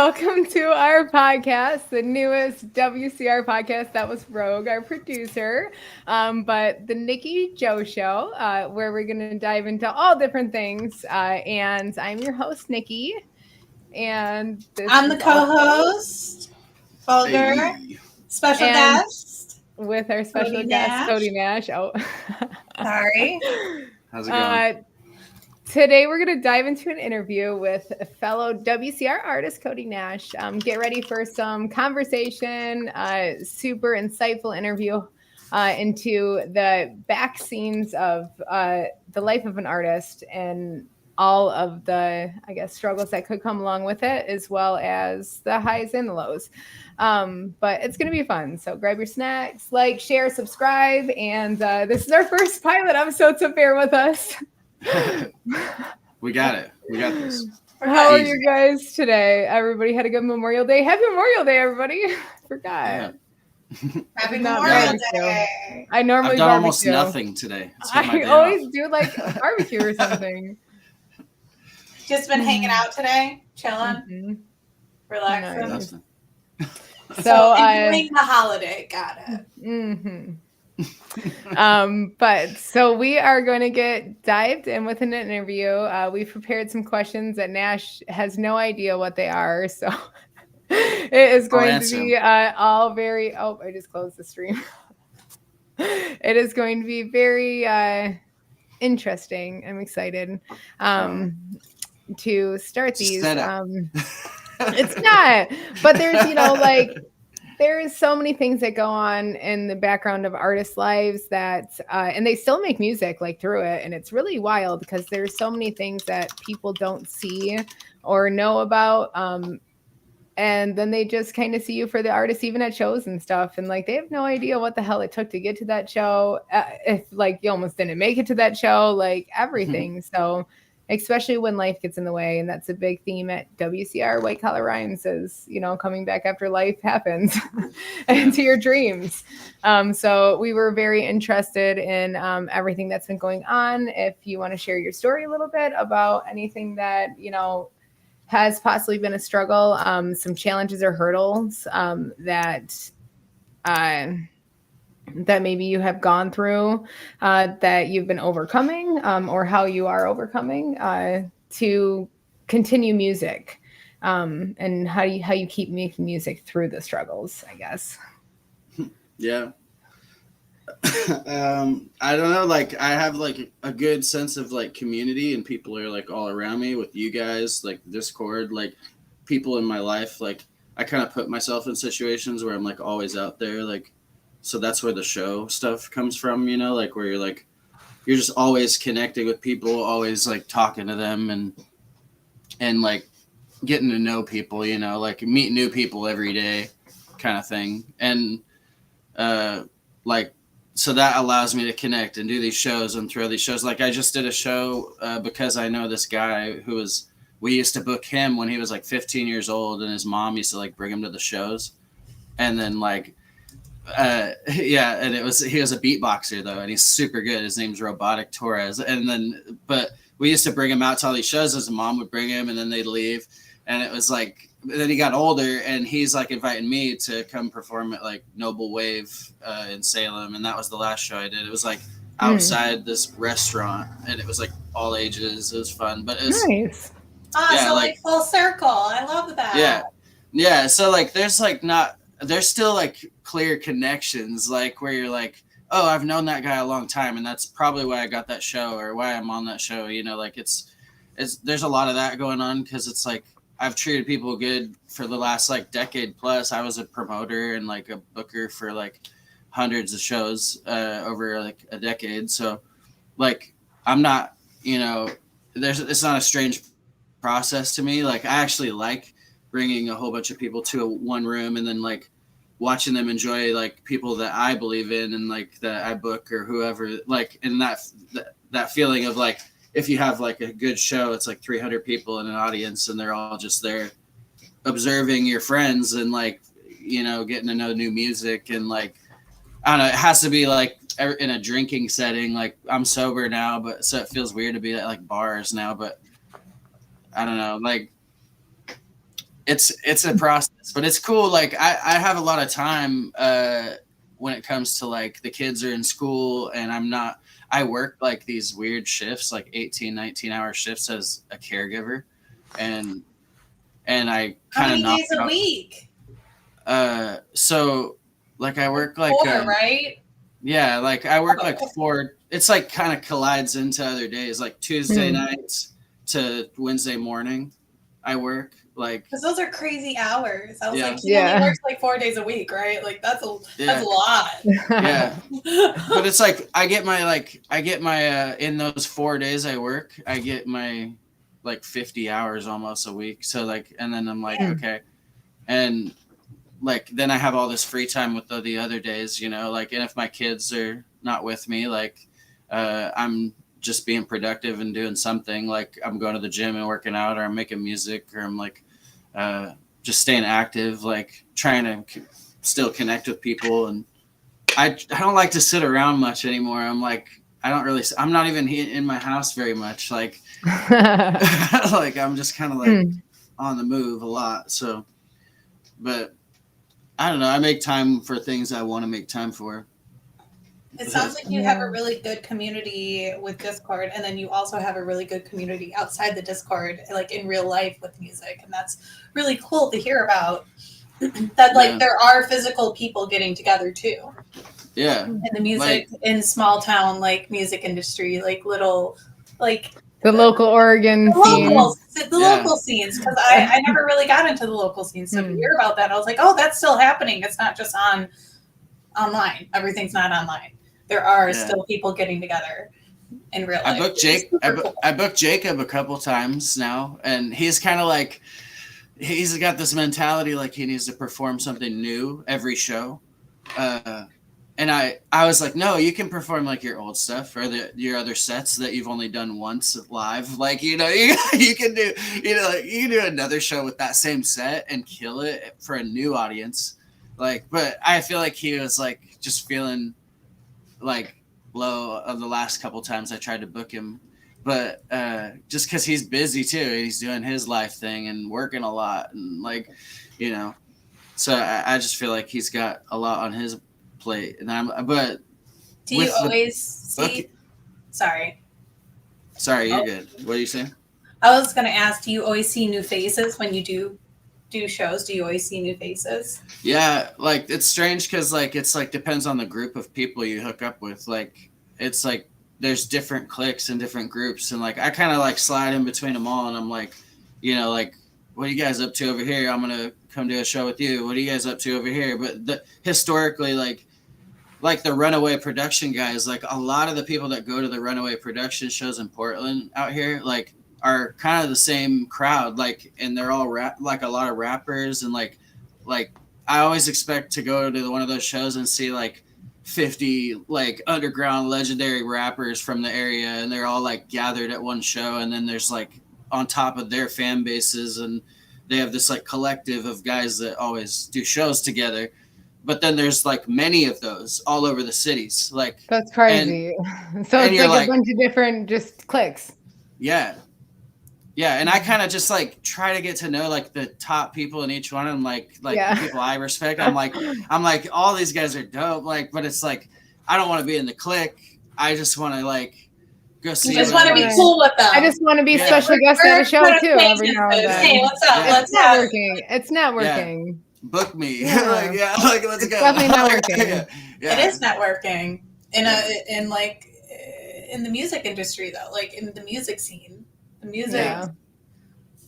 Welcome to our podcast, the newest WCR podcast. That was Rogue, our producer. But the Nikey Joe Show, where we're going to dive into all different things. And I'm your host, Nikki. And I'm the co-host, Vulgr, special guest. With our special guest, Cody Nash. Oh, sorry. How's it going? Today, we're going to dive into an interview with a fellow WCR artist, Cody Nash. Get ready for some conversation, super insightful interview into the back scenes of the life of an artist and all of the, struggles that could come along with it, as well as the highs and the lows. But it's going to be fun. So grab your snacks, like, share, subscribe. And this is our first pilot episode, so bear with us. We got it. We got this. How are you guys today? Everybody had a good Memorial Day. Happy Memorial Day, everybody. Forgot. Yeah. Happy Memorial Day. I normally I've done almost nothing today. I always do like barbecue or something. Just been hanging out today, chilling, relaxing. So enjoying the holiday. Got it. Mm-hmm. But so we are going to get dived in with an interview. We've prepared some questions that Nash has no idea what they are. So it is going to be all very, I just closed the stream. It is going to be very interesting. I'm excited to start these. It's not, but there's, there's so many things that go on in the background of artists' lives that, and they still make music through it. And it's really wild because there's so many things that people don't see or know about. And then they just kind of see you for the artist, even at shows and stuff. And they have no idea what the hell it took to get to that show. If you almost didn't make it to that show, everything. Mm-hmm. So especially when life gets in the way. And that's a big theme at WCR. White Collar Rhymes is, coming back after life happens into your dreams. So we were very interested in everything that's been going on. If you want to share your story a little bit about anything that, has possibly been a struggle, some challenges or hurdles that maybe you have gone through, that you've been overcoming, or how you are overcoming to continue music, and how you keep making music through the struggles, I guess. Yeah. I don't know. I have a good sense of community, and people are all around me with you guys, Discord, people in my life. I kind of put myself in situations where I'm always out there, so that's where the show stuff comes from, where you're just always connecting with people, always talking to them and getting to know people, meet new people every day kind of thing. And so that allows me to connect and do these shows and throw these shows. I just did a show because I know this guy we used to book him when he was 15 years old, and his mom used to bring him to the shows. And then and he was a beatboxer though, and he's super good. His name's Robotic Torres. But we used to bring him out to all these shows, as a mom would bring him, and then they'd leave. And it was then he got older, and he's inviting me to come perform at Noble Wave in Salem. And that was the last show I did. It was outside this restaurant, and it was all ages. It was fun, but it was nice. So full circle. I love that. Yeah. So there's still clear connections, where you're oh, I've known that guy a long time, and that's probably why I got that show, or why I'm on that show. It's there's a lot of that going on, because it's I've treated people good for the last decade plus. I was a promoter and a booker for hundreds of shows over a decade. So I'm not, it's not a strange process to me. I actually bringing a whole bunch of people to one room, and then watching them enjoy people that I believe in, and that I book or whoever, and that feeling of if you have a good show, it's 300 people in an audience, and they're all just there observing your friends and getting to know new music. And I don't know, it has to be in a drinking setting. I'm sober now, but so it feels weird to be at bars now, but I don't know, it's a process, but it's cool. Like I have a lot of time when it comes to like the kids are in school and I work like these weird shifts, like 18, 19-hour shifts as a caregiver. And I kind of how many days a week? So like I work like 4, right? Yeah, like I work like 4. It's like kind of collides into other days, like Tuesday nights to Wednesday morning. I work like because those are crazy hours. I was like, he Yeah. only works like 4 days a week, right? Like that's a lot. Yeah, but it's like I get my in those 4 days I work, I get my like 50 hours almost a week. So like, and then I'm like, okay, and like then I have all this free time with the other days, you know, like, and if my kids are not with me, like I'm just being productive and doing something, like I'm going to the gym and working out, or I'm making music, or I'm like just staying active, like trying to still connect with people. And I don't like to sit around much anymore. I'm like, I'm not even in my house very much. Like, like I'm just kind of like on the move a lot. So, but I don't know. I make time for things I want to make time for. It sounds like you have a really good community with Discord, and then you also have a really good community outside the Discord, like in real life with music, and that's really cool to hear about. That like there are physical people getting together too. Yeah. In the music, like, in small town like music industry, like little like the local Oregon scenes. Local scenes, because I never really got into the local scenes. So to hear about that, I was like, oh, that's still happening. It's not just online. Everything's not online. There are still people getting together in real life. I booked Jacob a couple times now, and he's kind of like, he's got this mentality like he needs to perform something new every show. And I was like, no, you can perform like your old stuff or your other sets that you've only done once live. Like, you know, you can do another show with that same set and kill it for a new audience. Like, but I feel like he was like just feeling like low of the last couple times I tried to book him. But just because he's busy too, and he's doing his life thing and working a lot, and like, you know, so I just feel like he's got a lot on his plate. And but do you always see? Sorry, you're good. What are you saying? I was going to ask, do you always see new faces when you do shows? Do you always see new faces? Yeah, like it's strange because like it's like depends on the group of people you hook up with. Like it's like there's different cliques and different groups, and like I kind of like slide in between them all, and I'm like, you know, like, what are you guys up to over here? I'm gonna come do a show with you. What are you guys up to over here? But historically, like the Runaway production guys, like a lot of the people that go to the Runaway production shows in Portland out here, like are kind of the same crowd, like, and they're all like a lot of rappers, and like I always expect to go to one of those shows and see like 50 like underground legendary rappers from the area, and they're all like gathered at one show, and then there's like on top of their fan bases, and they have this like collective of guys that always do shows together. But then there's like many of those all over the cities. Like that's crazy. So it's like a bunch of different just cliques. Yeah. And I kind of just like try to get to know like the top people in each one, and like people I respect. I'm like all these guys are dope. Like, but it's like I don't want to be in the clique. I just want to like go see. You just want to be cool with them. I just want to be special guest at a show too every now and then. Hey, what's up? Let's networking. It's networking. Book me. Like let's go. Definitely networking. It is networking in the music industry though, like in the music scene. The music. Yeah.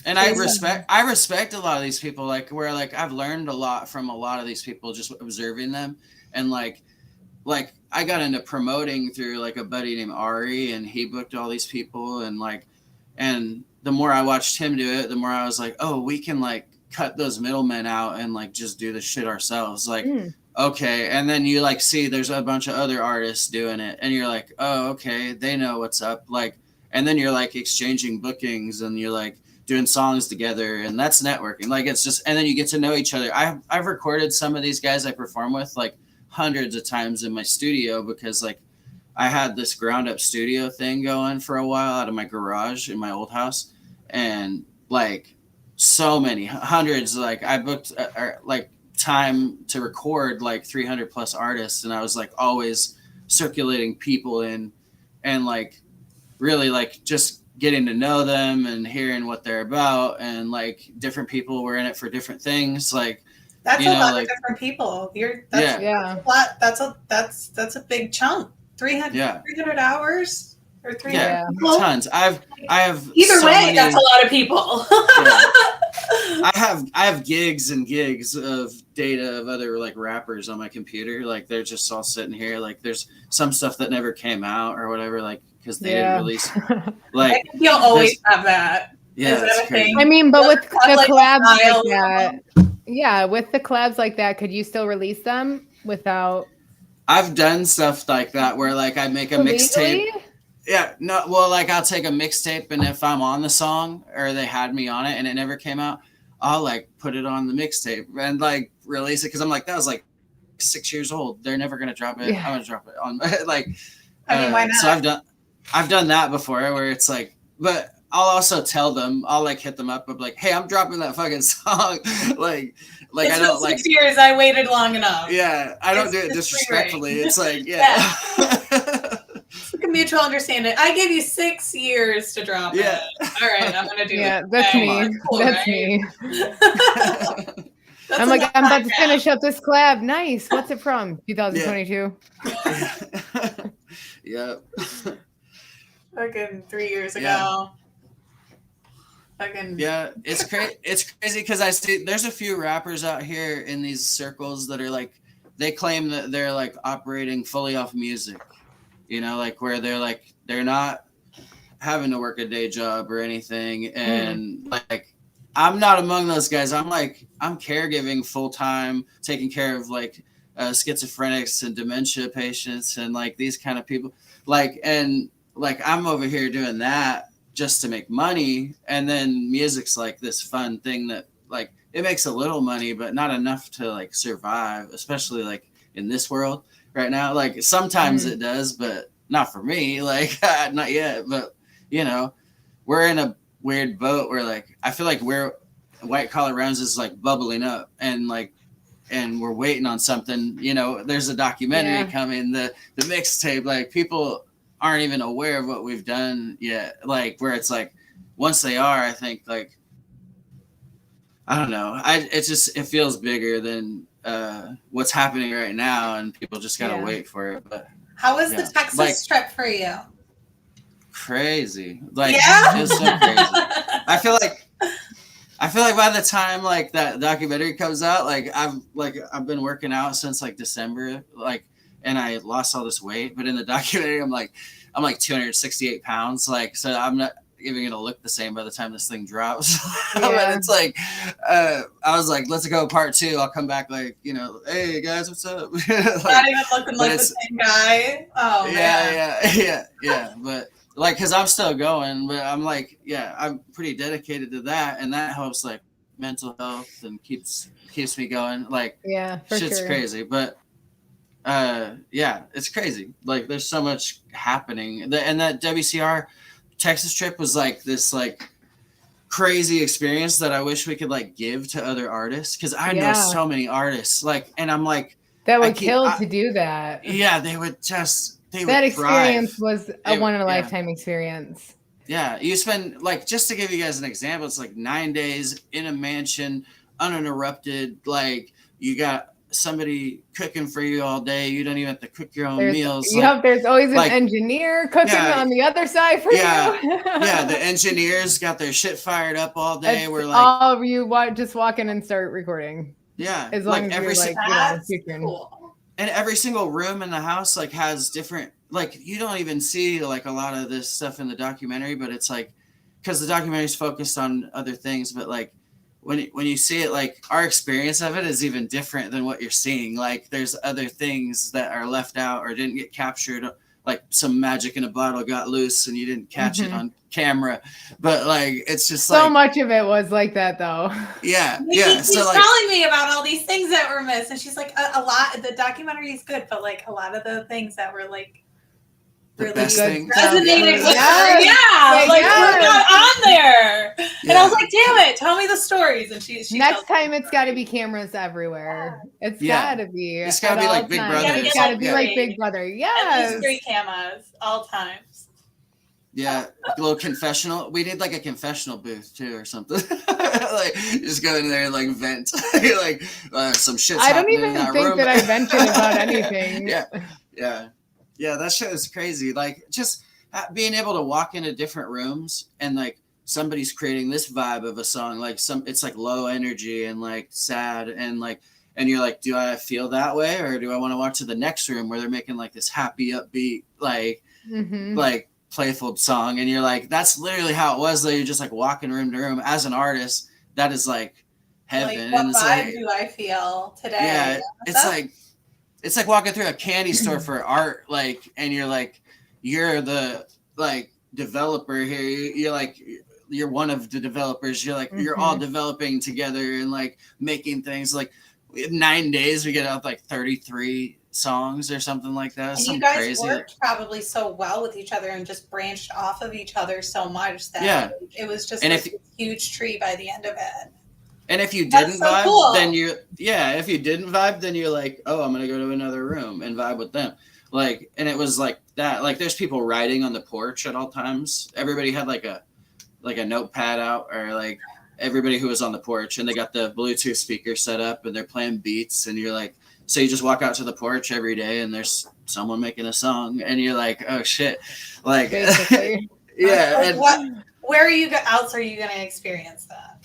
And I respect a lot of these people, like where like I've learned a lot from a lot of these people just observing them, and like I got into promoting through like a buddy named Ari, and he booked all these people, and like, and the more I watched him do it, the more I was like, oh, we can like cut those middlemen out and like just do the shit ourselves. Like, okay. And then you like see there's a bunch of other artists doing it, and you're like, oh, okay, they know what's up. Like, and then you're like exchanging bookings, and you're like doing songs together, and that's networking. Like, it's just, and then you get to know each other. I've recorded some of these guys I perform with like hundreds of times in my studio, because like I had this ground up studio thing going for a while out of my garage in my old house, and like so many hundreds. Like I booked like time to record like 300 plus artists, and I was like always circulating people in, and like really like just getting to know them and hearing what they're about, and like different people were in it for different things. Like that's you a know, lot like, of different people. Yeah. That's a big chunk. 300 hours or 300 people? Tons. I have either so way, many, that's a lot of people. I have gigs and gigs of data of other like rappers on my computer. Like they're just all sitting here. Like there's some stuff that never came out or whatever, like because they didn't release. Like I think you'll always have that. Yeah, Is that a thing? I mean, but with the collabs like style. that, with the collabs like that, could you still release them without? I've done stuff like that where like I make a mixtape. Yeah, no, well, like I'll take a mixtape, and if I'm on the song or they had me on it and it never came out, I'll like put it on the mixtape and like release it because I'm like, that was like 6 years old. They're never gonna drop it. I'm gonna drop it on like. I mean, why not? So I've done that before where it's like, but I'll also tell them, I'll like hit them up of like, hey, I'm dropping that fucking song. like it's I don't been like 6 years. I waited long enough. Yeah, I don't do it disrespectfully. It's like, yeah. It's like a mutual understanding. I gave you 6 years to drop it. All right, I'm gonna do it. Yeah, that's me. Cool, that's right? me. That's I'm like, I'm about to finish up this collab. Nice. What's it from? 2022. Yeah. Fucking 3 years ago. Yeah, it's crazy. It's crazy because I see there's a few rappers out here in these circles that are like, they claim that they're like operating fully off music, you know, like where they're not having to work a day job or anything, and like I'm not among those guys. I'm caregiving full time, taking care of like schizophrenics and dementia patients and like these kind of people, like, and like I'm over here doing that just to make money, and then music's like this fun thing that like it makes a little money but not enough to like survive, especially like in this world right now. Like sometimes it does, but not for me, like not yet. But you know, we're in a weird boat where like I feel like we're White Collar Rounds is like bubbling up, and like and we're waiting on something, you know. There's a documentary coming, the mixtape, like people aren't even aware of what we've done yet. Like where it's like, once they are, I think like, I don't know. It feels bigger than what's happening right now, and people just gotta wait for it. But how was the Texas trip for you? Crazy. Like it was so crazy. I feel like by the time like that documentary comes out, like I've been working out since like December, like, and I lost all this weight, but in the documentary, I'm like 268 pounds. Like, so I'm not even going to look the same by the time this thing drops. But it's like, I was like, let's go part 2. I'll come back like, you know, hey guys, what's up? Like, not even looking like the same guy. Oh man. Yeah. But like, cause I'm still going, but I'm like, I'm pretty dedicated to that. And that helps like mental health and keeps me going. Like, shit's crazy. But it's crazy. Like there's so much happening, and that WCR Texas trip was like this like crazy experience that I wish we could like give to other artists, because I know so many artists, like, and I'm like, that would kill to do that. They would that experience was a one in a lifetime experience. You spend like, just to give you guys an example, it's like 9 days in a mansion uninterrupted. Like you got somebody cooking for you all day. You don't even have to cook your own meals. There's always an engineer cooking on the other side for you. The engineers got their shit fired up all day. We're like, all of you just walk in and start recording. As As long like as every you're cool. And every single room in the house like has different, like you don't even see like a lot of this stuff in the documentary, but it's like, because the documentary is focused on other things, but like when you see it, like our experience of it is even different than what you're seeing. Like there's other things that are left out or didn't get captured, like some magic in a bottle got loose and you didn't catch it on camera. But like it's just so much of it was like that though. She's telling me about all these things that were missed, and she's like, a lot, the documentary is good, but like a lot of the things that were like really best thing. resonated with her. Yes. Yeah, like Yes. we're not on there. Yeah. And I was like, damn it, tell me the stories. And she Next tells time me it's got to be cameras everywhere. It's Yeah. got to be. It's gotta at be like all Big times. Brother. Gotta It's get got to like be three. like Big Brother. At Yes. least 3 cameras, all times. Yeah, a little confessional. We did like a confessional booth too, or something. Like just go in there and like vent, like some shit's I don't happening even in that think room. that I vented about anything. Yeah. That shit is crazy. Like just being able to walk into different rooms and like somebody's creating this vibe of a song, like it's like low energy and like sad and like, and you're like, do I feel that way or do I want to walk to the next room where they're making like this happy, upbeat, like playful song, and you're like, that's literally how it was. Though you're just like walking room to room as an artist. That is like heaven. Like, what and it's vibe like, do I feel today? yeah, it's like walking through a candy store for art, like, and you're like, you're the like developer here. You're like, you're one of the developers. You're like, you're all developing together and like making things. Like 9 days, we get out like 33 songs or something like that. And you guys worked probably so well with each other and just branched off of each other so much that it was just like a huge tree by the end of it. And if you didn't vibe, then if you didn't vibe, then you're like, oh, I'm going to go to another room and vibe with them. Like, and it was like that. Like there's people writing on the porch at all times. Everybody had like a notepad out, or like everybody who was on the porch, and they got the Bluetooth speaker set up and they're playing beats, and you're like, so you just walk out to the porch every day and there's someone making a song and you're like, oh shit. Like, yeah. Where else are you going to experience that?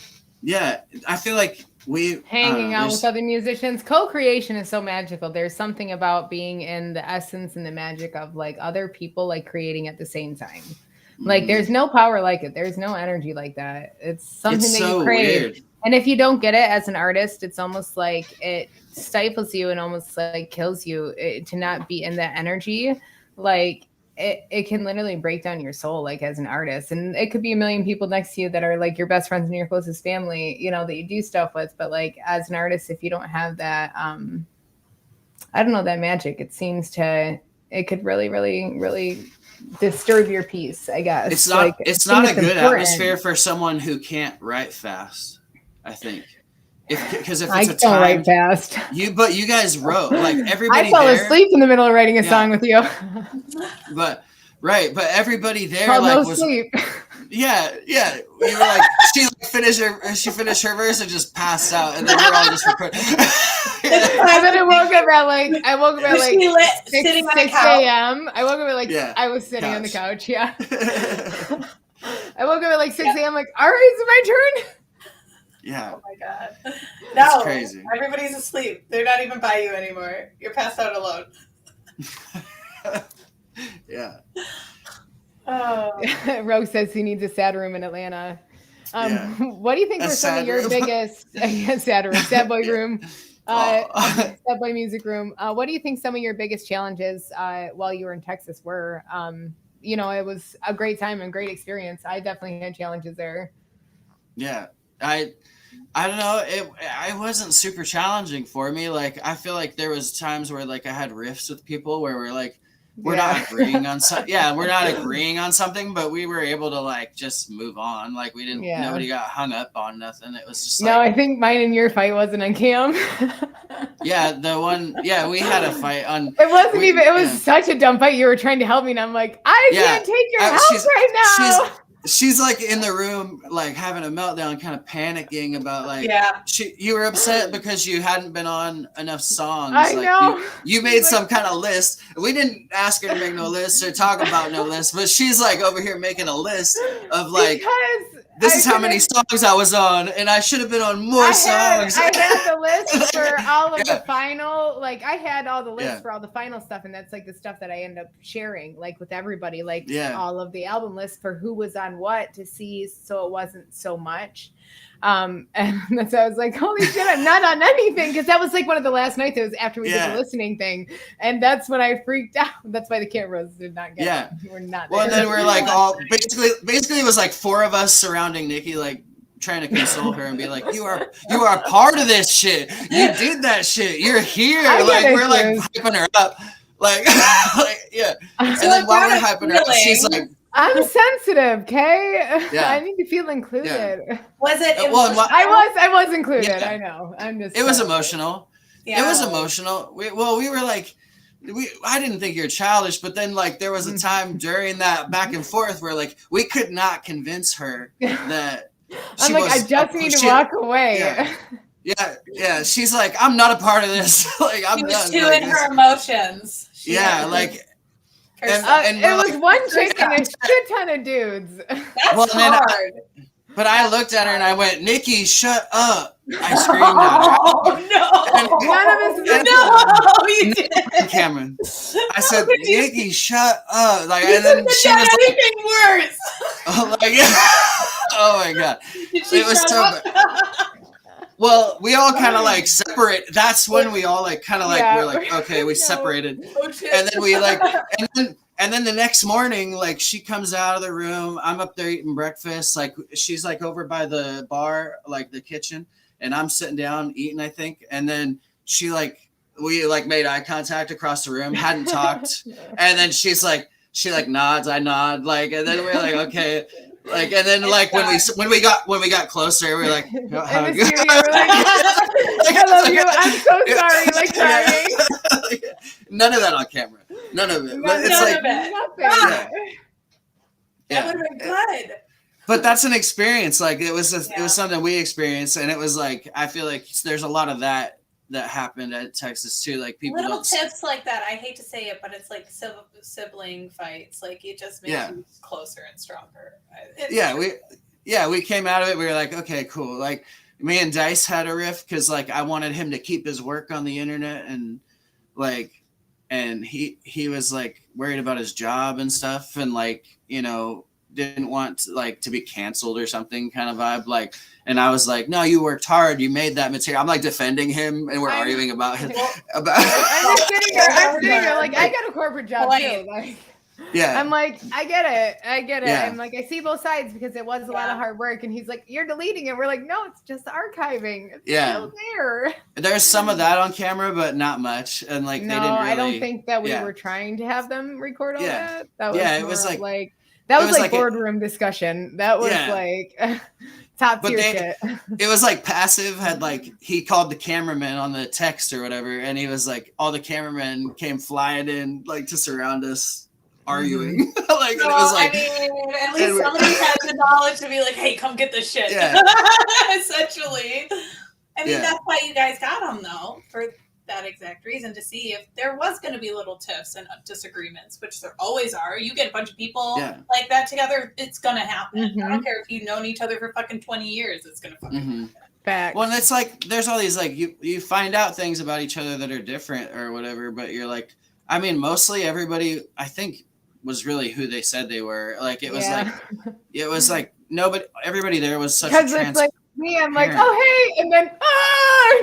Yeah. I feel like hanging out with other musicians. Co-creation is so magical. There's something about being in the essence and the magic of like other people, like creating at the same time. Like there's no power like it. There's no energy like that. It's something that you crave. Weird. And if you don't get it as an artist, it's almost like it stifles you and almost like kills you to not be in that energy. Like it can literally break down your soul, like as an artist. And it could be a million people next to you that are like your best friends and your closest family, you know, that you do stuff with. But like as an artist, if you don't have that, I don't know, that magic, it could really, really, really disturb your peace, I guess. It's not a good atmosphere for someone who can't write fast, I think. Because if it's don't write fast. But you guys wrote, like everybody. I fell asleep in the middle of writing a song with you. But everybody there was sleep. Yeah. We were like, she finished her verse and just passed out, and then we're all just recording. And then I woke up at like 6 a.m. I woke up at like I was sitting on the couch. Yeah. I woke up at like 6 a.m. Like, all right, is it my turn? Yeah. Oh my god. No. That's crazy. Everybody's asleep. They're not even by you anymore. You're passed out alone. Yeah. Oh. Rogue says he needs a sad room in Atlanta. What do you think were some of your biggest sad boy room? Sad boy music room. What do you think some of your biggest challenges while you were in Texas were? You know, it was a great time and great experience. I definitely had challenges there. Yeah. I don't know. It wasn't super challenging for me. Like, I feel like there was times where like I had riffs with people where we're like, we're not agreeing on something. Yeah, we're not agreeing on something, but we were able to like just move on. Like we didn't. Nobody got hung up on nothing. It was just. No, I think mine and your fight wasn't on cam. Yeah, the one. Yeah, we had a fight on. It wasn't even. It was such a dumb fight. You were trying to help me, and I'm like, I can't take your help right now. She's like in the room, like having a meltdown, kind of panicking about like, you were upset because you hadn't been on enough songs. I know. You made some kind of list. We didn't ask her to make no list or talk about no list, but she's like over here making a list of like, this is how many songs I was on, and I should have been on more songs. I had the list for all of the final, like I had all the lists for all the final stuff, and that's like the stuff that I end up sharing, like with everybody, like all of the album lists for who was on what to see, so it wasn't so much. And that's why I was like, holy shit, I'm not on anything, because that was like one of the last nights. It was after we did the listening thing, and that's when I freaked out. That's why the cameras did not get it. We're not there. Well, and then we're like all basically it was like 4 of us surrounding Nikki, like trying to console her and be like, you are part of this shit. You did that shit. You're here. Like we're like hyping her up. Like Yeah. And So then while we're I'm hyping her up, she's like, I'm sensitive, okay? Yeah. I need to feel included. Was it? Well, I was included. Yeah. I know. I'm just. it was emotional. Yeah. It was emotional. We were like, I didn't think you're childish, but then like there was a time during that back and forth where like we could not convince her that I'm like, I just need to walk away. Yeah. She's like, I'm not a part of this. Like, I'm She was done. too Like, in her emotions. And it was like, one chick and a shit ton of dudes. That's hard. But I looked at her and I went, Nikki, shut up. I screamed at her. Oh, no. None of us. No, you didn't. Cameron. I said, Nikki, shut up. Like, and then she was like, anything worse. Oh my God. It was so bad. Well, we all kind of like separate. That's when we all like kind of like we're like, okay, we separated. Oh, shit. And then we like, and then the next morning, like she comes out of the room. I'm up there eating breakfast. Like she's like over by the bar, like the kitchen, and I'm sitting down eating, I think. And then we like made eye contact across the room, hadn't talked. And then she nods, I nod, like, and then we're like, okay. Like, and then like when we got closer, we were like, hug. We're like, I love you. I'm so sorry. Like crying. None of that on camera. None of it. But it's None like, of it. Nothing. That would have been good. But that's an experience. Like it was something we experienced, and it was like I feel like there's a lot of that happened at Texas too. Like people Little tips like that. I hate to say it, but it's like sibling fights. Like it just makes you closer and stronger. We came out of it. We were like, okay, cool. Like me and Dice had a riff because like I wanted him to keep his work on the internet, and like, and he was like worried about his job and stuff, and like, you know, didn't want like to be canceled or something kind of vibe. Like, and I was like, no, you worked hard. You made that material. I'm like defending him, and we're arguing about him. I'm sitting there like, I got a corporate job too. Like, yeah. I'm like, I get it. Yeah. I'm like, I see both sides because it was a lot of hard work. And he's like, you're deleting it. We're like, no, it's just archiving. It's still there. There's some of that on camera, but not much. And like, no, they didn't really, I don't think that we were trying to have them record all that. That was it was like that was like boardroom discussion. That was like top tier shit. It was like passive had like he called the cameraman on the text or whatever, and he was like all the cameramen came flying in like to surround us arguing. Like no, it was like, I mean, at least somebody had the knowledge to be like, hey, come get this shit. Essentially. I mean, that's why you guys got them though, for that exact reason, to see if there was going to be little tiffs and disagreements, which there always are. You get a bunch of people like that together, it's going to happen. I don't care if you've known each other for fucking 20 years, it's going to fucking happen. Facts. Well, it's like there's all these like you find out things about each other that are different or whatever, but you're like, I mean, mostly everybody I think was really who they said they were. Like it was like everybody there was such a it's like me, I'm like, oh hey, and then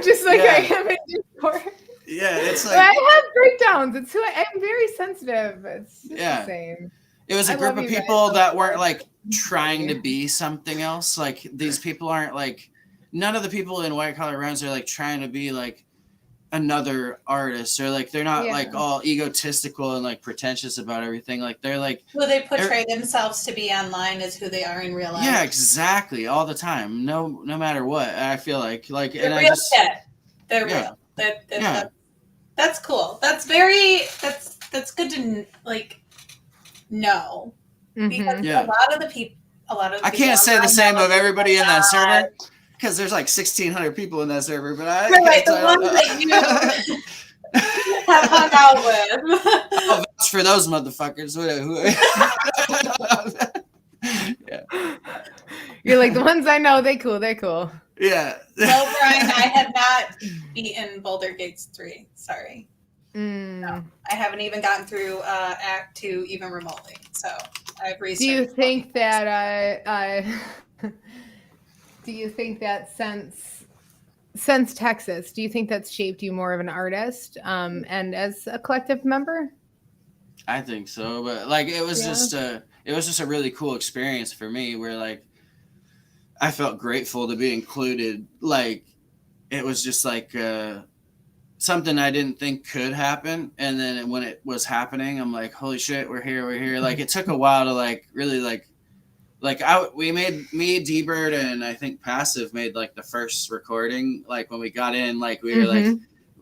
just like I am in Discord. Yeah, it's like I have breakdowns. It's who I'm very sensitive. It's just the same. It was a group of people that weren't like trying to be something else. Like these people aren't like none of the people in White Collar Runs are like trying to be like another artist, or like they're not like all egotistical and like pretentious about everything. Like they're like who they portray themselves to be online is who they are in real life. Yeah, exactly, all the time. No matter what. I feel like they're and real shit. They're real. That's cool. That's good to like know because a lot of the people. I can't say the same of everybody in that server. Because there's like 1,600 people in that server, but I right, the ones that you have hung out with. Oh, that's for those motherfuckers. You're like, the ones I know, they cool. Yeah. No, Brian, I have not beaten Boulder Gates 3. Sorry. No, I haven't even gotten through Act 2 even remotely. So I've researched. Do you think that do you think that since Texas, do you think that's shaped you more of an artist and as a collective member? I think so, but like it was just a really cool experience for me where like I felt grateful to be included. Like it was just like something I didn't think could happen. And then when it was happening, I'm like, holy shit, we're here. Like, it took a while to like really we made, me, D-Bird, and I think Passive made like the first recording. Like when we got in, like we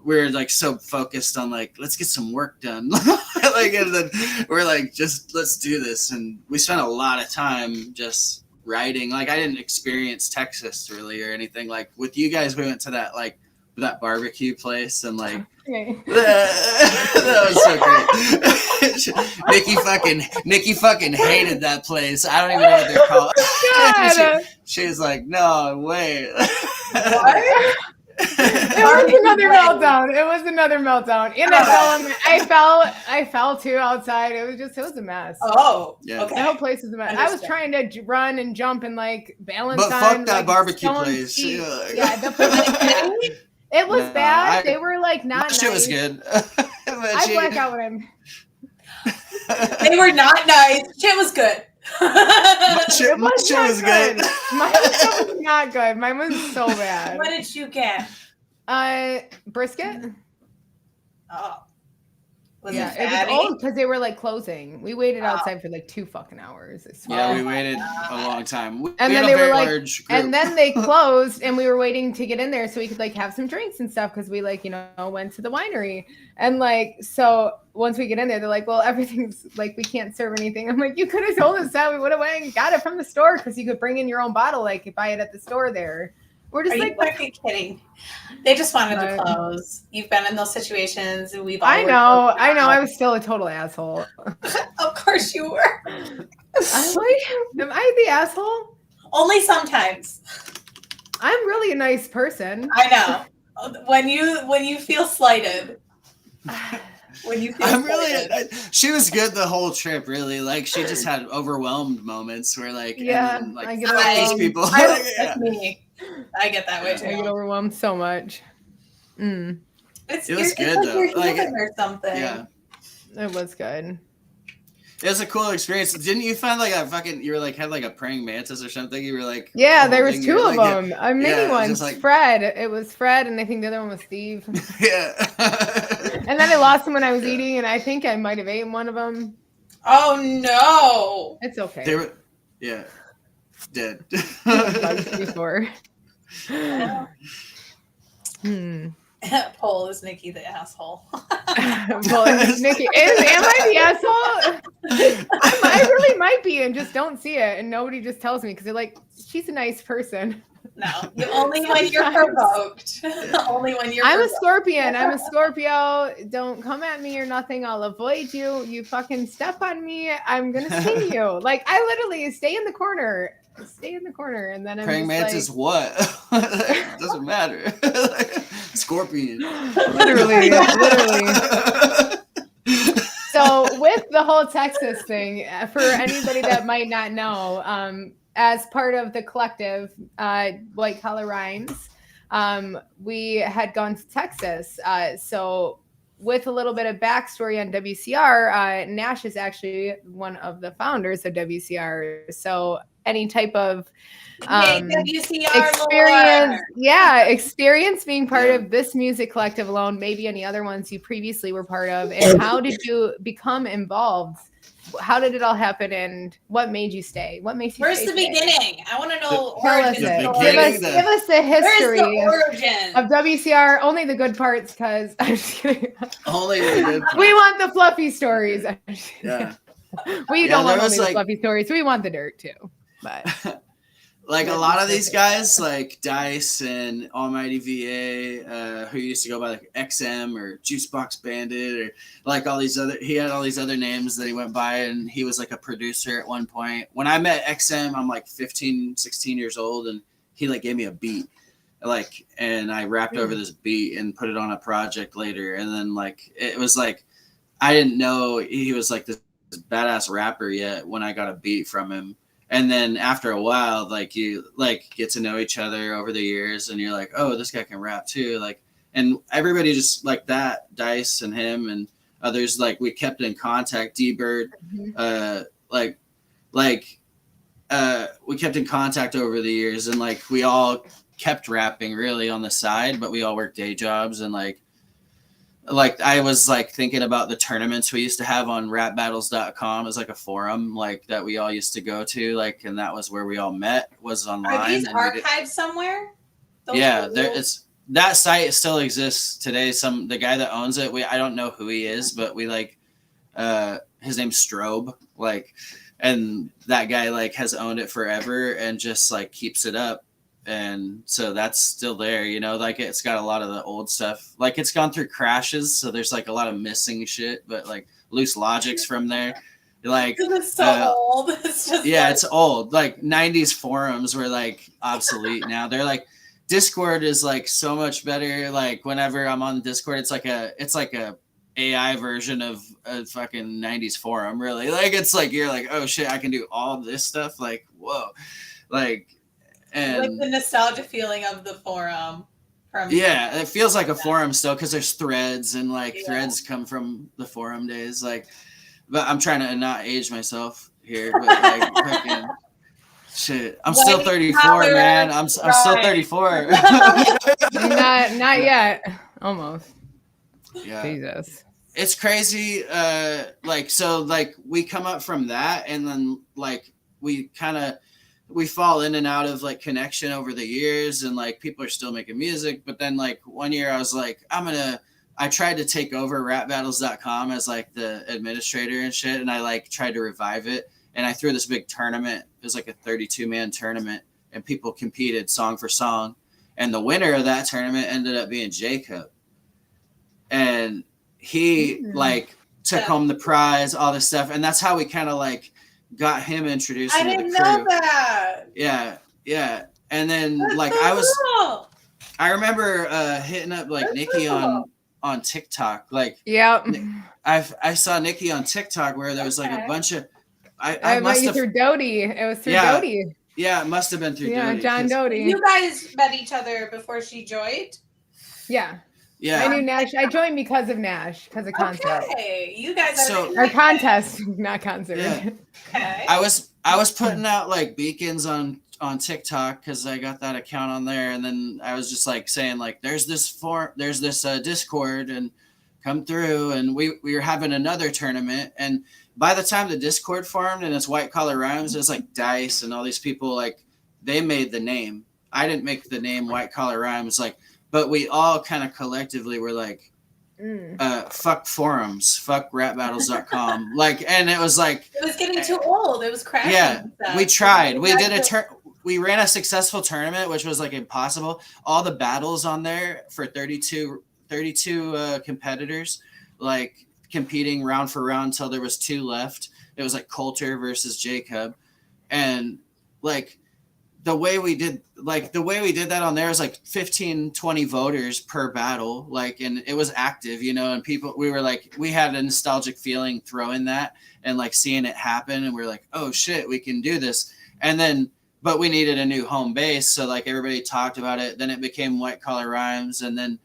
were like so focused on like, let's get some work done. Like, and then we're like, just let's do this. And we spent a lot of time just writing. Like, I didn't experience Texas really or anything. Like with you guys, we went to that barbecue place, and like that was so great. Nikki fucking hated that place. I don't even know what they're called. She was like, no way. What? It was another meltdown. And I fell too outside. It was a mess. Oh, yeah. Okay. The whole place was a mess. I was trying to run and jump and like balance. But fuck that barbecue place. Yeah, the place. It was bad. They were like not nice. Shit was good. I black out with him. They were not nice. Shit was good. Shit was good. Mine was not good. Mine was so bad. What did you get? Brisket. Oh. It was old because they were like closing. We waited outside for like 2 fucking hours. I swear. Yeah, we waited a long time. And then they were like, and then they closed, and we were waiting to get in there so we could like have some drinks and stuff because we like went to the winery, and like so once we get in there, they're like, well, everything's like we can't serve anything. I'm like, you could have told us that. We would have went and got it from the store because you could bring in your own bottle, like buy it at the store there. We're just Are you kidding? They just wanted to close. You've been in those situations. I know. I was still a total asshole. Of course you were. Am I the asshole? Only sometimes. I'm really a nice person. I know. When you feel slighted. She was good the whole trip, really. Like, she just had overwhelmed moments where like, yeah, and then, like, I get these people. That's me. I get that way too. I get overwhelmed so much. It was good though. Like or something. Yeah, it was good. It was a cool experience. Didn't you find like you were like had like a praying mantis or something? You were like, yeah, there was 2 of them. A mini one, like, Fred. It was Fred, and I think the other one was Steve. Yeah. And then I lost him when I was eating, and I think I might have eaten one of them. Oh no! It's okay. They were, dead. Before. Paul is Nikki the asshole. Paul is Nikki. Am I the asshole? I really might be and just don't see it, and nobody just tells me because they're like, she's a nice person. No, only when you're provoked. Only when you're. I'm a Scorpion. I'm a Scorpio. Don't come at me or nothing. I'll avoid you. You fucking step on me, I'm gonna sting you. Like I literally stay in the corner. And then I'm praying mantis. Like, what? Doesn't matter. Scorpion. Literally. So with the whole Texas thing, for anybody that might not know, as part of the collective, White Collar Rhymes, we had gone to Texas. So with a little bit of backstory on WCR, Nash is actually one of the founders of WCR. So any type of experience being part of this music collective alone, maybe any other ones you previously were part of, and how did you become involved? How did it all happen, and what made you stay? What makes you? Where's the beginning? I want to know. Give us the history origin of WCR. Only the good parts, because I'm just kidding. Only the good parts. We want the fluffy stories. Yeah. We don't want only the fluffy stories. We want the dirt too. But like a lot of these guys, like Dice and Almighty VA, who used to go by like XM or Juicebox Bandit, or like he had all these other names that he went by, and he was like a producer at one point. When I met XM, I'm like 15, 16 years old, and he like gave me a beat, like, and I rapped over this beat and put it on a project later. And then like, it was like, I didn't know he was like this badass rapper yet when I got a beat from him. And then after a while, like you like get to know each other over the years, and you're like, oh, this guy can rap too. Like, and everybody just like that, Dice and him and others, like we kept in contact. D-Bird, we kept in contact over the years, and like we all kept rapping really on the side, but we all worked day jobs, and like like I was like thinking about the tournaments we used to have on rapbattles.com as like a forum like that we all used to go to, like, and that was where we all met, was online. Are these archived somewhere? Yeah, it's that site still exists today. The guy that owns it, I don't know who he is, but we like his name's Strobe, like, and that guy like has owned it forever and just like keeps it up. And so that's still there, you know, like it's got a lot of the old stuff, like it's gone through crashes, so there's like a lot of missing shit, but like loose logics from there, like it's so old. It's just it's old, like 90s forums were like obsolete now. They're like, Discord is like so much better. Like whenever I'm on Discord, it's like a AI version of a fucking 90s forum, really. Like it's like you're like, oh shit, I can do all this stuff, like whoa, like. And like the nostalgia feeling of the forum. It feels like a forum still because there's threads and like threads come from the forum days. Like, but I'm trying to not age myself here, but like fucking shit. I'm still 34, man. I'm still 34. not yet. Almost. Yeah. Jesus. It's crazy. Like so, like we come up from that, and then like we fall in and out of like connection over the years, and like people are still making music. But then like one year I was like, I tried to take over rapbattles.com as like the administrator and shit. And I like tried to revive it. And I threw this big tournament. It was like a 32-man tournament, and people competed song for song. And the winner of that tournament ended up being Jacob. And he like took home the prize, all this stuff. And that's how we kind of like got him introduced. I didn't know that. Yeah. And then that's like so I remember hitting up like Nikki on TikTok. Like I saw Nikki on TikTok where there was like a bunch of I must have through Doty. It was through Doty. Yeah, it must have been through Doty. John Doty. You guys met each other before she joined? Yeah. I knew Nash. I joined because of Nash, because of concert. Okay, you guys are or contest, not concert. Yeah. Okay. I was putting out like beacons on TikTok because I got that account on there, and then I was just like saying like there's this Discord and come through, and we were having another tournament, and by the time the Discord formed and it's White Collar Rhymes, it's like Dice and all these people, like they made the name. I didn't make the name White Collar Rhymes, like. But we all kind of collectively were like, fuck forums, fuck rapbattles.com. Like, and it was like. It was getting too old. It was crashing. Yeah, we tried. We ran a successful tournament, which was like impossible. All the battles on there for 32 competitors, like competing round for round until there was 2 left. It was like Coulter versus Jacob. And like, the way we did that on there was like 15-20 voters per battle, like, and it was active, you know, and people, we had a nostalgic feeling throwing that and like seeing it happen, and we're like, oh shit, we can do this. And then but we needed a new home base, so like everybody talked about it. Then it became White Collar Rhymes, and then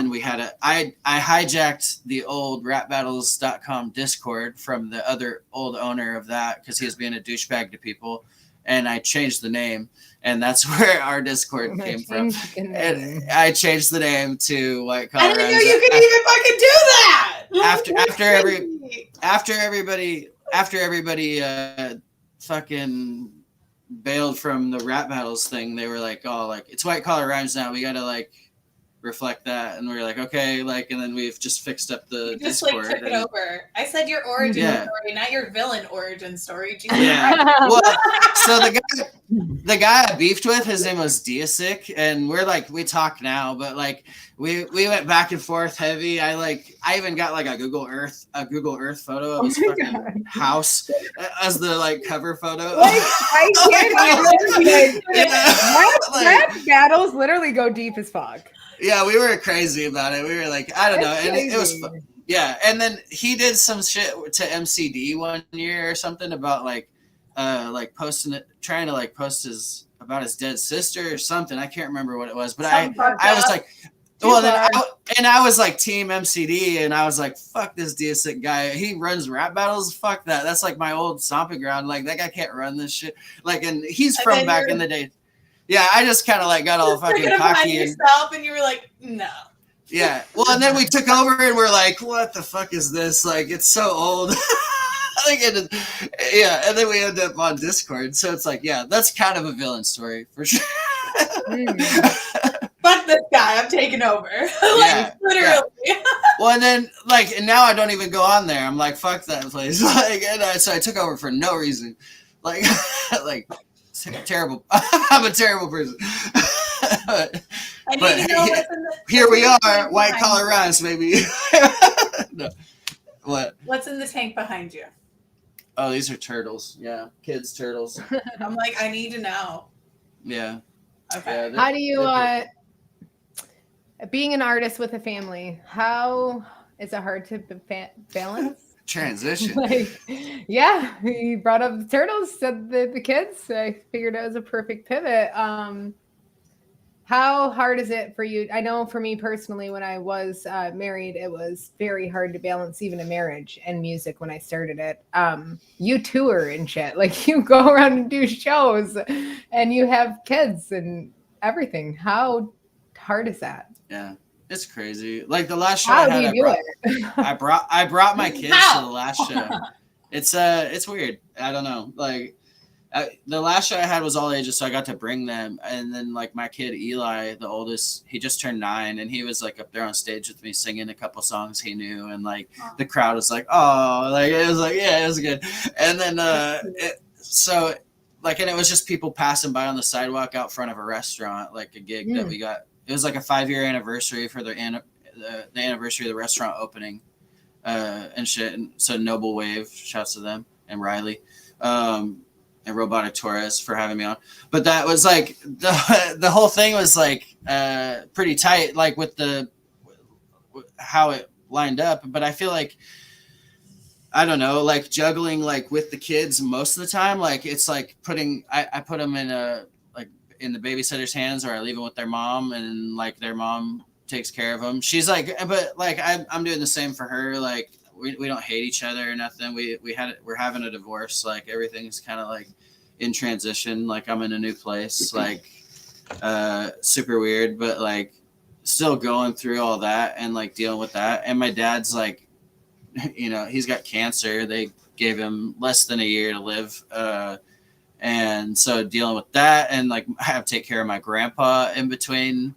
we had I hijacked the old rapbattles.com Discord from the other old owner of that because he was being a douchebag to people. And I changed the name, and that's where our Discord came from. And I changed the name to White Collar. I didn't know you could even fucking do that. After everybody fucking bailed from the rap battles thing, they were like, oh, like it's White Collar Rhymes now. We gotta like reflect that, and we were like, okay, like, and then we've just fixed up the Discord. Like took it over. I said your origin story, not your villain origin story. Jesus. Yeah. Well, so the guy I beefed with, his name was Diasic, and we talk now, but like we went back and forth heavy. I even got like a Google Earth photo of his fucking house as the like cover photo. Like I can't rap battles literally go deep as fuck. Yeah, we were crazy about it. We were like, I don't know. And it was fun. Yeah. And then he did some shit to MCD one year or something about like posting it, trying to like post about his dead sister or something. I can't remember what it was, but I was like, well, then I was like team MCD, and I was like, fuck this Diasic guy. He runs rap battles. Fuck that. That's like my old stomping ground. Like that guy can't run this shit. Like, and he's from back in the day. Yeah, I just kind of like got all fucking cocky yourself, and you were like, no. Yeah. Well, and then we took over and we're like, what the fuck is this? Like, it's so old. Like, yeah. And then we end up on Discord. So it's like, yeah, that's kind of a villain story for sure. Fuck this guy, I'm taking over. Like, literally. Yeah. Well, and then, like, and now I don't even go on there. I'm like, fuck that place. Like, so I took over for no reason. Like, like, terrible. I'm a terrible person. I need to know what's in the here we are, white collar rice, baby. No. What? What's in the tank behind you? Oh, these are turtles. Yeah, kids' turtles. I'm like, I need to know. Yeah. Okay. How do you, being an artist with a family, how is it hard to balance? Transition. Like, yeah, you brought up the turtles, said the kids. I figured it was a perfect pivot. How hard is it for you? I know for me personally, when I was married, it was very hard to balance even a marriage and music when I started it. You tour and shit. Like, you go around and do shows and you have kids and everything. How hard is that? Yeah, it's crazy. Like the last show How I had, do you do it? I brought my kids to the last show. It's weird. I don't know. Like the last show I had was all ages, so I got to bring them. And then like my kid Eli, the oldest, he just turned 9, and he was like up there on stage with me singing a couple songs he knew, and like the crowd was like, oh, like it was like, yeah, it was good. And then so like, and it was just people passing by on the sidewalk out front of a restaurant, like a gig that we got. It was like a 5-year anniversary for the anniversary of the restaurant opening, and shit. And so Noble Wave, shouts to them, and Riley, and Robotic Torres for having me on. But that was like the whole thing was like pretty tight, like with how it lined up. But I feel like, I don't know, like juggling like with the kids most of the time, like it's like I put them in the babysitter's hands, or I leave them with their mom, and like their mom takes care of them. She's like, but like I'm doing the same for her. Like we don't hate each other or nothing. We're having a divorce. Like everything's kind of like in transition. Like I'm in a new place, like super weird, but like still going through all that and like dealing with that. And my dad's like, you know, he's got cancer. They gave him less than a year to live. And so dealing with that, and like I have to take care of my grandpa in between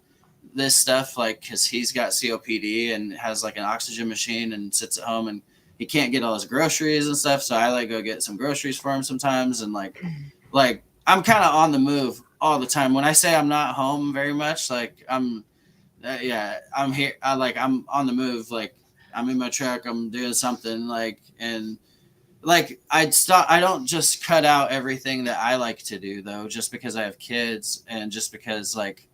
this stuff, like because he's got COPD and has like an oxygen machine and sits at home, and he can't get all his groceries and stuff. So I like go get some groceries for him sometimes. And like I'm kind of on the move all the time. When I say I'm not home very much, like I'm here. I'm on the move. Like I'm in my truck, I'm doing something, like, and like I don't just cut out everything that I like to do though, just because I have kids and just because like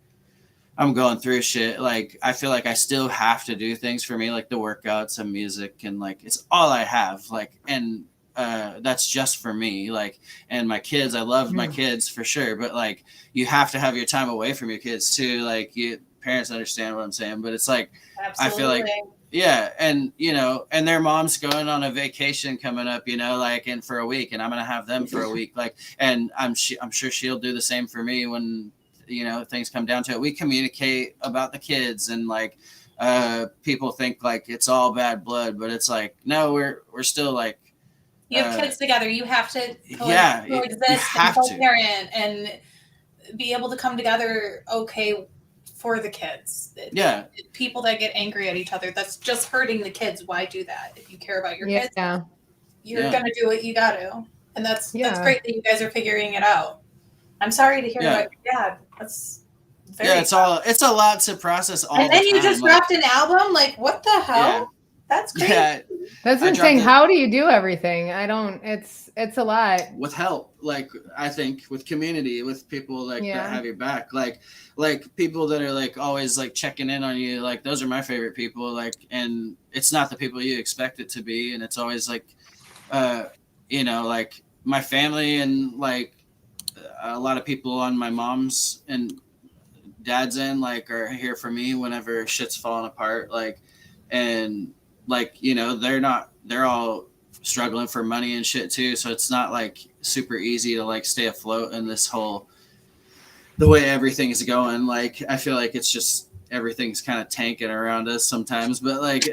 I'm going through shit. Like I feel like I still have to do things for me, like the workouts and music, and like it's all I have. Like, and that's just for me. Like, and my kids, I love my kids for sure, but like you have to have your time away from your kids too. Like parents understand what I'm saying, but it's like absolutely. I feel like. Yeah, and you know, and their mom's going on a vacation coming up, you know, like and for a week, and I'm gonna have them for a week, like, and I'm sure she'll do the same for me when, you know, things come down to it. We communicate about the kids, and like people think like it's all bad blood, but it's like no, we're still like you have kids together. You have to coexist and co-parent and be able to come together. Okay. For the kids. Yeah. People that get angry at each other, that's just hurting the kids. Why do that? If you care about your kids, you're going to do what you got to. And that's great that you guys are figuring it out. I'm sorry to hear about your dad. That's very it's a lot to process all the time. And then you just dropped an album? Like, what the hell? Yeah. That's crazy. Yeah. That's what I'm saying. How do you do everything? It's a lot. With help, like I think with community, with people like that have your back, like people that are like always like checking in on you, like those are my favorite people, like, and it's not the people you expect it to be, and it's always like you know, like my family and like a lot of people on my mom's and dad's end like are here for me whenever shit's falling apart, like, and like, you know, they're all struggling for money and shit too, so it's not like super easy to like stay afloat in this whole the way everything is going. Like I feel like it's everything's kind of tanking around us sometimes, but like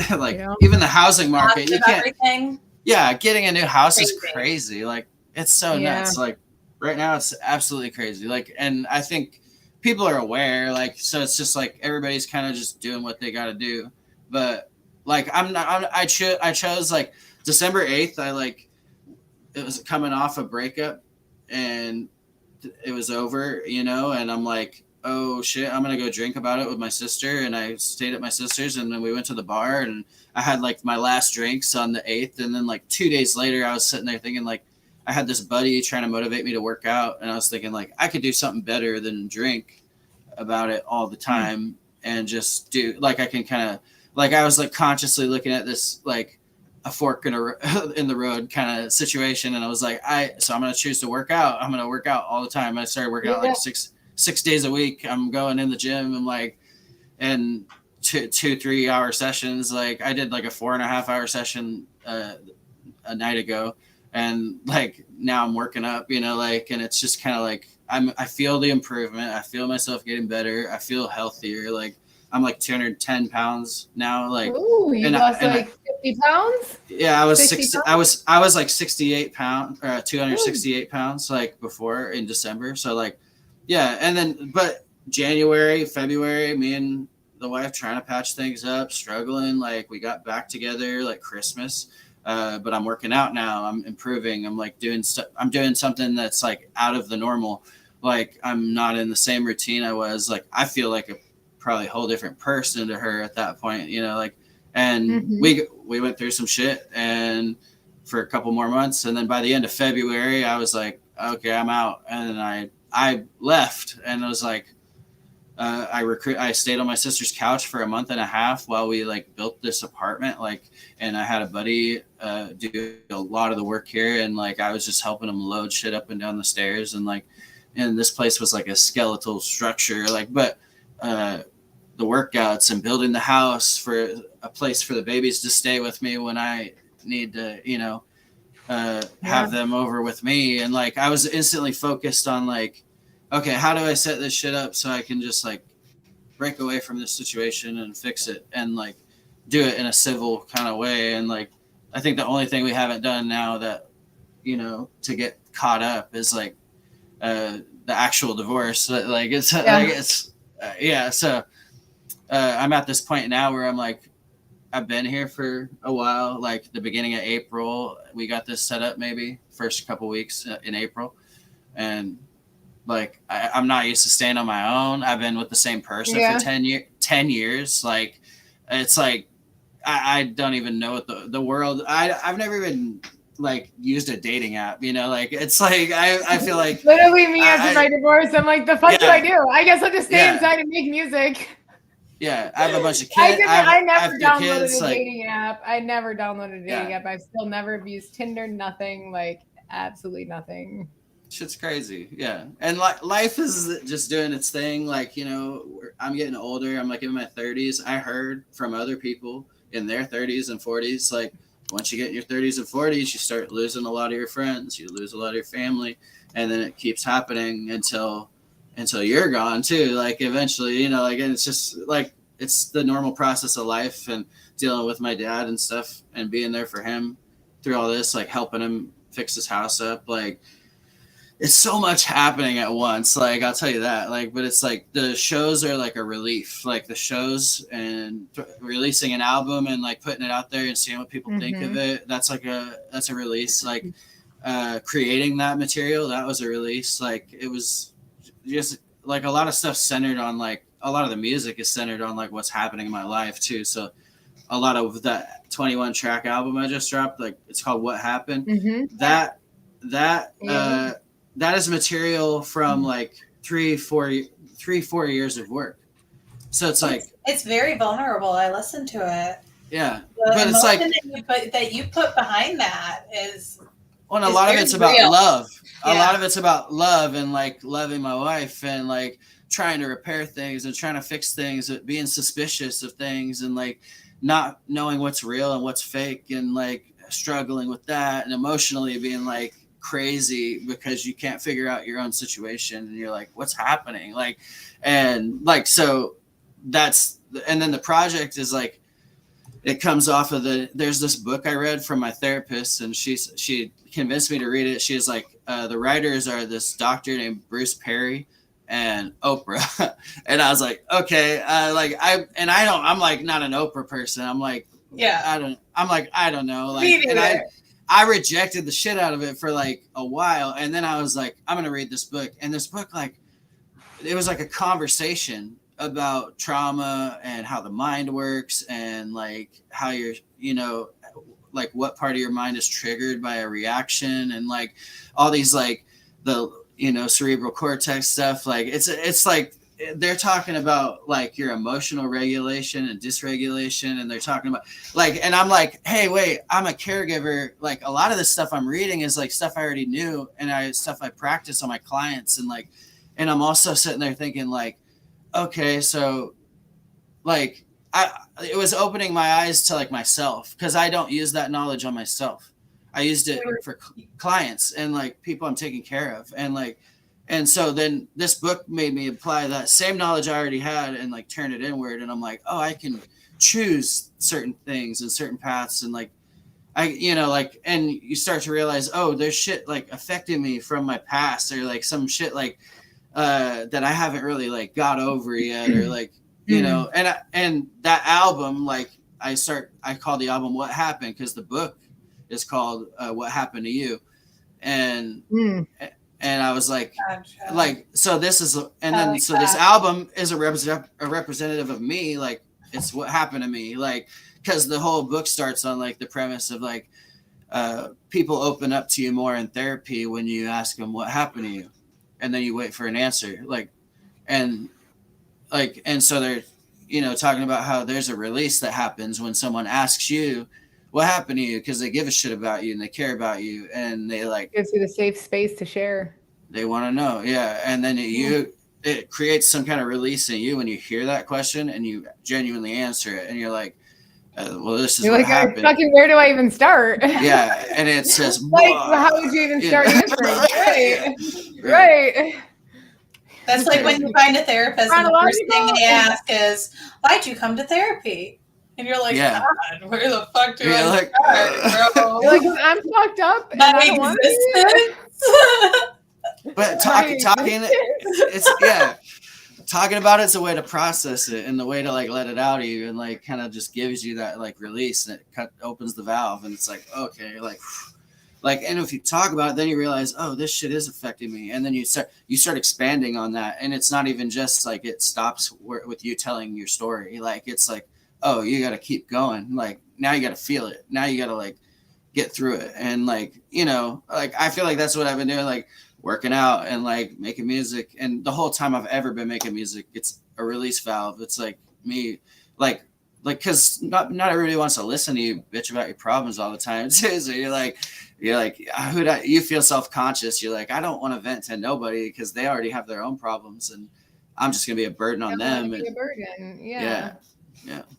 like Yeah. even the housing market, you can't. Everything. Yeah, getting a new house Crazy. is crazy. Like it's so Yeah. nuts. Like right now, it's absolutely crazy. Like, and I think people are aware. Like, so it's just like everybody's kind of just doing what they got to do. But like, I chose like December 8th. It was coming off a breakup, and it was over, you know. And I'm like, oh shit, I'm gonna go drink about it with my sister. And I stayed at my sister's, and then we went to the bar, and I had like my last drinks on the 8th. And then like 2 days later, I was sitting there thinking like, I had this buddy trying to motivate me to work out, and I was thinking like, I could do something better than drink about it all the time and just do like, I can kind of like, I was like consciously looking at this like a fork in the road kind of situation, and I was like, so I'm gonna choose to work out. I'm gonna work out all the time. I started working out like six days a week. I'm going in the gym. I'm like, and 2-3 hour sessions. Like I did like a 4.5 hour session a night ago, and like now I'm working up, you know, like, and it's just kind of like I feel the improvement. I feel myself getting better. I feel healthier. Like I'm like 210 pounds now. Like, Ooh, you lost like 50 pounds? Yeah, I was 60 I was like 68 pounds, 268 pounds like before in December. So like, yeah. And then, but January, February, me and the wife trying to patch things up, struggling. Like we got back together like Christmas. But I'm working out now. I'm improving. I'm like I'm doing something that's like out of the normal. Like I'm not in the same routine I was. Like I feel like a probably whole different person to her at that point, you know, like, and we went through some shit and for a couple more months. And then by the end of February, I was like, okay, I'm out. And then I left, and I was like, I stayed on my sister's couch for a month and a half while we like built this apartment. Like, and I had a buddy do a lot of the work here, and like I was just helping him load shit up and down the stairs, and like, and this place was like a skeletal structure, like, but the workouts and building the house for a place for the babies to stay with me when I need to, you know, have them over with me. And like, I was instantly focused on like, okay, how do I set this shit up so I can just like break away from this situation and fix it and like do it in a civil kind of way. And like, I think the only thing we haven't done now that, you know, to get caught up is like the actual divorce. Like it's like it's So I'm at this point now where I'm like, I've been here for a while. Like the beginning of April, we got this set up. Maybe first couple weeks in April, and like I'm not used to staying on my own. I've been with the same person for 10 years. Like it's like I don't even know what the world. I've never even like used a dating app, you know, like it's like I feel like literally me after my divorce, I'm like, the fuck do I do? I guess I'll just stay inside and make music. Yeah, I have a bunch of kids. I never downloaded a dating app. I never downloaded a dating app. I've still never used Tinder, nothing, like absolutely nothing. Shit's crazy. Yeah. And like life is just doing its thing. Like, you know, I'm getting older. I'm like in my 30s. I heard from other people in their 30s and 40s, like once you get in your 30s and 40s, you start losing a lot of your friends. You lose a lot of your family. And then it keeps happening until you're gone too. Like eventually, you know, like, and it's just like, it's the normal process of life and dealing with my dad and stuff and being there for him through all this, like helping him fix his house up. Like it's so much happening at once. Like I'll tell you that, like, but it's like the shows are like a relief, like the shows and releasing an album and like putting it out there and seeing what people think of it. That's a release. Like creating that material, that was a release. Like it was just like a lot of stuff centered on like a lot of the music is centered on like what's happening in my life too. So a lot of that 21 track album I just dropped, like it's called What Happened. That is material from like 3-4 years of work. So it's like it's very vulnerable. I listened to it. Yeah, but it's like that you put behind that is. Well, and a lot of it's about love. A lot of it's about love and like loving my wife and like trying to repair things and trying to fix things, being suspicious of things and like not knowing what's real and what's fake and like struggling with that and emotionally being like crazy because you can't figure out your own situation and you're like, what's happening? Like, And like, so that's, and then the project is like, it comes off of there's this book I read from my therapist, and she convinced me to read it. She was like, the writers are this doctor named Bruce Perry and Oprah. And I was like, okay, I'm like not an Oprah person. I'm like, I don't know. Like, and I rejected the shit out of it for like a while. And then I was like, I'm going to read this book. And this book, like, it was like a conversation about trauma and how the mind works, and like how you're, you know, like what part of your mind is triggered by a reaction, and like all these, like the, you know, cerebral cortex stuff. Like it's like they're talking about like your emotional regulation and dysregulation, and they're talking about like, and I'm like, hey, wait, I'm a caregiver. Like a lot of this stuff I'm reading is like stuff I already knew, and stuff I practice on my clients, and like, and I'm also sitting there thinking like, okay, so like it was opening my eyes to like myself, because I don't use that knowledge on myself. I used it for clients and like people I'm taking care of, and like, and so then this book made me apply that same knowledge I already had and like turn it inward. And I'm like, oh, I can choose certain things and certain paths, and like I, you know, like, and you start to realize, oh, there's shit like affecting me from my past, or like some shit like that I haven't really like got over yet, or like, you know, and that album, like I call the album What Happened, because the book is called What Happened to You. And I was like, gotcha. Like, so this is, and then, so this album is a representative of me. Like it's what happened to me. Like, cause the whole book starts on like the premise of like, people open up to you more in therapy when you ask them what happened to you. And then you wait for an answer, like, and so they're, you know, talking about how there's a release that happens when someone asks you what happened to you, because they give a shit about you and they care about you, and they like gives you the safe space to share. They want to know, yeah, and then it creates some kind of release in you when you hear that question and you genuinely answer it, and you're like, well, this is what happened. Fucking, where do I even start? Yeah, and it says, like, how would you even start answering? Right. That's like when you find a therapist and the first thing they ask is, why'd you come to therapy? And you're like, God, where the fuck do I start, bro? You're like, I'm fucked up. And I don't want to. But talking, it's, yeah. Talking about it's a way to process it, and the way to like let it out of you, and like kind of just gives you that like release, and it opens the valve, and it's like, okay, like, and if you talk about it, then you realize, oh, this shit is affecting me, and then you start expanding on that, and it's not even just like it stops with you telling your story. Like it's like, oh, you got to keep going. Like now you got to feel it. Now you got to like get through it, and like, you know, like I feel like that's what I've been doing, like working out and like making music, and the whole time I've ever been making music, it's a release valve. It's like me, like because not everybody wants to listen to you bitch about your problems all the time too. So you're like you feel self-conscious. You're like, I don't want to vent to nobody because they already have their own problems, and I'm just gonna be a burden on them. Be a burden. Yeah.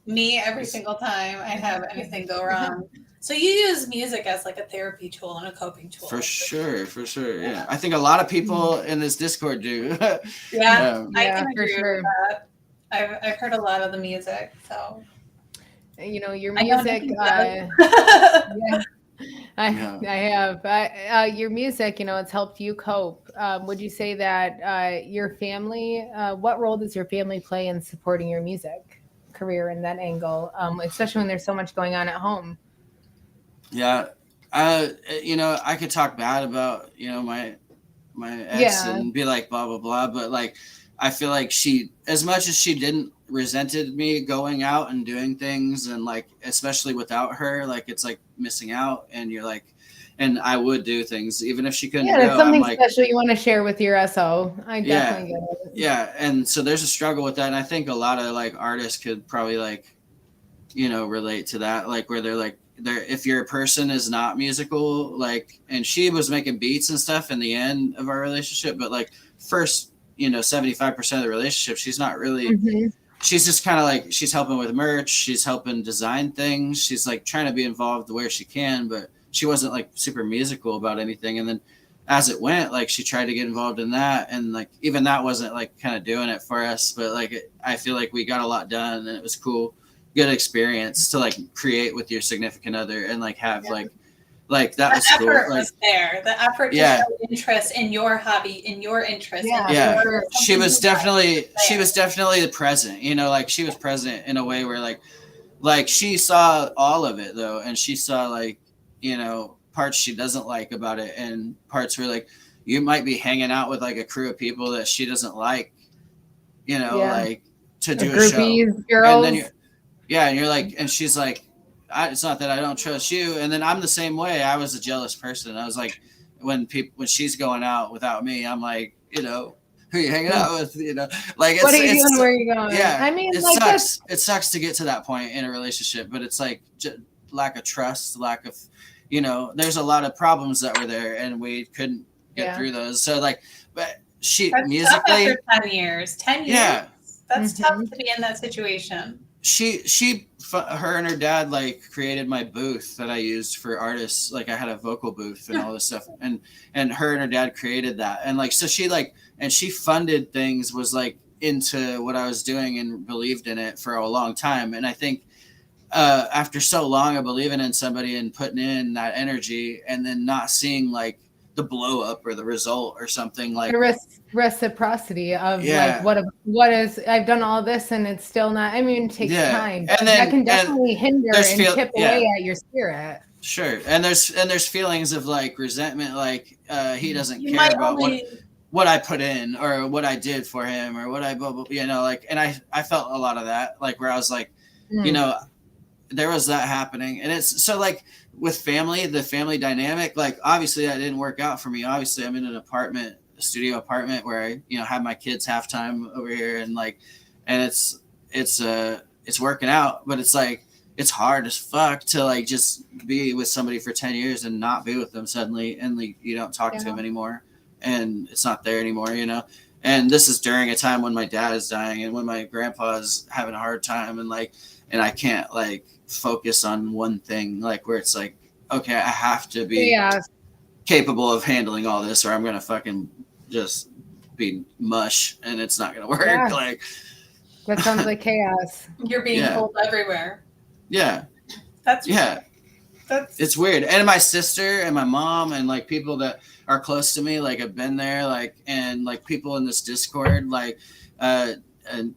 Me, every single time I have anything go wrong. So you use music as like a therapy tool and a coping tool. For sure. Yeah. I think a lot of people in this Discord do. I can agree with that. I've heard a lot of the music, so you know your music. I have. Your music, you know, it's helped you cope. Would you say that your family? What role does your family play in supporting your music career in that angle, especially when there's so much going on at home? Yeah, you know, I could talk bad about, you know, my ex and be like blah blah blah, but like I feel like she, as much as she didn't resented me going out and doing things, and like especially without her, like it's like missing out, and you're like, and I would do things even if she couldn't. Yeah, that's something special you want to share with your SO. I definitely get it. Yeah, and so there's a struggle with that, and I think a lot of like artists could probably like, you know, relate to that, like where they're like, if your person is not musical, like, and she was making beats and stuff in the end of our relationship, but like first, you know, 75% of the relationship, she's not really, she's just kind of like, she's helping with merch. She's helping design things. She's like trying to be involved where she can, but she wasn't like super musical about anything. And then as it went, like she tried to get involved in that, and like even that wasn't like kind of doing it for us, but like I feel like we got a lot done, and it was cool, good experience to like create with your significant other and like have like that was cool. The effort like, was there. The effort to show interest in your hobby, in your interest. Yeah. She was definitely present, you know, like she was present in a way where like she saw all of it though, and she saw like, you know, parts she doesn't like about it, and parts where like you might be hanging out with like a crew of people that she doesn't like, you know, like to do a show, girls. and then and you're like, and she's like, it's not that I don't trust you, and then I'm the same way. I was a jealous person. I was like, when she's going out without me, I'm like, you know, who are you hanging out with? You know, like what are you doing? Where are you going? Yeah, I mean, it like sucks. It sucks to get to that point in a relationship, but it's like lack of trust, lack of, you know, there's a lot of problems that were there, and we couldn't get through those. So like, but that's musically, tough after 10 years, that's tough to be in that situation. Her and her dad like created my booth that I used for artists. Like I had a vocal booth and all this stuff, and her and her dad created that, and like so she funded things, was like into what I was doing and believed in it for a long time. And I think after so long of believing in somebody and putting in that energy, and then not seeing like the blow up or the result or something, like the reciprocity of like what is I've done all this and it's still not. I mean, it takes time, and then, that can definitely hinder and chip away at your spirit. Sure, and there's feelings of like resentment, like he doesn't care about what I put in or what I did for him or what I, you know, like, and I felt a lot of that, like where I was like, you know, there was that happening. And it's so like with family, the family dynamic, like obviously that didn't work out for me. Obviously I'm in an apartment, a studio apartment where I, you know, have my kids halftime over here, and like, and it's working out, but it's like, it's hard as fuck to like just be with somebody for 10 years and not be with them suddenly, and like you don't talk to them anymore, and it's not there anymore, you know. And this is during a time when my dad is dying and when my grandpa is having a hard time, and like, and I can't like focus on one thing, like where it's like, okay, I have to be capable of handling all this, or I'm gonna fucking just be mush and it's not gonna work. Like that sounds like chaos. You're being pulled everywhere. That's it's weird. And my sister and my mom and like people that are close to me, like have been there, like, and like people in this Discord, like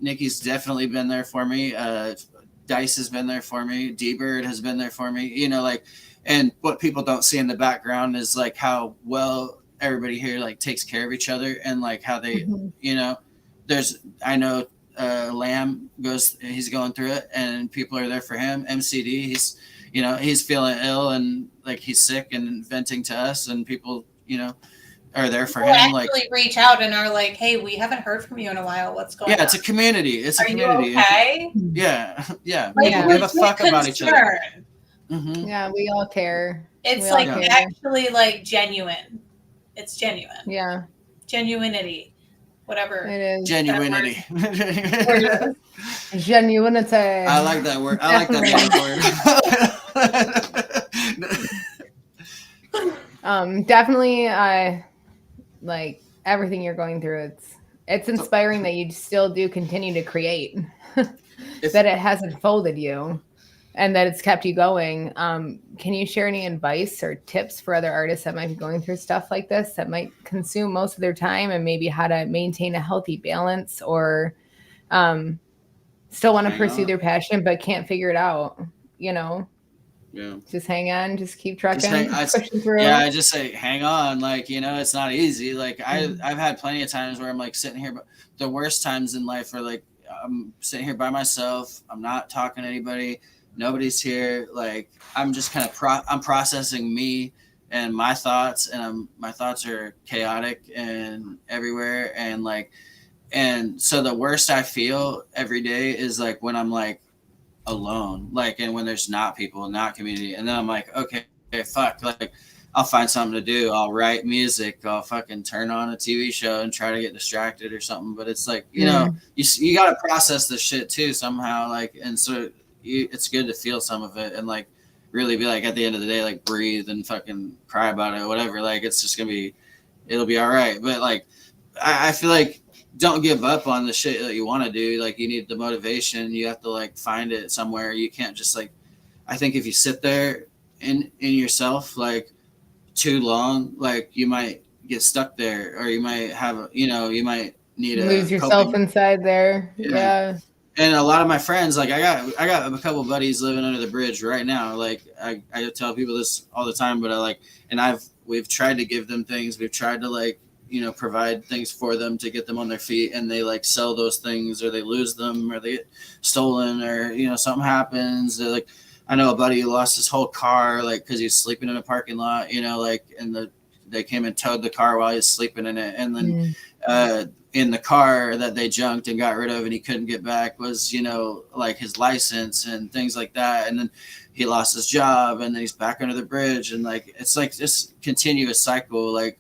Nikki's definitely been there for me. Dice has been there for me. D-Bird has been there for me, you know, like, and what people don't see in the background is like how well everybody here like takes care of each other, and like how they, you know, I know Lamb he's going through it, and people are there for him. MCD, he's, you know, he's feeling ill and like he's sick and venting to us, and people, you know, are there for him. Actually like reach out and are like, hey, we haven't heard from you in a while. What's going on? Yeah, it's a community. It's a community. You okay? Yeah. Like, we give a fuck about each other. Yeah, we all care. It's like actually like genuine. It's genuine. Yeah. Genuinity. Whatever it is. Genuinity. Genuinity. I like that word. I like that word. Definitely like everything you're going through, it's inspiring that you still do continue to create. That it hasn't folded you and that it's kept you going. Can you share any advice or tips for other artists that might be going through stuff like this, that might consume most of their time, and maybe how to maintain a healthy balance, or still want to pursue their passion but can't figure it out, you know? Yeah. Just hang on, just keep trucking, pushing through. Yeah, I just say hang on. Like, you know, it's not easy. Like I've had plenty of times where I'm like sitting here, but the worst times in life are like I'm sitting here by myself. I'm not talking to anybody. Nobody's here. Like I'm just kind of I'm processing me and my thoughts, and my thoughts are chaotic and everywhere. And like, and so the worst I feel every day is like when I'm like alone, like, and when there's not people, not community, and then I'm like, okay, fuck, like I'll find something to do. I'll write music. I'll fucking turn on a TV show and try to get distracted or something. But it's like, you know, you got to process this shit too somehow. Like, and so it's good to feel some of it and like really be like, at the end of the day, like breathe and fucking cry about it or whatever. Like, it's just gonna be, it'll be all right. But like, I feel like don't give up on the shit that you want to do. Like you need the motivation. You have to like find it somewhere. You can't just like, I think if you sit there in yourself, like too long, like you might get stuck there, or you might have, you might need lose yourself inside there. Yeah. And a lot of my friends, like I got a couple buddies living under the bridge right now. Like I tell people this all the time, but we've tried to give them things. We've tried to like, provide things for them to get them on their feet, and they like sell those things, or they lose them, or they get stolen, or something happens. They're like, I know a buddy who lost his whole car, like because he was sleeping in a parking lot, like, and they came and towed the car while he was sleeping in it, and then in the car that they junked and got rid of, and he couldn't get back, was like his license and things like that, and then he lost his job, and then he's back under the bridge, and like it's like this continuous cycle, like.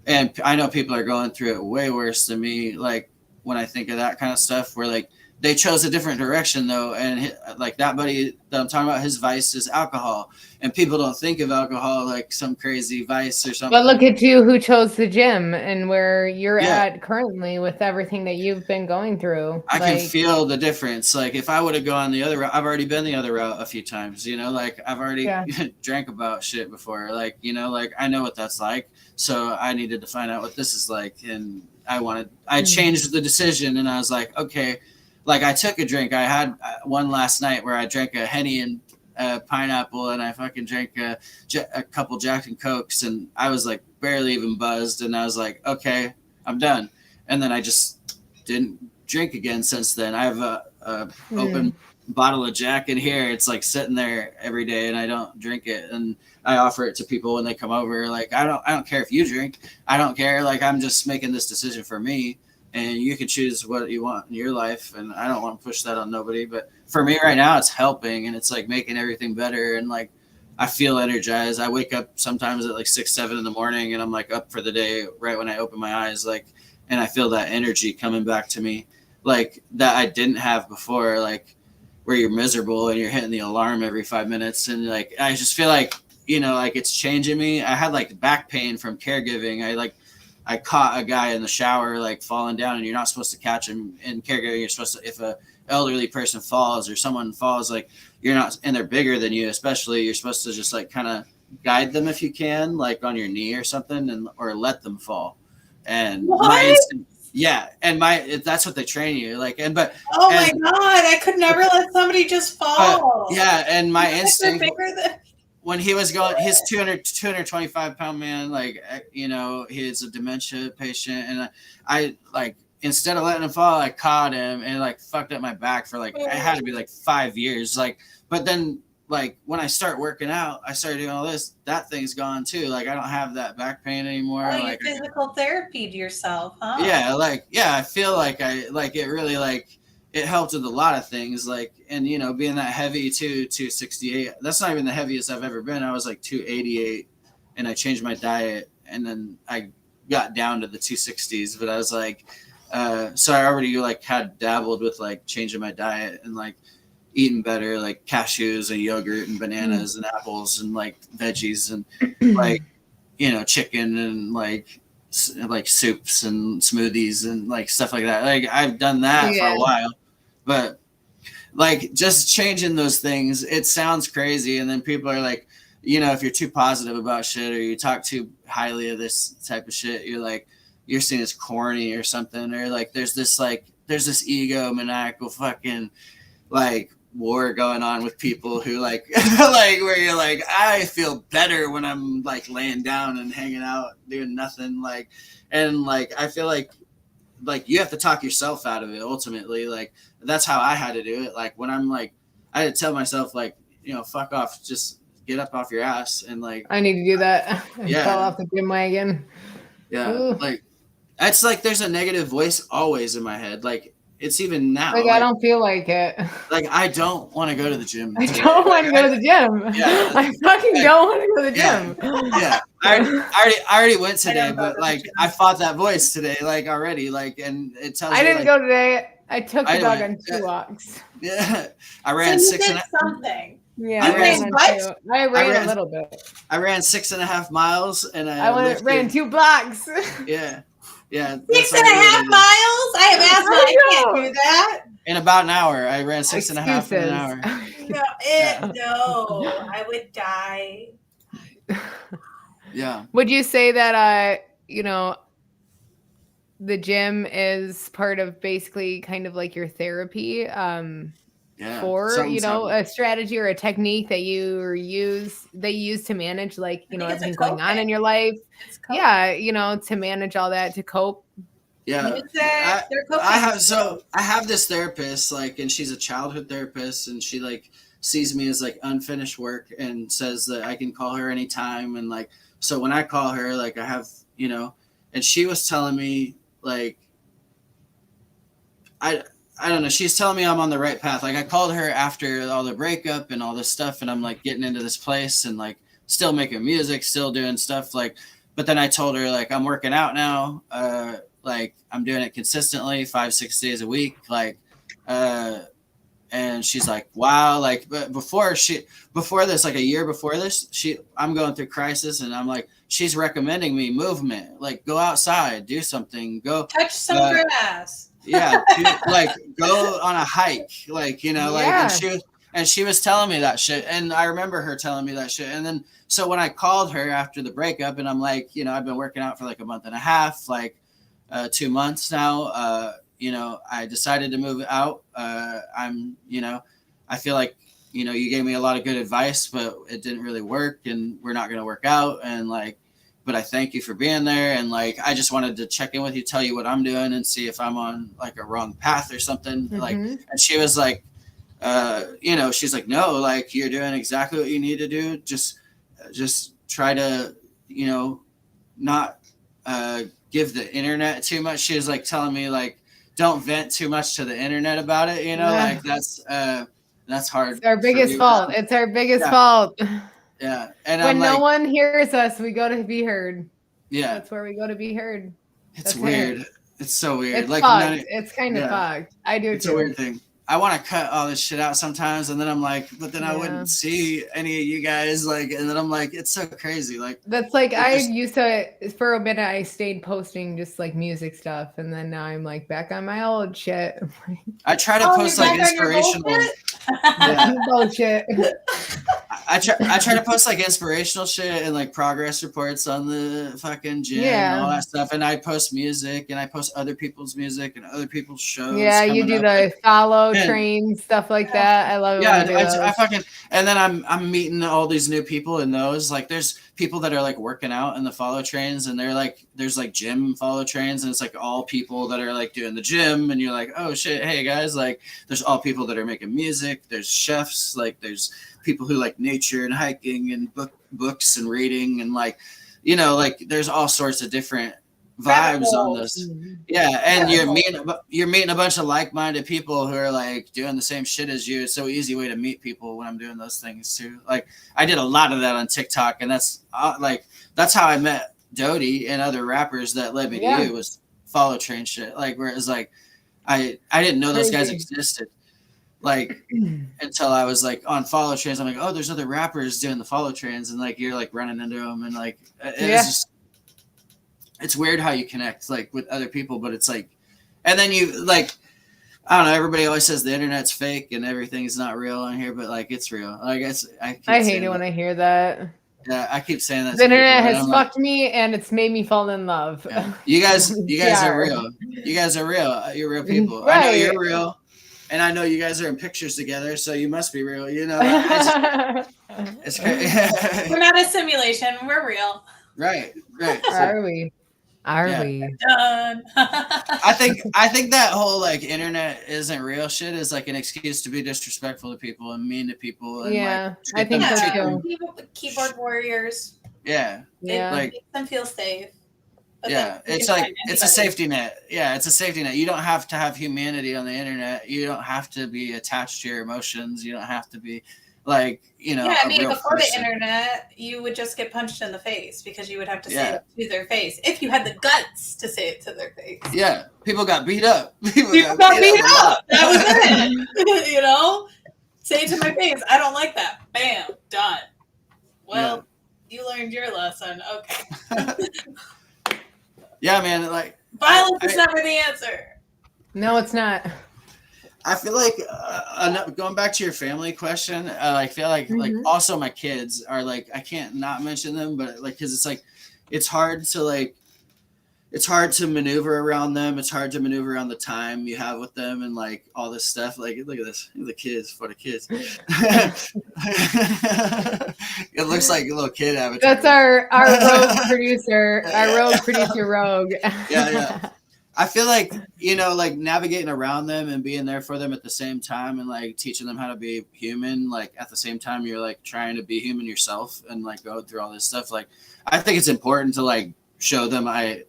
And I know people are going through it way worse than me. Like when I think of that kind of stuff, where like they chose a different direction though. And like that buddy that I'm talking about, his vice is alcohol, and people don't think of alcohol like some crazy vice or something. But look at you who chose the gym and where you're at currently with everything that you've been going through. I can feel the difference. Like if I would have gone the other route, I've already been the other route a few times, like I've already drank about shit before. Like, like I know what that's like. So I needed to find out what this is like. And I changed the decision, and I was like, okay, like I took a drink. I had one last night where I drank a Henny and pineapple, and I fucking drank a couple Jack and Cokes, and I was like barely even buzzed, and I was like, okay, I'm done. And then I just didn't drink again since then. I have a open bottle of Jack in here. It's like sitting there every day, and I don't drink it, and I offer it to people when they come over. Like I don't care if you drink. I don't care. Like I'm just making this decision for me, and you can choose what you want in your life, and I don't want to push that on nobody. But for me right now, it's helping, and it's like making everything better, and like I feel energized. I wake up sometimes at like 6, 7 in the morning, and I'm like up for the day right when I open my eyes, like, and I feel that energy coming back to me, like that I didn't have before, like where you're miserable and you're hitting the alarm every 5 minutes, and like I just feel like like it's changing me. I had like back pain from caregiving. I caught a guy in the shower, like falling down, and you're not supposed to catch him in caregiving. You're supposed to, if a elderly person falls or someone falls, like you're not, and they're bigger than you, especially, you're supposed to just like kind of guide them if you can, like on your knee or something, or let them fall. And that's what they train you like. But my God, I could never let somebody just fall. And my instinct. When he was going, his 225 pound man, like, he's a dementia patient. And I like, instead of letting him fall, I caught him and like fucked up my back for like, it had to be like 5 years. Like, but then like when I start working out, I started doing all this, that thing's gone too. Like I don't have that back pain anymore. Oh, like you physical therapy to yourself, huh? Yeah. I feel like it really like, it helped with a lot of things, like, and being that heavy too, 268, that's not even the heaviest I've ever been. I was like 288, and I changed my diet, and then I got down to the 260s, but I was like, so I already like had dabbled with like changing my diet and like eating better, like cashews and yogurt and bananas and apples and like veggies and like, chicken and like soups and smoothies and like stuff like that. Like I've done that for a while, but like just changing those things, it sounds crazy. And then people are like, if you're too positive about shit or you talk too highly of this type of shit, you're like, you're seen as corny or something, or like there's this ego maniacal fucking like war going on with people who like like where you're like, I feel better when I'm like laying down and hanging out doing nothing, like, and like I feel like you have to talk yourself out of it ultimately. Like that's how I had to do it. Like when I'm like, I had to tell myself like, fuck off, just get up off your ass, and like I need to do that. I fell off the gym wagon. Like it's like there's a negative voice always in my head, like it's even now. Like I don't feel like it. Like I don't want to go to the gym. I don't want to go to the gym. Yeah, I fucking don't want to go to the gym. Yeah. I already went today, but like I fought that voice today, like already, like, and it tells me. I didn't like, go today. I took the dog on 2 walks. Yeah, I ran so 6 you did something. Yeah, I I ran ran, what? too. I ran a little bit. I ran 6.5 miles, and ran 2 blocks. Yeah. Yeah. 6.5 miles? I have asthma. I can't do that. In about an hour. I ran 6.5 in an hour. No, I would die. Yeah. Would you say that the gym is part of basically kind of like your therapy for a strategy or a technique that you use to manage everything going on in your life? Yeah, to manage all that, to cope. Yeah. I have this therapist, and she's a childhood therapist, and she sees me as unfinished work and says that I can call her anytime. And so when I call her, I have, and she was telling me I don't know. She's telling me I'm on the right path. I called her after all the breakup and all this stuff, and I'm getting into this place and still making music, still doing stuff but then I told her I'm working out now. I'm doing it consistently 5-6 days a week. And she's like, wow. But before this, a year before this, I'm going through crisis, and I'm she's recommending me movement, go outside, do something, go touch some grass. Yeah. Go on a hike, and she was telling me that shit. And I remember her telling me that shit. And then, so when I called her after the breakup, and I'm I've been working out for a month and a half, 2 months now, I decided to move out. I feel you gave me a lot of good advice, but it didn't really work, and we're not going to work out. And but I thank you for being there. And I just wanted to check in with you, tell you what I'm doing, and see if I'm on a wrong path or something. Mm-hmm. And she was she's no, you're doing exactly what you need to do. Just try to, not give the internet too much. She was telling me don't vent too much to the internet about it. Yeah. That's hard. It's our biggest fault. It's our biggest fault. Yeah. And when no one hears us, we go to be heard. Yeah. That's where we go to be heard. It's weird. It's so weird. It's fucked. It's kind of fucked. I do it's too. It's a weird thing. I want to cut all this shit out sometimes, and then I'm but then I wouldn't see any of you guys, and then I'm it's so crazy. That's I used to, for a minute, I stayed posting just music stuff, and then now I'm back on my old shit. I try to post inspirational bullshit. I try to post inspirational shit and progress reports on the fucking gym and all that stuff, and I post music, and I post other people's music and other people's shows. Yeah, you do the follow train stuff like that. I love it. Yeah, I fucking, and then I'm meeting all these new people in those. There's people that are working out in the follow trains, and they're there's gym follow trains, and it's all people that are doing the gym, and you're oh shit, hey guys, there's all people that are making music. There's chefs, there's people who like nature and hiking and books and reading, and there's all sorts of different vibes on this. Yeah. And you're meeting a bunch of like-minded people who are doing the same shit as you. It's so easy way to meet people when I'm doing those things too. I did a lot of that on TikTok, and that's that's how I met Dodie and other rappers that led me to you, was follow train shit. Whereas I didn't know those guys existed until I was on follow trains. I'm oh, there's other rappers doing the follow trains, and you're running into them, and it's just, it's weird how you connect with other people, but it's and then you I don't know, everybody always says the internet's fake and everything's not real on here, but it's real. I hate it when I hear that. Yeah, I keep saying that. The internet has fucked me, and it's made me fall in love. Yeah. You guys are real. You guys are real. You're real people. Right. I know you're real, and I know you guys are in pictures together, so you must be real. It's crazy. We're not a simulation. We're real. Right. Are we? We? Done. I think that whole internet isn't real shit is an excuse to be disrespectful to people and mean to people. And, I think so too. Keyboard warriors. Yeah. Yeah. It makes them feel safe. Yeah, it's it's a safety net. Yeah, it's a safety net. You don't have to have humanity on the internet. You don't have to be attached to your emotions. You don't have to be Yeah, I mean, before the internet, you would just get punched in the face because you would have to say it to their face if you had the guts to say it to their face. Yeah, people got beat up. People got beat up. That was it. Say it to my face. I don't like that. Bam, done. Well, you learned your lesson. Okay. Yeah, man. Like violence is never the answer. No, it's not. I feel like going back to your family question, I feel like like also my kids are like I can't not mention them, but like because it's like it's hard to maneuver around them. It's hard to maneuver around the time you have with them and like all this stuff. Like look at this, the kids for the kids. It looks like a little kid avatar. That's our rogue producer, Rogue. Yeah. I feel like, like navigating around them and being there for them at the same time and like teaching them how to be human, like at the same time you're like trying to be human yourself and like go through all this stuff. Like, I think it's important to like show them I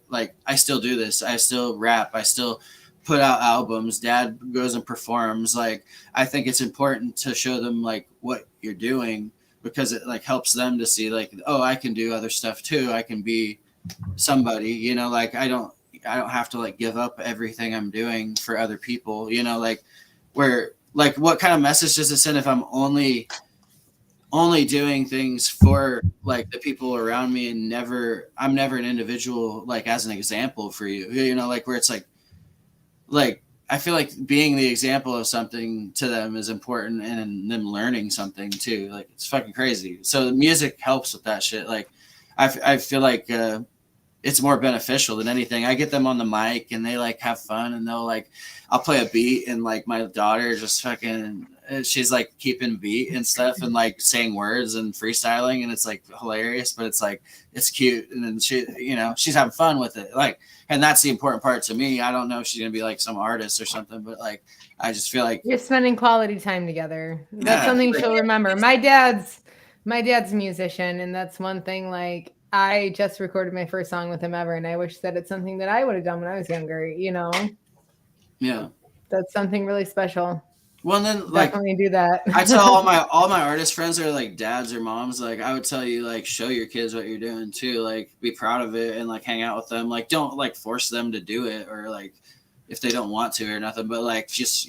still do this. I still rap. I still put out albums. Dad goes and performs. Like, I think it's important to show them like what you're doing because it like helps them to see like, oh, I can do other stuff too. I can be somebody, like I don't have to like give up everything I'm doing for other people, like where like what kind of message does it send if I'm only doing things for like the people around me and I'm never an individual like as an example for you, like where it's like I feel like being the example of something to them is important and them learning something too. Like it's fucking crazy. So the music helps with that shit. Like I feel like it's more beneficial than anything. I get them on the mic and they like have fun and they'll like, I'll play a beat and like my daughter just fucking, she's like keeping beat and stuff and like saying words and freestyling and it's like hilarious, but it's like, it's cute. And then she, she's having fun with it. Like, and that's the important part to me. I don't know if she's going to be like some artist or something, but like, I just feel like you're spending quality time together. That's something she'll remember. My dad's a musician and that's one thing like, I just recorded my first song with him ever, and I wish that it's something that I would have done when I was younger, Yeah. That's something really special. Well, then, like, definitely do that. I tell all my artist friends are like dads or moms. Like, I would tell you, like, show your kids what you're doing too. Like, be proud of it and like hang out with them. Like, don't like force them to do it or like if they don't want to or nothing. But like, just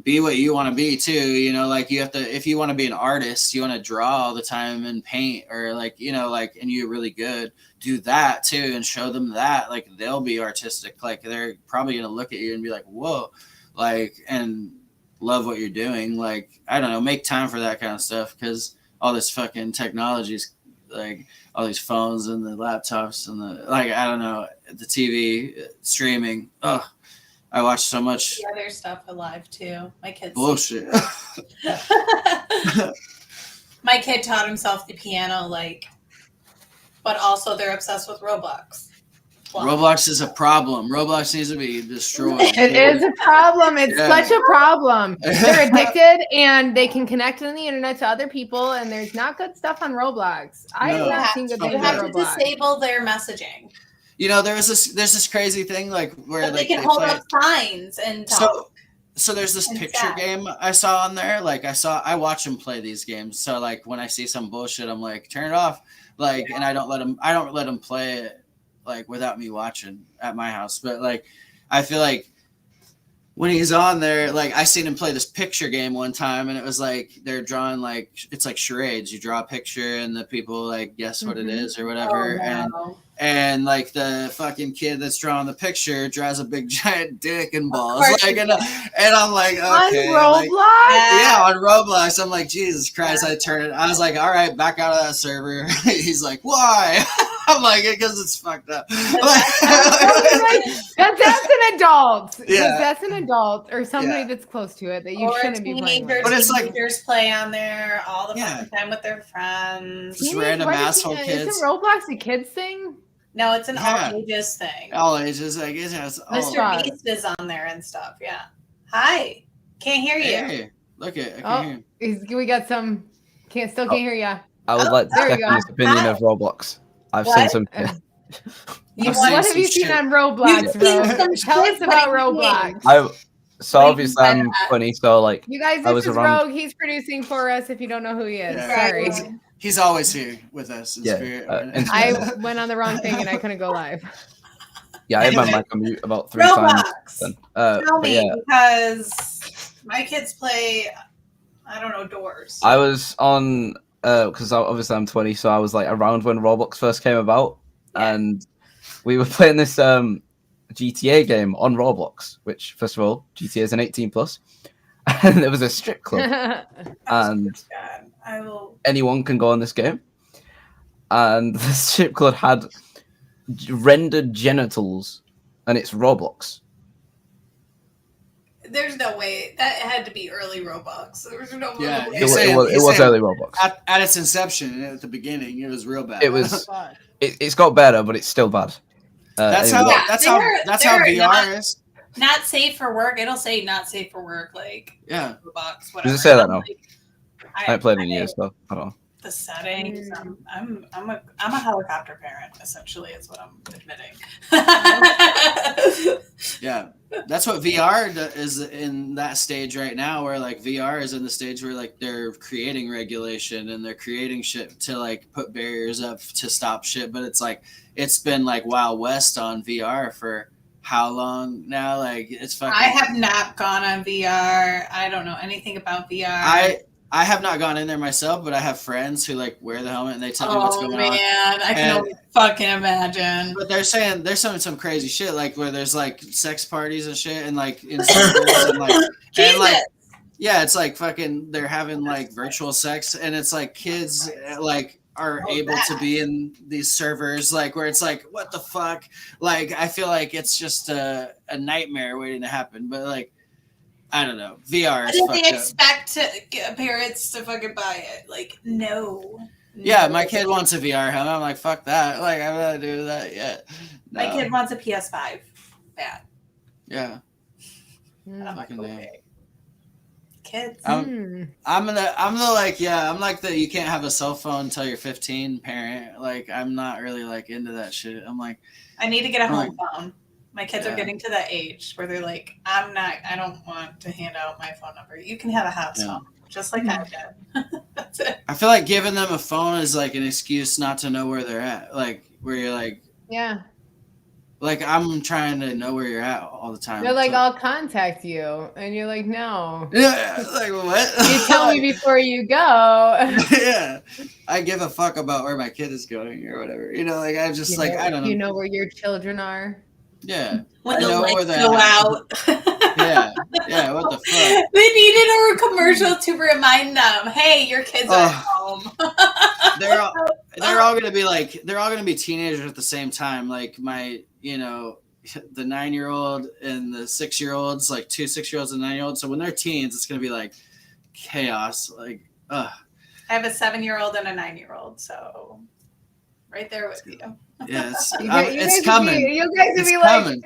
be what you want to be too, like you have to, if you want to be an artist, you want to draw all the time and paint or like, and you're really good, do that too and show them that like they'll be artistic. Like they're probably going to look at you and be like, whoa, like, and love what you're doing. Like, I don't know, make time for that kind of stuff because all this fucking technology is like all these phones and the laptops and the, like, I don't know, the TV streaming. Oh, I watch so much the other stuff alive too. My kids bullshit. My kid taught himself the piano, but also they're obsessed with Roblox. Wow. Roblox is a problem. Roblox needs to be destroyed. It is a problem. It's such a problem. They're addicted and they can connect on the internet to other people and there's not good stuff on Roblox. I have not seen good things on Roblox. You have to disable their messaging. There's this crazy thing like where but they can hold up signs and talk. So there's this picture game I saw on there. Like I watch them play these games. So like when I see some bullshit, I'm like, turn it off. Like, and I don't let them play it like without me watching at my house. But like, I feel like when he's on there, like I seen him play this picture game one time and it was like, they're drawing like, it's like charades. You draw a picture and the people like guess what it is or whatever. Oh, no. And like the fucking kid that's drawing the picture draws a big giant dick and balls. Like, and I'm like, okay. On Roblox? On Roblox. I'm like, Jesus Christ, I was like, all right, back out of that server. He's like, why? I'm like, because it's fucked up. That's an adult. Yeah. That's an adult or somebody that's close to it that you shouldn't be playing with. But it's like teenagers play on there all the fucking time with their friends. Just random asshole kids. Isn't Roblox a kids thing? No, it's an all ages thing. All ages, I guess. Mr. Beast is on there and stuff. Yeah. Hi. Can't hear you. Hey, look at it. I can hear. We got some. Can't hear you. I would like Stephanie's opinion of Roblox. I've seen some. What have you seen on Roblox, bro? Tell us about Roblox. Obviously I'm 20, so like you guys, this is Rogue. He's producing for us. If you don't know who he is, sorry. He's always here with us. In spirit. I went on the wrong thing and I couldn't go live. Yeah, I had my mic on mute about 3 times. Tell me, because My kids play, I don't know, Doors. I was on because obviously I'm 20, so I was like around when Roblox first came about, and we were playing this GTA game on Roblox. Which, first of all, GTA is an 18+, and there was a strip club, and anyone can go on this game. And the strip club had rendered genitals, and it's Roblox. There's no way. That had to be early Roblox. There was no way. It was early Roblox. At its inception, at the beginning, it was real bad. It was. It's got better, but it's still bad. That's anyway. how VR is. Not safe for work. It'll say not safe for work. Like Roblox, whatever. Does it say that now? Like, I haven't played in years, though. I don't know. The settings. I'm a helicopter parent. Essentially, is what I'm admitting. Yeah, that's what VR is in that stage right now, where like VR is in the stage where like they're creating regulation and they're creating shit to like put barriers up to stop shit. But it's like it's been like Wild West on VR for how long now? Like it's fucking. I have not gone on VR. I don't know anything about VR. I have not gone in there myself, but I have friends who like wear the helmet and they tell me what's going on. Oh man, I can only fucking imagine. But they're saying there's some crazy shit like where there's like sex parties and shit and like in circles and like yeah, it's like fucking they're having like virtual sex and it's like kids like are able to be in these servers like where it's like what the fuck? Like I feel like it's just a nightmare waiting to happen, but like I don't know. VR is fucked up. They expect parents to fucking buy it. Like, no. Yeah, my kid wants a VR helmet. I'm like, fuck that. Like, I'm not doing that yet. No. My kid wants a PS5. Bad. Yeah. I'm like, okay. Kids. I'm like the you can't have a cell phone until you're 15 parent. Like, I'm not really like into that shit. I'm like, I need to get a home phone. My kids are getting to that age where they're like, I don't want to hand out my phone number. You can have a house phone, just like I did. That's it. I feel like giving them a phone is like an excuse not to know where they're at. Like, where you're like, yeah. Like, I'm trying to know where you're at all the time. They're like, I'll contact you. And you're like, no. Yeah, like, what? You tell me before you go. Yeah. I give a fuck about where my kid is going or whatever. You know, like, I just, like, I don't know. You know where your children are? Yeah. When the lights go out. Yeah. Yeah, what the fuck? They needed a commercial to remind them, hey, your kids are at home. they're all gonna be teenagers at the same time. Like my, you know, the 9-year-old and the 6-year-olds, like 2 6-year-olds and 9-year-olds. So when they're teens, it's gonna be like chaos. Like, I have a 7-year-old and a 9-year-old, so right there with you. Yeah, it's coming. You guys would be like,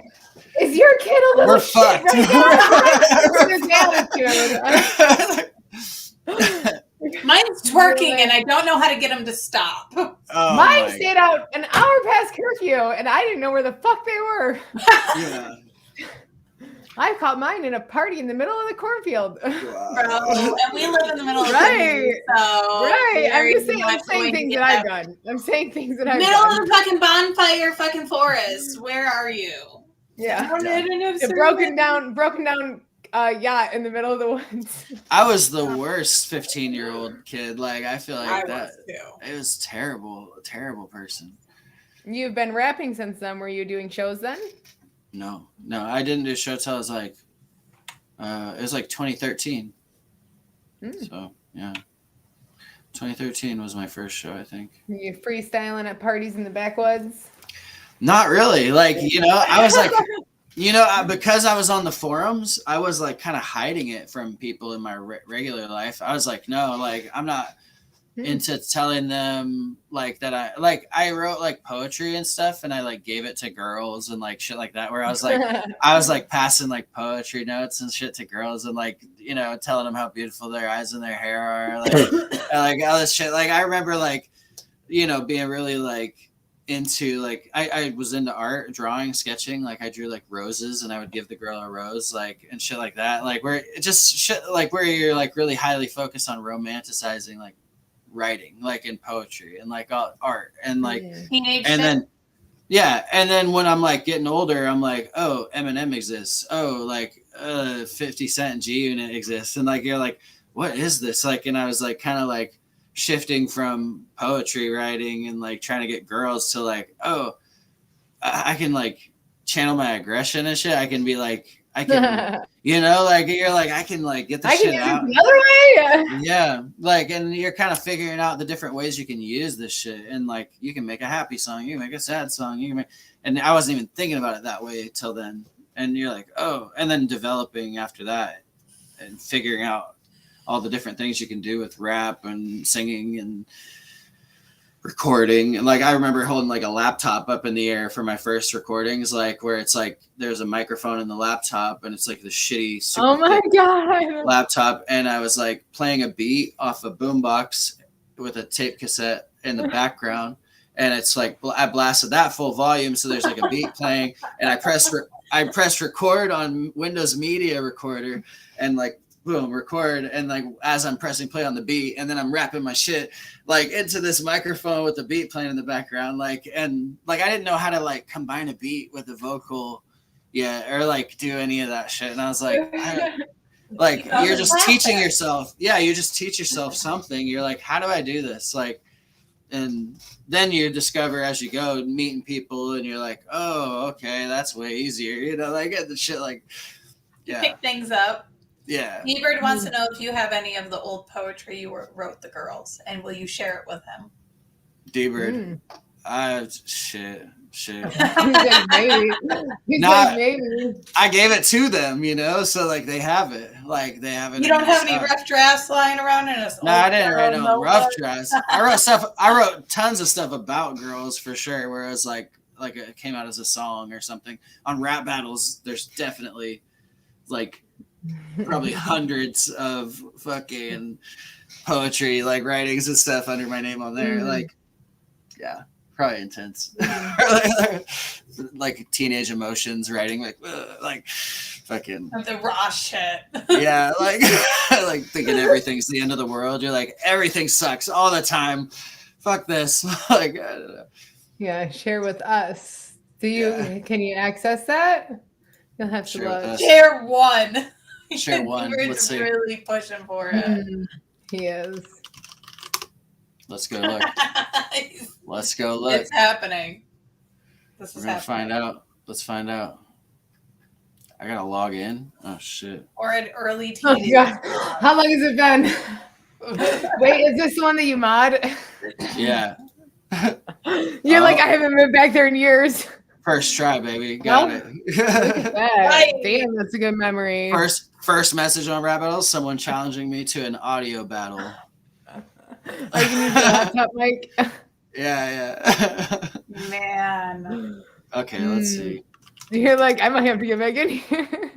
is your kid a little We're fucked. Mine's twerking and I don't know how to get him to stop. Oh, mine stayed out an hour past curfew and I didn't know where the fuck they were. Yeah. I caught mine in a party in the middle of the cornfield. Wow. Bro, and we live in the middle of the right. So right. I'm saying things that I've done. I'm saying things that I've done. Middle of the fucking bonfire fucking forest. Where are you? Yeah. A broken down yacht in the middle of the woods. I was the worst 15-year-old kid. Like, I feel like that. Was too. It was terrible. A terrible person. You've been rapping since then. Were you doing shows then? No, I didn't do a show till I was like, it was like 2013. So, yeah. 2013 was my first show, I think. Were you freestyling at parties in the backwoods? Not really. Like, you know, I was like, you know, because I was on the forums, I was like kind of hiding it from people in my regular life. I was like, no, like, I'm not into telling them like that I wrote like poetry and stuff and I like gave it to girls and like shit like that where I was like passing like poetry notes and shit to girls and like, you know, telling them how beautiful their eyes and their hair are like all this shit. Like I remember like, you know, being really like into like I was into art, drawing, sketching. Like I drew like roses and I would give the girl a rose like and shit like that. Like where it just shit like where you're like really highly focused on romanticizing like writing like in poetry and like art and like teenage and shit. then Yeah, and then when I'm like getting older, I'm like, oh, Eminem exists. Oh, like 50 Cent G Unit exists, and like you're like, what is this? Like, and I was like kind of like shifting from poetry writing and like trying to get girls to like, oh, I can like channel my aggression and shit. I can be like, I can, you know, like you're like, I can like get the shit out another way. Yeah, like, and you're kind of figuring out the different ways you can use this shit, and like, you can make a happy song, you can make a sad song, you can make, and I wasn't even thinking about it that way till then, and you're like, oh, and then developing after that, and figuring out all the different things you can do with rap and singing and recording. And like I remember holding like a laptop up in the air for my first recordings, like where it's like there's a microphone in the laptop and it's like the shitty super Oh my god laptop, and I was like playing a beat off a boombox with a tape cassette in the background, and it's like I blasted that full volume so there's like a beat playing, and I pressed record on Windows Media Recorder and like boom, record, and like as I'm pressing play on the beat, and then I'm rapping my shit like into this microphone with the beat playing in the background, like, and like I didn't know how to like combine a beat with a vocal yet, or like do any of that shit, and I was like, like you're just teaching yourself, you just teach yourself something. You're like, how do I do this? Like, and then you discover as you go, meeting people, and you're like, oh, okay, that's way easier, you know, like get the shit, like, yeah, pick things up. Yeah. Ebert wants to know if you have any of the old poetry you wrote the girls, and will you share it with him? D-Bird. Shit. He's like, maybe. Maybe. I gave it to them, you know, so like they have it. Like they have it. You don't have any rough drafts lying around in us? No, I didn't write no rough drafts. I wrote tons of stuff about girls for sure, where it was like it came out as a song or something. On Rap Battles, there's definitely like probably hundreds of fucking poetry like writings and stuff under my name on there. Like, yeah, probably intense. Like teenage emotions writing, like fucking the raw shit. Yeah, like like thinking everything's the end of the world. You're like, everything sucks all the time. Fuck this. Like, I don't know. Yeah, share with us. Can you access that? You'll have to look. Share one. Share one. Let's see. Really pushing for it. He is. Let's go look. Let's go look. It's happening. We're gonna find out. Let's find out. I gotta log in. Oh shit. Or an early teenage. Oh, how long has it been? Wait, is this the one that you mod? Yeah. You're like, I haven't been back there in years. First try, baby. Got it. Look at that. Damn, that's a good memory. First message on Rap Battles, someone challenging me to an audio battle. Are you using a laptop mic? Yeah. Man. Okay, let's see. You're like, I might have to get back in here.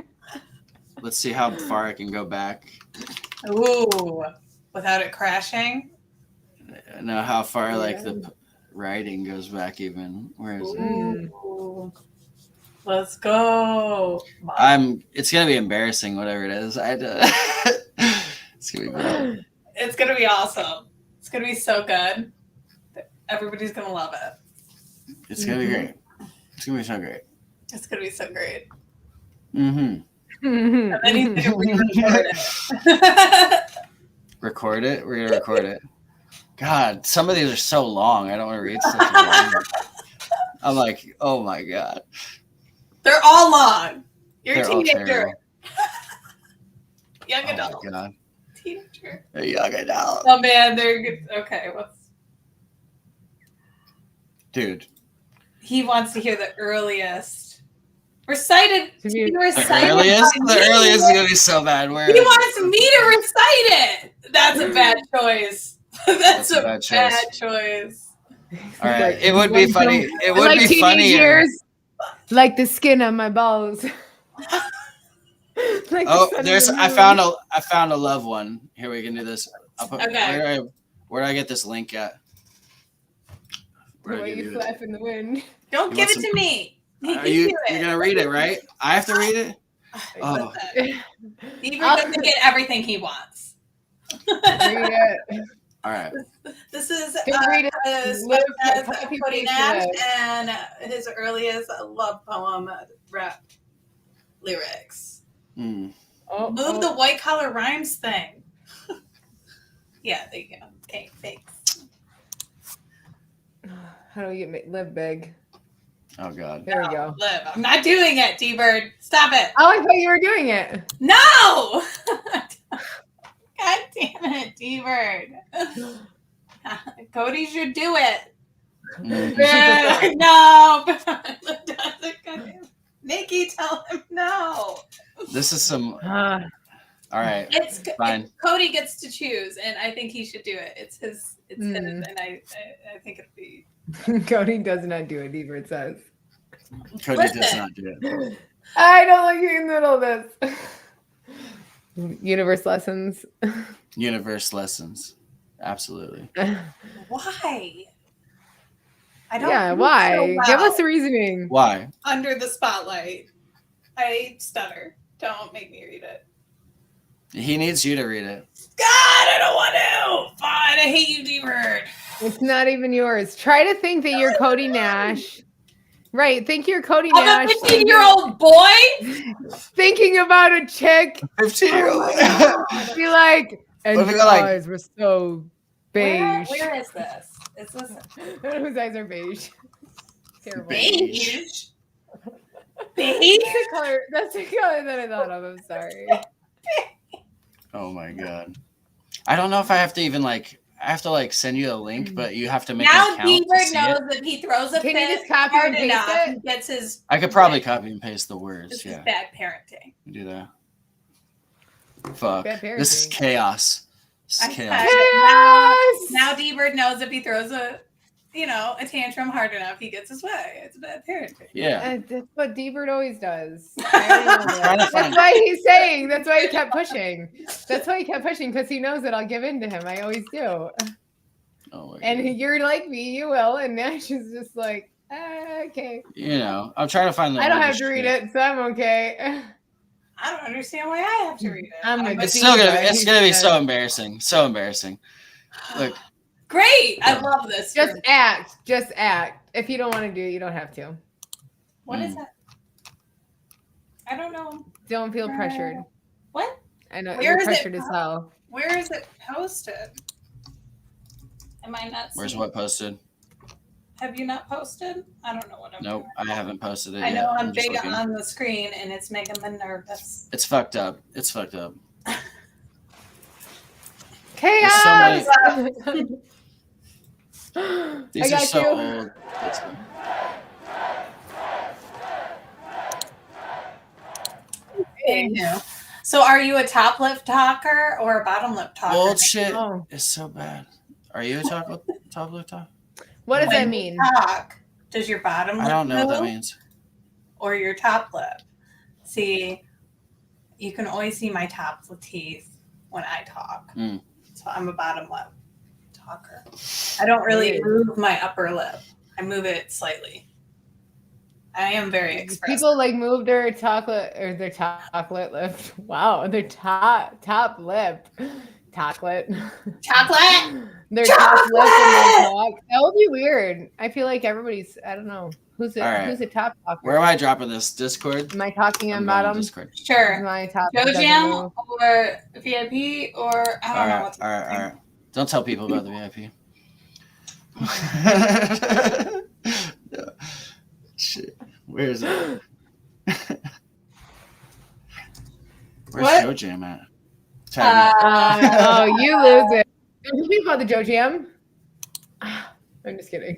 Let's see how far I can go back. Ooh, without it crashing? No, how far like the writing goes back even. Where is it? Let's go. It's gonna be embarrassing, whatever it is. It's gonna be great. It's gonna be awesome. It's gonna be so good. Everybody's gonna love it. It's gonna be great. It's gonna be so great. It's gonna be so great. And then he's gonna re-record it. Record it? We're gonna record it. God, some of these are so long. I don't want to read such long. I'm like, oh my god. They're all long. You're They're a teenager. Young adult. Oh my god. Teenager. A young adult. Oh man, they're good. Okay, Dude. He wants to hear the earliest. Recited. The earliest is gonna be so bad. Where he wants me to recite it. That's a bad choice. That's a bad choice. All right, it would be funny. It would like be funny. Years, like the skin on my balls. Like I found a love one. Here, we can do this. Okay. Where do I get this link at? The way you flap in the wind. Don't give it to me. You're gonna read it, right? I have to read it. Oh. He doesn't get everything he wants. Read it. All right. This is Read special guest copy Cody paste Nash it. and his earliest love poem rap lyrics. Mm. Move the white collar rhymes thing. Yeah, there you go. Okay, thanks. How do we live big? Oh God. There we go. Live. I'm not doing it, D-Bird. Stop it. Oh, I thought you were doing it. No! God damn it, D-Bird. Cody should do it. Mm. No. Nikki, tell him no. This is some. All right. Fine. Cody gets to choose, and I think he should do it. It's his. It's his, and I think it'll be. Cody does not do it, D-Bird says. Cody does not do it. I don't like you in the middle of this. Universe lessons. Universe lessons. Absolutely. Why? I don't. Yeah, why? So well. Give us the reasoning. Why? Under the spotlight. I stutter. Don't make me read it. He needs you to read it. God, I don't want to. Fine, I hate you, D-Bird. It's not even yours. Try to think that you're Cody Nash. Right, think you're Cody I'm Nash. a 15-year-old boy? Thinking about a chick. 15-year-old. Be like, and What if your you're like- eyes were so beige. Where is this? Is this Whose eyes are beige? Terrible. beige? That's Beige? the color. That's the color that I thought of. I'm sorry. Oh my God. I don't know if I have to even I have to send you a link, but you have to make an Now account to D-Bird see knows it. if he throws a Can you fit just copy hard and paste enough, it? he gets his. I could probably copy and paste the words. This Yeah, is bad parenting. do that. Fuck. Bad This is parenting. chaos. This is I chaos. said- Chaos! Now D-Bird knows if he throws a tantrum hard enough, he gets his way. It's bad parenting. Yeah. That's what D-Bird always does. I already know that. Trying to find- That's why he's saying. That's why he kept pushing. That's why he kept pushing, because he knows that I'll give in to him. I always do. Oh my And God. you're like me, you will. And Nash is just like, okay. You know, I'm trying to find the. I don't have weirdest to read shit. it, so I'm okay. I don't understand why I have to read it. I'm with It's the still gonna. diva, It's he gonna be said. so embarrassing. So embarrassing. Look. Great. I love this. Just act. Just act. If you don't want to do it, you don't have to. What is that? I don't know. Don't feel pressured. What? I know Where you're is it? pressured as hell. Where is it posted? Am I not Where's seeing- what posted? Have you not posted? I don't know what I'm Nope, doing. I haven't posted it I yet. know I'm just big looking. on the screen and it's making me nervous. It's fucked up. It's fucked up. Chaos! These I are got so you. old. That's fine. Anywho. So are you a top lip talker or a bottom lip talker? Bullshit Oh. is so bad. Are you a top lip talk? What does that When mean? you talk, does your bottom lip I don't know what that move means. or your top lip? See, you can always see my top teeth when I talk. Mm. So I'm a bottom lip talker. I don't really Weird. move my upper lip. I move it slightly. I am very expressive. People like move their chocolate or their chocolate lip. Wow, their top lip. Chocolate. Chocolate. Their top lip and they talk. That would be weird. I feel like everybody's. I don't know who's All right. who's a top talker. Where am I dropping this? Discord? Am I talking on I'm going to bottom? Discord. Sure. My top Joe doesn't Jam move. or VIP or I don't know what's All right. Don't tell people about the VIP. No. Shit. Where is it? Where's What? Joe Jam at? Tag me. Oh, you lose it. Don't you think about the Joe Jam? I'm just kidding.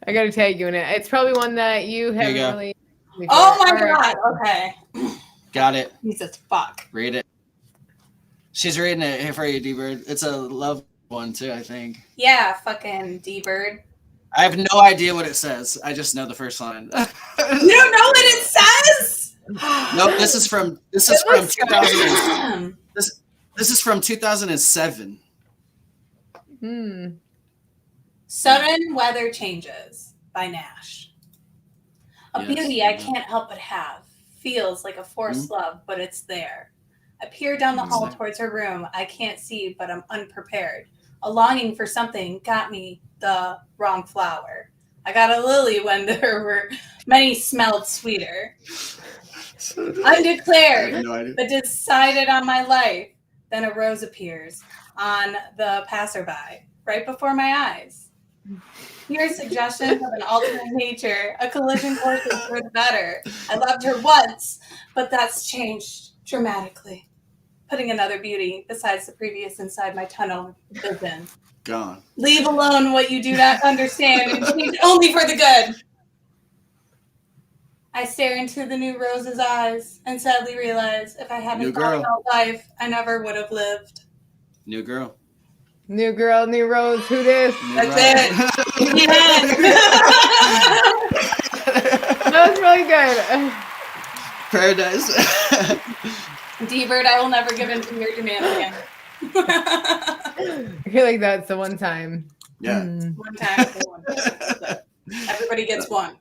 I gotta tag you in it. It's probably one that you you haven't go. really. Oh my All right. god. Okay. Got it. Jesus fuck. Read it. She's reading it here for you, D-Bird. It's a love one too, I think. Yeah, fucking D-Bird. I have no idea what it says. I just know the first line. You don't know what it says? Nope. This is from It 2000. looks This is from 2007. Hmm. Sudden Weather Changes by Nash. A Yes. beauty I can't help but have. Feels like a forced love, but it's there. I peer down the hall towards her room. I can't see, but I'm unprepared. A longing for something got me the wrong flower. I got a lily when there were many smelled sweeter. Undeclared, but decided on my life. Then a rose appears on the passerby, right before my eyes. Here's suggestions of an alternate nature. A collision course is for the better. I loved her once, but that's changed dramatically. Putting another beauty besides the previous inside my tunnel vision. Gone. Leave alone what you do not understand and change only for the good. I stare into the new rose's eyes and sadly realize if I hadn't thought about life, I never would have lived. New girl. New girl, new rose. Who this? That's it. That was really good. Paradise. D-Bird, I will never give in to your demand again. I feel like that's the one time. Yeah. One time. Everybody gets one.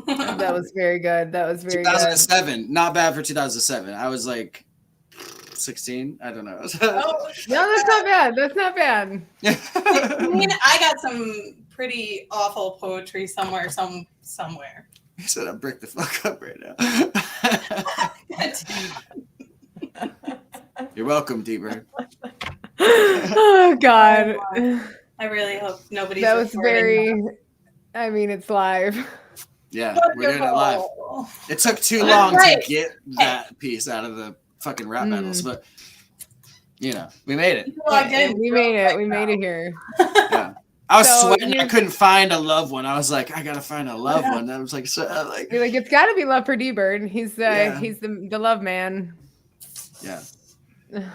That was very good. That was very 2007. Not bad for 2007. I was like 16. I don't know. Oh, no, that's not bad. That's not bad. I mean, I got some pretty awful poetry somewhere. He said I bricked the fuck up right now. You're welcome, D-Bird. Oh God. I really hope nobody's. That was very. I mean, it's live. Yeah, we're doing it live. It took too long to get that piece out of the fucking rap battles, but you know, we made it. We made it. We made it here. Yeah. I was sweating. I couldn't find a love one. I was like, I gotta find a love one. I was like, you're like, it's got to be love for D-Bird. He's the love man. Yeah.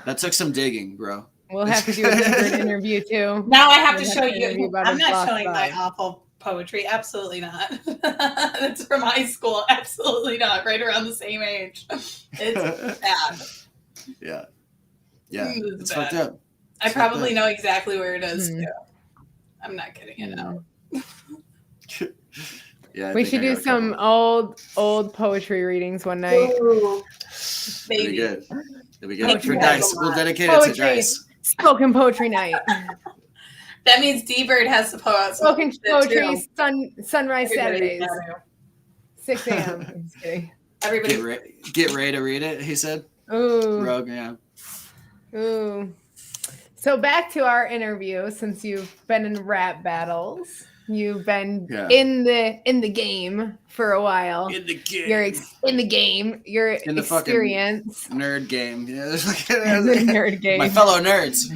That took some digging, bro. We'll have to do a D-Bird interview too. Now I have to show you. I'm not showing my awful poetry. Absolutely not. It's from high school. Absolutely not. Right around the same age. It's bad. Yeah. Yeah. It's fucked up. I probably know exactly where it is too. I'm not kidding it out. Yeah. We should do some old poetry readings one night. Ooh, baby. It'll be good. For Dice. We'll dedicate it to Dice. Spoken poetry night. That means D-Bird has to post spoken poetry sunrise Saturdays. 6 a.m. I'm just kidding. Everybody get ready to read it, he said. Ooh. Rogue, yeah. Ooh. So back to our interview, since you've been in rap battles. You've been in the game for a while. In the game. You're in the game. Your in the experience. Fucking nerd game. Yeah, the nerd game. My fellow nerds.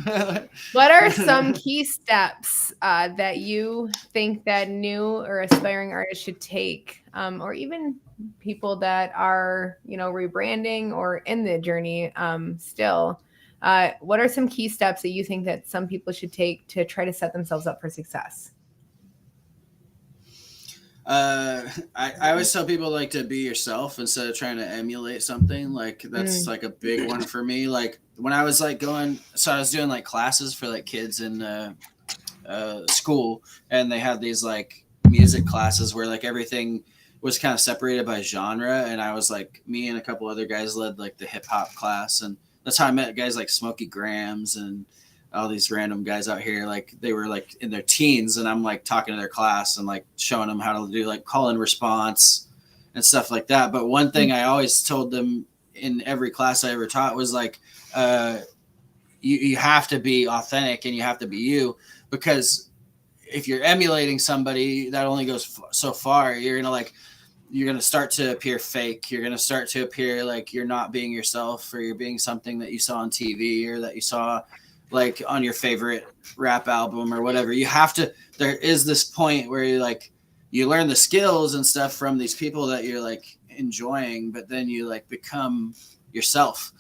What are some key steps that you think that new or aspiring artists should take, or even people that are, rebranding or in the journey still? What are some key steps that you think that some people should take to try to set themselves up for success? I always tell people like to be yourself instead of trying to emulate something. Like that's like a big one for me. Like when I was like I was doing like classes for like kids in school, and they had these like music classes where like everything was kind of separated by genre, and I was like, me and a couple other guys led like the hip hop class, and that's how I met guys like Smokey Grams and all these random guys out here. Like they were like in their teens, and I'm like talking to their class and like showing them how to do like call and response and stuff like that. But one thing I always told them in every class I ever taught was like, you have to be authentic and you have to be you, because if you're emulating somebody, that only goes so far. You're going to start to appear fake. You're going to start to appear like you're not being yourself, or you're being something that you saw on TV or that you saw like on your favorite rap album or whatever. You have to, there is this point where you learn the skills and stuff from these people that you're like enjoying, but then you like become yourself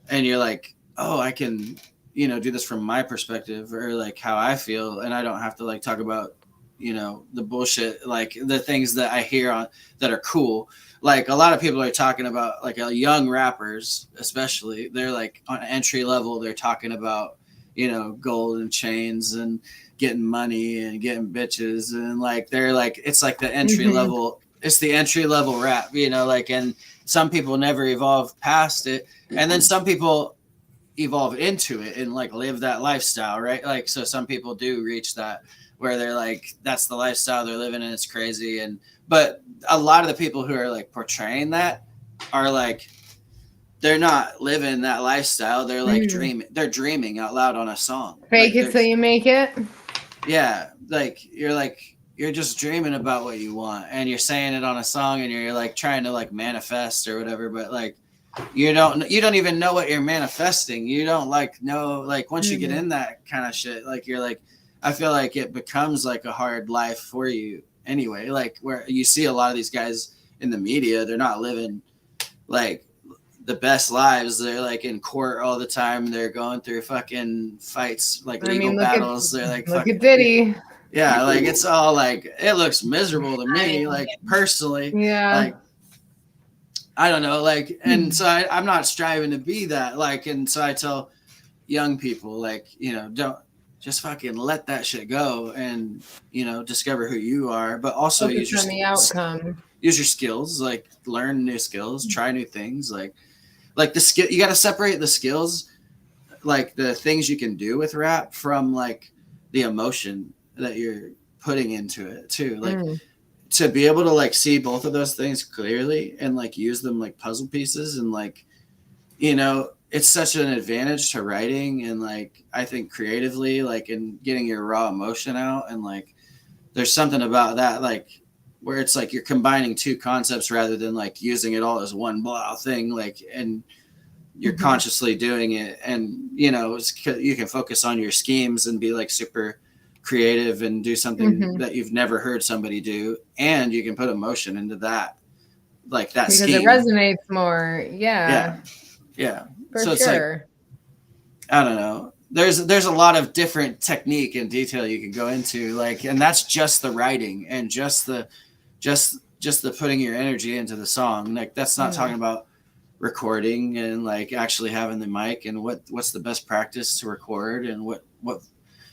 and you're like, oh, I can, do this from my perspective or like how I feel. And I don't have to like talk about, the bullshit, like the things that I hear on that are cool. Like a lot of people are talking about like young rappers, especially, they're like on entry level. They're talking about, gold and chains and getting money and getting bitches. And like, they're like, it's like the entry level, it's the entry level rap, and some people never evolve past it. And then some people evolve into it and like live that lifestyle, right? Like, so some people do reach that where they're like, that's the lifestyle they're living and it's crazy. But a lot of the people who are like portraying that are like, they're not living that lifestyle. They're like dreaming out loud on a song. Fake like, it till you make it. Yeah. You're just dreaming about what you want and you're saying it on a song and you're like trying to like manifest or whatever. But like, you don't even know what you're manifesting. You don't like know, like once you get in that kind of shit, like you're like, I feel like it becomes like a hard life for you anyway. Like where you see a lot of these guys in the media, they're not living like the best lives. They're like in court all the time. They're going through fucking fights, like legal battles. They're like, look at Diddy. Yeah. Like it's all like, it looks miserable to me, like personally. Yeah. Like, I don't know, like, and so I'm not striving to be that, like, and so I tell young people, like, you know, don't just fucking let that shit go and, you know, discover who you are, but also use your skills, like learn new skills, try new things, like the skill, you got to separate the skills, like the things you can do with rap from like the emotion that you're putting into it too. Like, to be able to like see both of those things clearly and like use them like puzzle pieces and like, you know, it's such an advantage to writing and like I think creatively, like in getting your raw emotion out, and like there's something about that, like where it's like you're combining two concepts rather than like using it all as one blah thing, like, and you're consciously doing it, and you know you can focus on your schemes and be like super creative and do something that you've never heard somebody do, and you can put emotion into that, like that because scheme. it resonates more. Yeah for so it's sure. like, I don't know, there's a lot of different technique and detail you can go into, like, and that's just the writing and just the putting your energy into the song, like that's not talking about recording and like actually having the mic and what's the best practice to record and what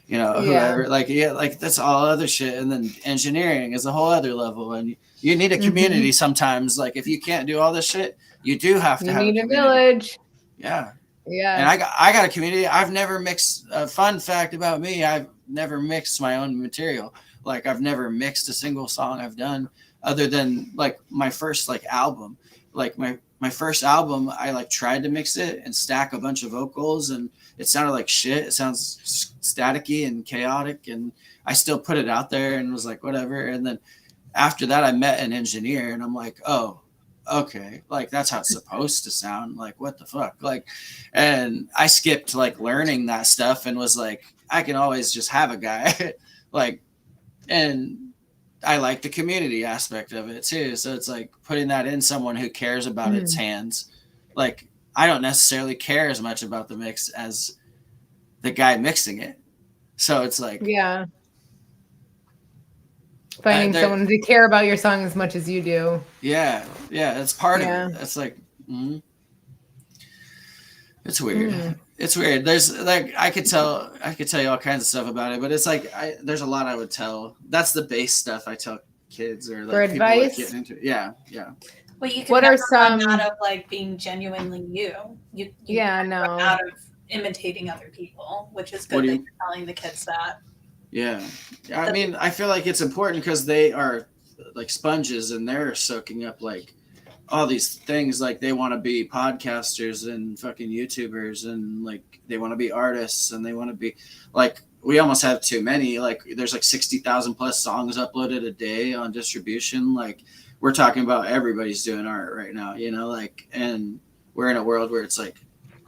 you know, whoever, like, like that's all other shit. And then engineering is a whole other level. And you need a community sometimes. Like if you can't do all this shit, you do have to have a village. Yeah. Yeah. And I got a community. I've never mixed, a fun fact about me, I've never mixed my own material. Like I've never mixed a single song I've done other than like my first like album. Like my first album, I like tried to mix it and stack a bunch of vocals and it sounded like shit. It sounds staticky and chaotic, and I still put it out there and was like, whatever. And then after that, I met an engineer and I'm like, oh, okay. Like that's how it's supposed to sound. Like, what the fuck? Like, and I skipped like learning that stuff and was like, I can always just have a guy like, and I like the community aspect of it too. So it's like putting that in someone who cares about its hands. Like I don't necessarily care as much about the mix as the guy mixing it. So it's like, finding someone to care about your song as much as you do. Yeah. It's part of it. It's like, it's weird. It's weird. There's like, I could tell you all kinds of stuff about it, but it's like, there's a lot I would tell. That's the base stuff I tell kids or like for people advice. Like getting into it. Yeah. Well, you can what never are some run out of like being genuinely you. You run out of imitating other people, which is good that you're telling the kids that. Yeah. I mean, I feel like it's important because they are like sponges and they're soaking up like all these things. Like they want to be podcasters and fucking YouTubers and like they want to be artists and they want to be like, we almost have too many. Like there's like 60,000 plus songs uploaded a day on distribution. Like we're talking about everybody's doing art right now, you know, like, and we're in a world where it's like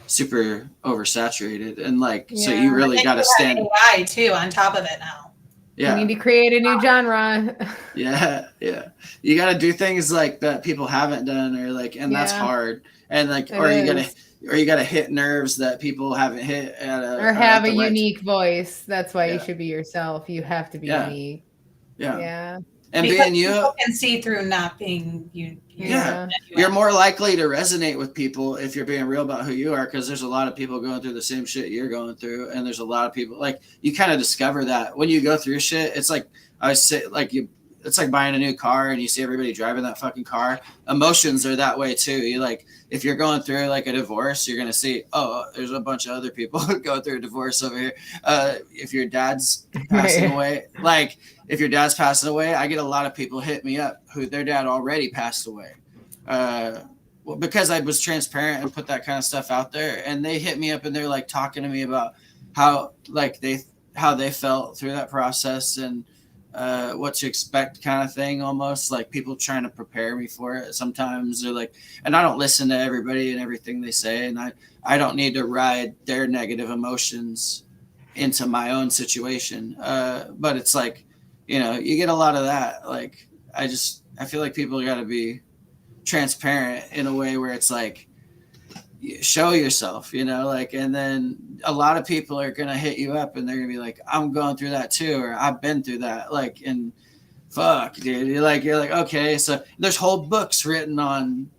super oversaturated and like, so you really got to stand AI too on top of it now. Yeah. You need to create a new genre. Yeah. You got to do things like that people haven't done or like, and that's hard. And like, you got to hit nerves that people haven't hit or have a unique voice. That's why you should be yourself. You have to be unique. Yeah. And because being you can see through not being you. You're more likely to resonate with people if you're being real about who you are, because there's a lot of people going through the same shit you're going through, and there's a lot of people like you kind of discover that when you go through shit. It's like I say, like it's like buying a new car and you see everybody driving that fucking car. Emotions are that way too. You like, if you're going through like a divorce, you're going to see, oh, there's a bunch of other people going through a divorce over here. If your dad's passing away, like if your dad's passing away, I get a lot of people hit me up who their dad already passed away. Well, because I was transparent and put that kind of stuff out there, and they hit me up and they're like talking to me about how they felt through that process and what to expect kind of thing, almost like people trying to prepare me for it sometimes. They're like, and I don't listen to everybody and everything they say, and I don't need to ride their negative emotions into my own situation. But it's like, you know, you get a lot of that. Like, I feel like people got to be transparent in a way where it's like, show yourself, you know, like, and then a lot of people are going to hit you up and they're going to be like, I'm going through that too, or I've been through that. Like, and fuck, dude, you're like, okay. So there's whole books written on,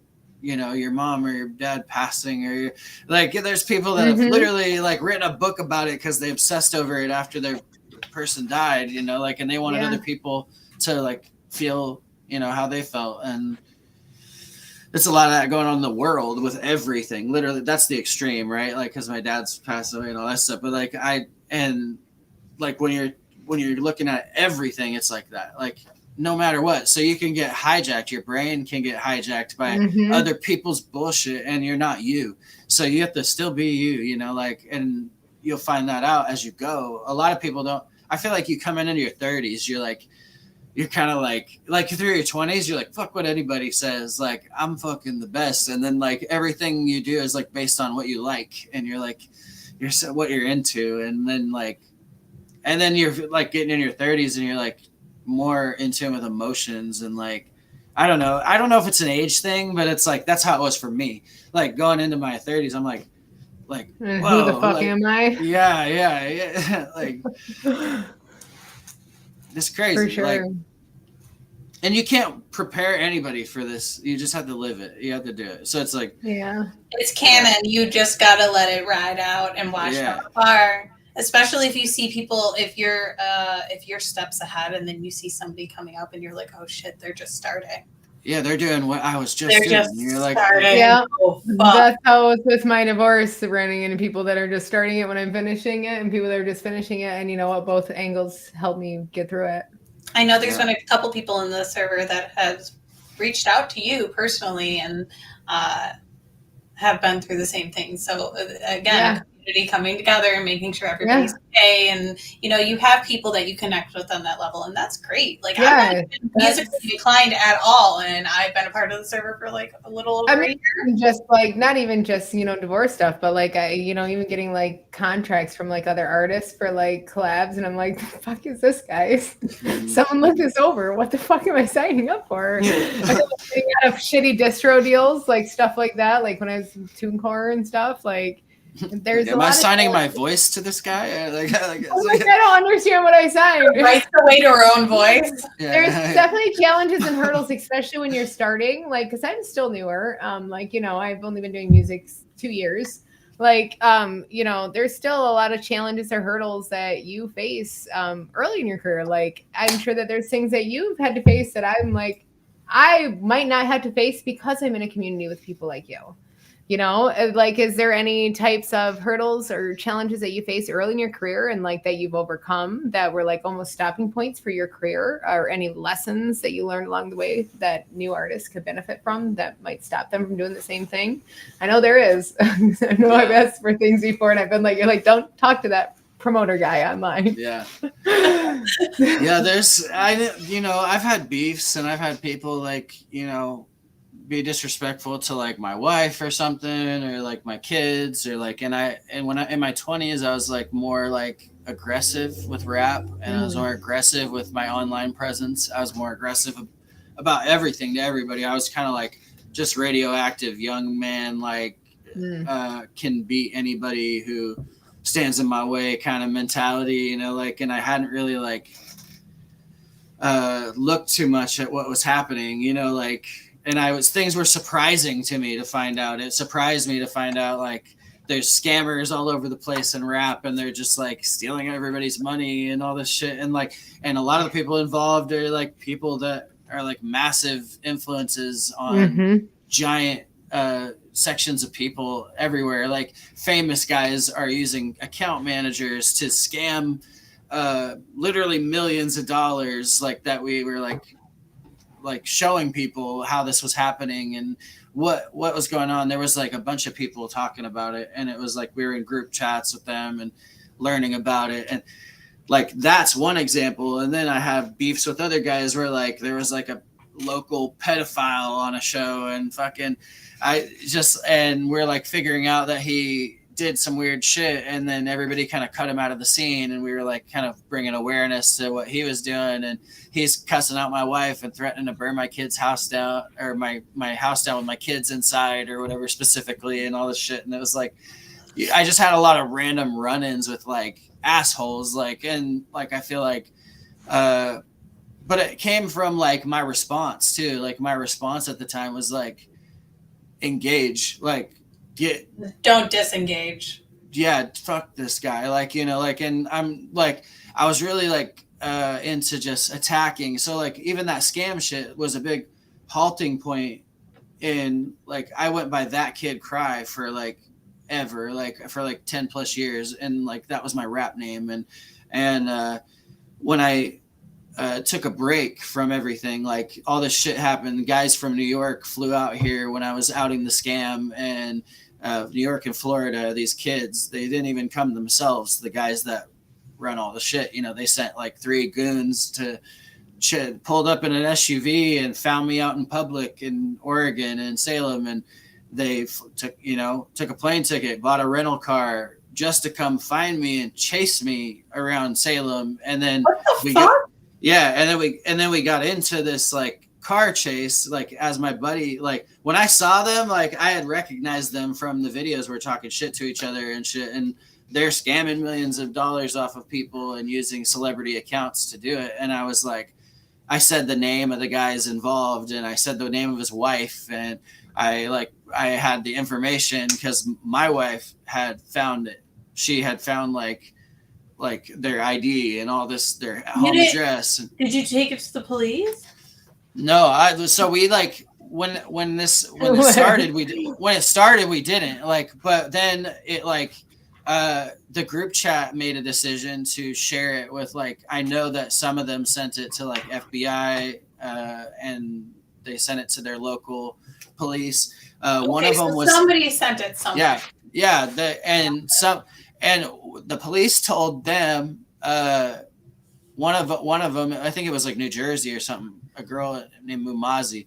you know, your mom or your dad passing, or like, there's people that have literally like written a book about it because they obsessed over it after their person died, you know, like, and they wanted other people to like feel, you know, how they felt. And there's a lot of that going on in the world with everything. Literally, that's the extreme, right? Like, because my dad's passed away and all that stuff. But like, when you're looking at everything, it's like that. Like, no matter what. So you can get hijacked. Your brain can get hijacked by other people's bullshit, and you're not you. So you have to still be you, you know, like, and you'll find that out as you go. A lot of people don't. I feel like you come into your 30s, you're kind of like through your 20s, you're like, fuck what anybody says. Like, I'm fucking the best. And then like everything you do is like based on what you like. And you're like, what you're into. And then you're like getting in your 30s and you're like more in tune with emotions. And like, I don't know if it's an age thing, but it's like, that's how it was for me. Like going into my 30s, I'm like, whoa, who the fuck am I? Yeah. Like, it's crazy. For sure. Like, and you can't prepare anybody for this. You just have to live it. You have to do it. So it's like, it's canon. You just gotta let it ride out and watch from afar. Especially if you see people, if you're steps ahead and then you see somebody coming up and you're like, oh shit, they're just starting. Yeah, they're doing what I was just doing. You're like, that's how it was with my divorce, running into people that are just starting it when I'm finishing it, and people that are just finishing it. And you know what? Both angles helped me get through it. I know there's been a couple people in the server that have reached out to you personally and have been through the same thing. So again, community coming together and making sure everybody's okay, and you know, you have people that you connect with on that level, and that's great. Like, I'm not musically inclined at all, and I've been a part of the server for like a little over a year. Just like, not even just, you know, divorce stuff, but like even getting like contracts from like other artists for like collabs, and I'm like, the fuck is this, guys? Someone look this over. What the fuck am I signing up for? I have shitty distro deals, like stuff like that, like when I was in TuneCore and stuff, like. Am I signing my voice to this guy? I don't understand what I signed. Right away to her own voice. There's definitely challenges and hurdles, especially when you're starting. Like, because I'm still newer. Like, you know, I've only been doing music 2 years. Like, you know, there's still a lot of challenges or hurdles that you face early in your career. Like, I'm sure that there's things that you've had to face that I'm like, I might not have to face because I'm in a community with people like you. You know, like, is there any types of hurdles or challenges that you face early in your career and like that you've overcome that were like almost stopping points for your career, or any lessons that you learned along the way that new artists could benefit from that might stop them from doing the same thing? I know there is. I know I've asked for things before and I've been like, you're like, don't talk to that promoter guy online. I've had beefs and I've had people like, you know, be disrespectful to like my wife or something, or like my kids, or like, and when I in my 20s, I was like more like aggressive with rap, and I was more aggressive with my online presence. I was more aggressive about everything to everybody. I was kind of like just radioactive young man, like can beat anybody who stands in my way kind of mentality, you know, like, and I hadn't really like looked too much at what was happening, you know, like. And things were surprising to me to find out. It surprised me to find out, like, there's scammers all over the place in rap, and they're just like stealing everybody's money and all this shit. And like, and a lot of the people involved are like people that are like massive influences on giant sections of people everywhere. Like famous guys are using account managers to scam literally millions of dollars, like that we were like showing people how this was happening and what was going on. There was like a bunch of people talking about it, and it was like we were in group chats with them and learning about it. And like that's one example. And then I have beefs with other guys where like there was like a local pedophile on a show, and fucking and we're like figuring out that he did some weird shit, and then everybody kind of cut him out of the scene, and we were like kind of bringing awareness to what he was doing. And he's cussing out my wife and threatening to burn my kid's house down, or my house down with my kids inside or whatever specifically, and all this shit. And it was like, I just had a lot of random run-ins with like assholes, like, and like I feel like but it came from like my response too. Like my response at the time was like, engage, like don't disengage. Yeah, fuck this guy. Like, you know, like, and I'm like, I was really like into just attacking. So like even that scam shit was a big halting point in like, I went by That Kid Cry for like ever, like for like 10 plus years. And like, that was my rap name. And when I took a break from everything, like all this shit happened. Guys from New York flew out here when I was outing the scam, and New York and Florida, these kids, they didn't even come themselves. The guys that run all the shit, you know, they sent like 3 goons to pulled up in an SUV and found me out in public in Oregon and Salem. And they took a plane ticket, bought a rental car just to come find me and chase me around Salem. And then and then we got into this like car chase, like as my buddy, like when I saw them, like I had recognized them from the videos. We're talking shit to each other and shit, and they're scamming millions of dollars off of people and using celebrity accounts to do it. And I was like, I said the name of the guys involved, and I said the name of his wife, and I had the information because my wife had found it. She had found like their ID and all this, their home address. Did you take it to the police? No, so we like when it started, we didn't like, but then it like the group chat made a decision to share it with like, I know that some of them sent it to like FBI and they sent it to their local police. One of them was somebody sent it somewhere. Yeah, and the police told them one of them, I think it was like New Jersey or something, a girl named Mumazi,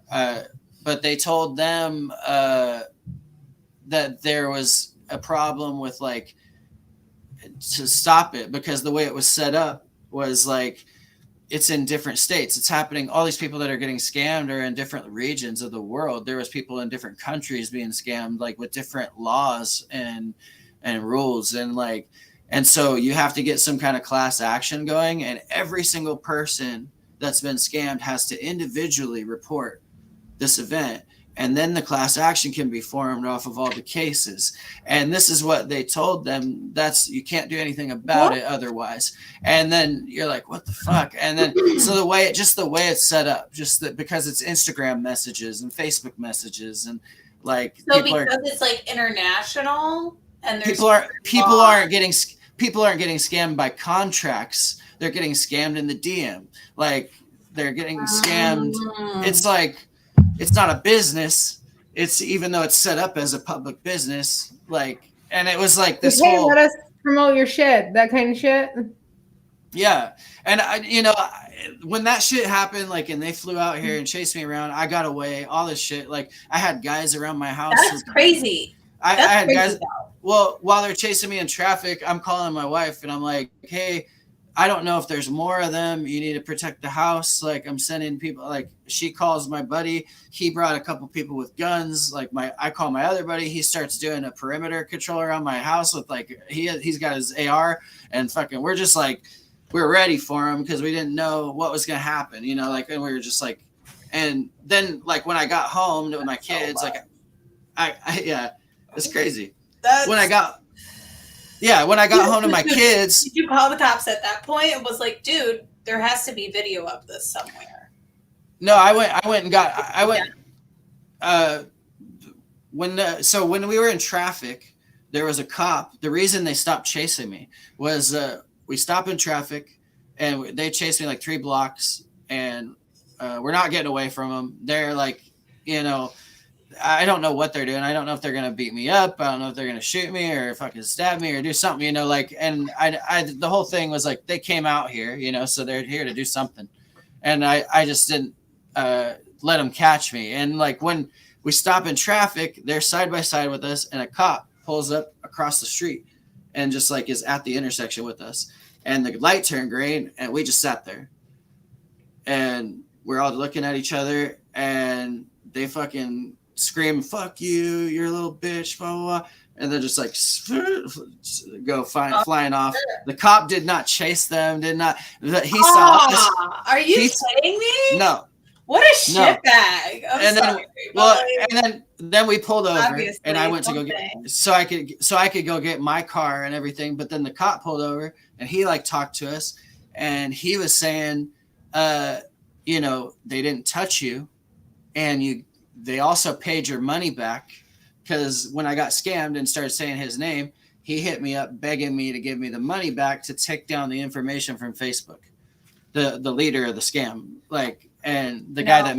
but they told them that there was a problem with like to stop it, because the way it was set up was like it's in different states. It's happening. All these people that are getting scammed are in different regions of the world. There was people in different countries being scammed, like with different laws and rules, and so you have to get some kind of class action going, and every single person that's been scammed has to individually report this event, and then the class action can be formed off of all the cases. And this is what they told them. You can't do anything about it otherwise. And then you're like, what the fuck? And then so the way it's set up, because it's Instagram messages and Facebook messages, and like it's like international, and people aren't getting scammed by contracts. They're getting scammed in the DM. Like they're getting scammed. It's like, it's not a business. It's, even though it's set up as a public business, like, and it was like this whole, let us promote your shit, that kind of shit. Yeah. And when that shit happened, like, and they flew out here and chased me around, I got away, all this shit. Like I had guys around my house. That's crazy. I had guys. Well, while they're chasing me in traffic, I'm calling my wife and I'm like, hey, I don't know if there's more of them. You need to protect the house. Like I'm sending people, like she calls my buddy. He brought a couple people with guns. Like I call my other buddy. He starts doing a perimeter control around my house with like, he's got his AR, and fucking, we're just like, we're ready for him because we didn't know what was going to happen, like, and we were just like, and then like when I got home to my kids, like yeah, it's crazy. when I got home to my kids. Did you call the cops at that point? It was like, dude, there has to be video of this somewhere. No, I went and got, when we were in traffic, there was a cop. The reason they stopped chasing me was we stopped in traffic and they chased me like 3 blocks, and we're not getting away from them. They're like, I don't know what they're doing. I don't know if they're gonna beat me up. I don't know if they're gonna shoot me or fucking stab me or do something, and the whole thing was like, they came out here, so they're here to do something, and I just didn't let them catch me. And like when we stop in traffic, they're side by side with us, and a cop pulls up across the street and just like is at the intersection with us, and the light turned green, and we just sat there, and we're all looking at each other, and they fucking scream, "Fuck you, you're a little bitch," blah, blah, blah. And they're just like flying off. The cop did not chase them. He saw us. Are you kidding me? No. What a shitbag! And then we pulled over, and I went to go get so I could go get my car and everything. But then the cop pulled over, and he like talked to us, and he was saying, they didn't touch you, and they also paid your money back, because when I got scammed and started saying his name, he hit me up begging me to give me the money back to take down the information from Facebook, the leader of the scam, and the guy that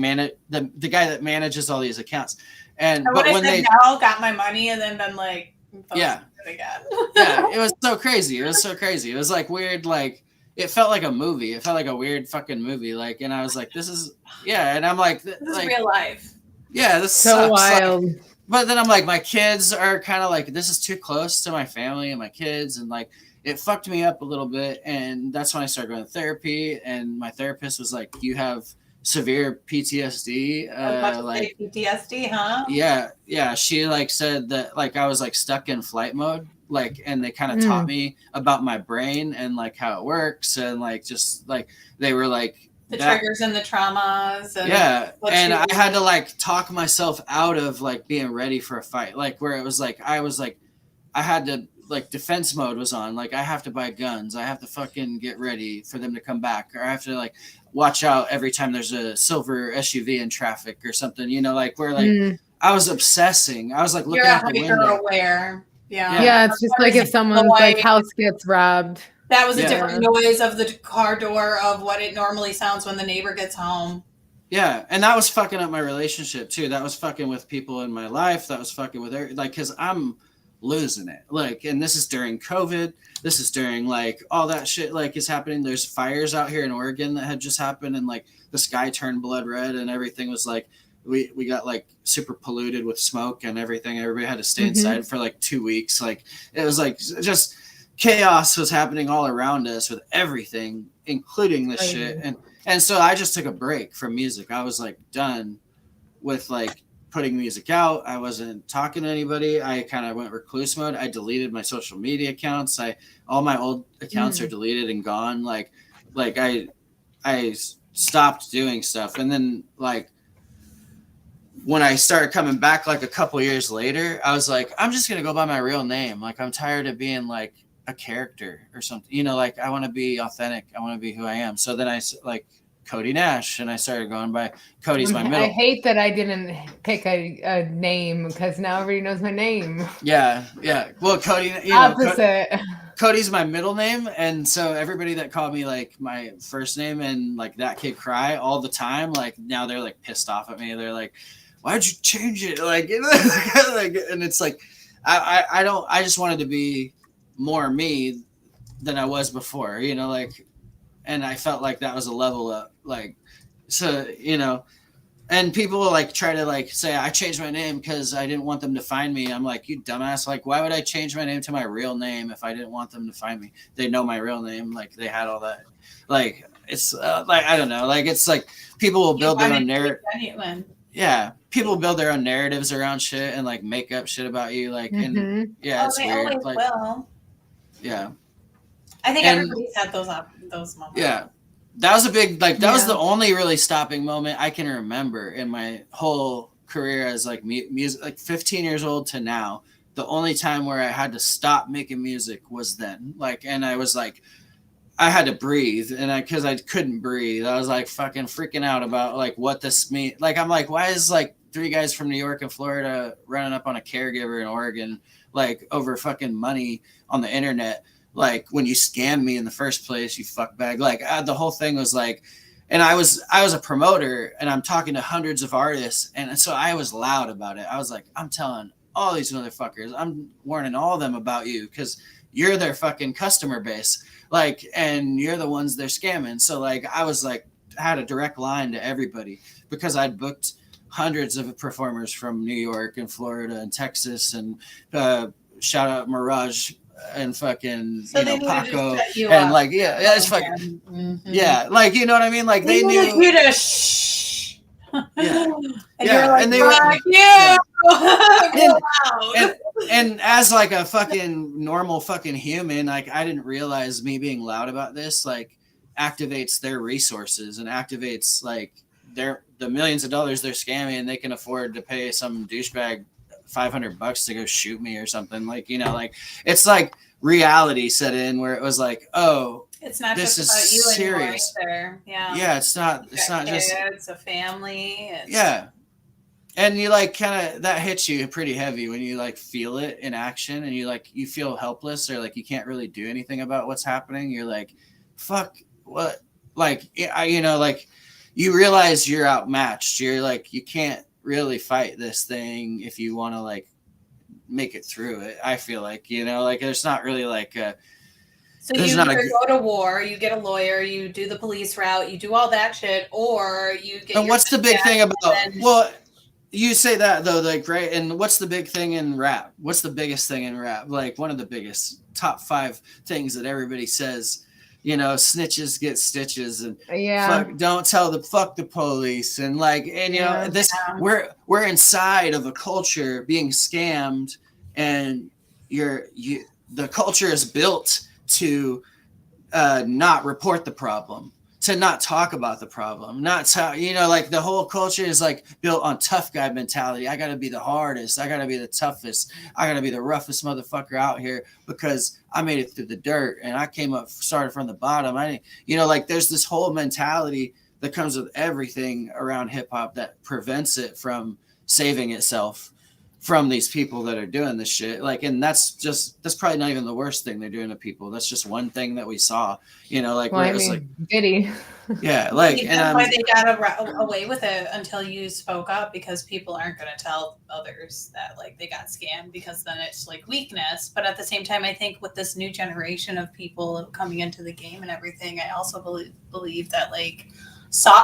manages all these accounts. And but when they got my money and then been like, again. It was so crazy. It was like weird, like it felt like a movie. It felt like a weird fucking movie. And I was like, this is and I'm like, this is real life. Yeah, this so sucks. wild. But then I'm like, my kids are kind of like, this is too close to my family and my kids, and like it fucked me up a little bit. And that's when I started going to therapy, and my therapist was like, you have severe PTSD. PTSD, huh? Yeah. She like said that like I was like stuck in flight mode, and they kind of taught me about my brain and like how it works, and like just like they were like the triggers and the traumas. And and I had to like talk myself out of like being ready for a fight, like where it was like I had to like defense mode was on, like I have to buy guns, I have to fucking get ready for them to come back, or I have to like watch out every time there's a silver SUV in traffic or something, where like I was obsessing. I was like looking out the window. Aware. Yeah, it's just like if someone's like house gets robbed. That was a different noise of the car door of what it normally sounds when the neighbor gets home. Yeah, and that was fucking up my relationship too. That was fucking with people in my life. That was fucking with because I'm losing it. And this is during COVID. This is during like all that shit like is happening. There's fires out here in Oregon that had just happened, and like the sky turned blood red, and everything was like we got like super polluted with smoke and everything. Everybody had to stay inside for like 2 weeks. Like it was like just chaos was happening all around us with everything, including this shit. And so I just took a break from music. I was like done with like putting music out. I wasn't talking to anybody. I kind of went recluse mode. I deleted my social media accounts. All my old accounts are deleted and gone. Like I stopped doing stuff. And then like when I started coming back like a couple years later, I was like, I'm just going to go by my real name. Like I'm tired of being like a character or something, like I want to be authentic. I want to be who I am. So then I like Cody Nash, and I started going by Cody's my middle. I hate that I didn't pick a name, because now everybody knows my name. Yeah. Well, Cody, opposite. Cody's my middle name, and so everybody that called me like my first name and like that kid cry all the time, like now they're like pissed off at me. They're like, why'd you change it? Like, and it's like I just wanted to be more me than I was before, and I felt like that was a level up, like, so, and people like try to like say I changed my name because I didn't want them to find me. I'm like, you dumbass. Like, why would I change my name to my real name if I didn't want them to find me? They know my real name. Like they had all that. Like, it's like, I don't know. Like, it's like people will build their own narrative. Yeah. People build their own narratives around shit and like make up shit about you. Like, and it's weird. Like, will. Yeah. I think everybody's had those moments. Yeah. That was a big, like, that was the only really stopping moment I can remember in my whole career as like music, like 15 years old to now. the only time where I had to stop making music was then. Like, and I was like, I had to breathe, and because I couldn't breathe, I was like fucking freaking out about like what this means. Like, I'm like, why is like 3 guys from New York and Florida running up on a caregiver in Oregon, like over fucking money on the internet? Like, when you scammed me in the first place, you fuckbag. Like, the whole thing was like, and I was a promoter, and I'm talking to hundreds of artists, and so I was loud about it. I was like, I'm telling all these motherfuckers, I'm warning all of them about you, because you're their fucking customer base, like, and you're the ones they're scamming. So like, I was like, I had a direct line to everybody, because I'd booked hundreds of performers from New York and Florida and Texas, and shout out Mirage and fucking, so you know, Paco, and up. Like, yeah, it's fucking, yeah, like, you know what I mean? Like, they knew you to shh. Yeah. And Yeah, you're like, and they were, yeah. and as like a fucking normal fucking human, like, I didn't realize me being loud about this like activates their resources and activates like the millions of dollars they're scamming, and they can afford to pay some douchebag $500 to go shoot me or something. Like, you know, like, it's like reality set in where it was like, oh, it's not this just is about you serious. anymore either. Yeah, it's not just, it's a family. yeah. And you like kind of, that hits you pretty heavy when you like feel it in action, and you feel helpless, or like you can't really do anything about what's happening. You're like, fuck, what? Like, you know, like, you realize you're outmatched. You're like, you can't really fight this thing if you want to like make it through it. I feel like, you know, like, there's not really like so you either go to war, you get a lawyer, you do the police route, you do all that shit, or you get. And what's the big thing about? Well, you say that though, like, right? And what's the big thing in rap? What's the biggest thing in rap? Like, one of the biggest top 5 things that everybody says, you know, snitches get stitches, and don't tell fuck the police, and like, and you know, this we're inside of a culture being scammed, and the culture is built to not report the problem, to not talk about the problem, not to, you know, like, the whole culture is like built on tough guy mentality. I gotta be the hardest, I gotta be the toughest, I gotta be the roughest motherfucker out here because I made it through the dirt and I started from the bottom. You know, like, there's this whole mentality that comes with everything around hip hop that prevents it from saving itself from these people that are doing this shit. Like, and that's probably not even the worst thing they're doing to people. That's just one thing that we saw, you know, like, where it was like, Diddy. Yeah, like, and why they got away with it until you spoke up, because people aren't going to tell others that like they got scammed, because then it's like weakness. But at the same time, I think with this new generation of people coming into the game and everything, I also believe that like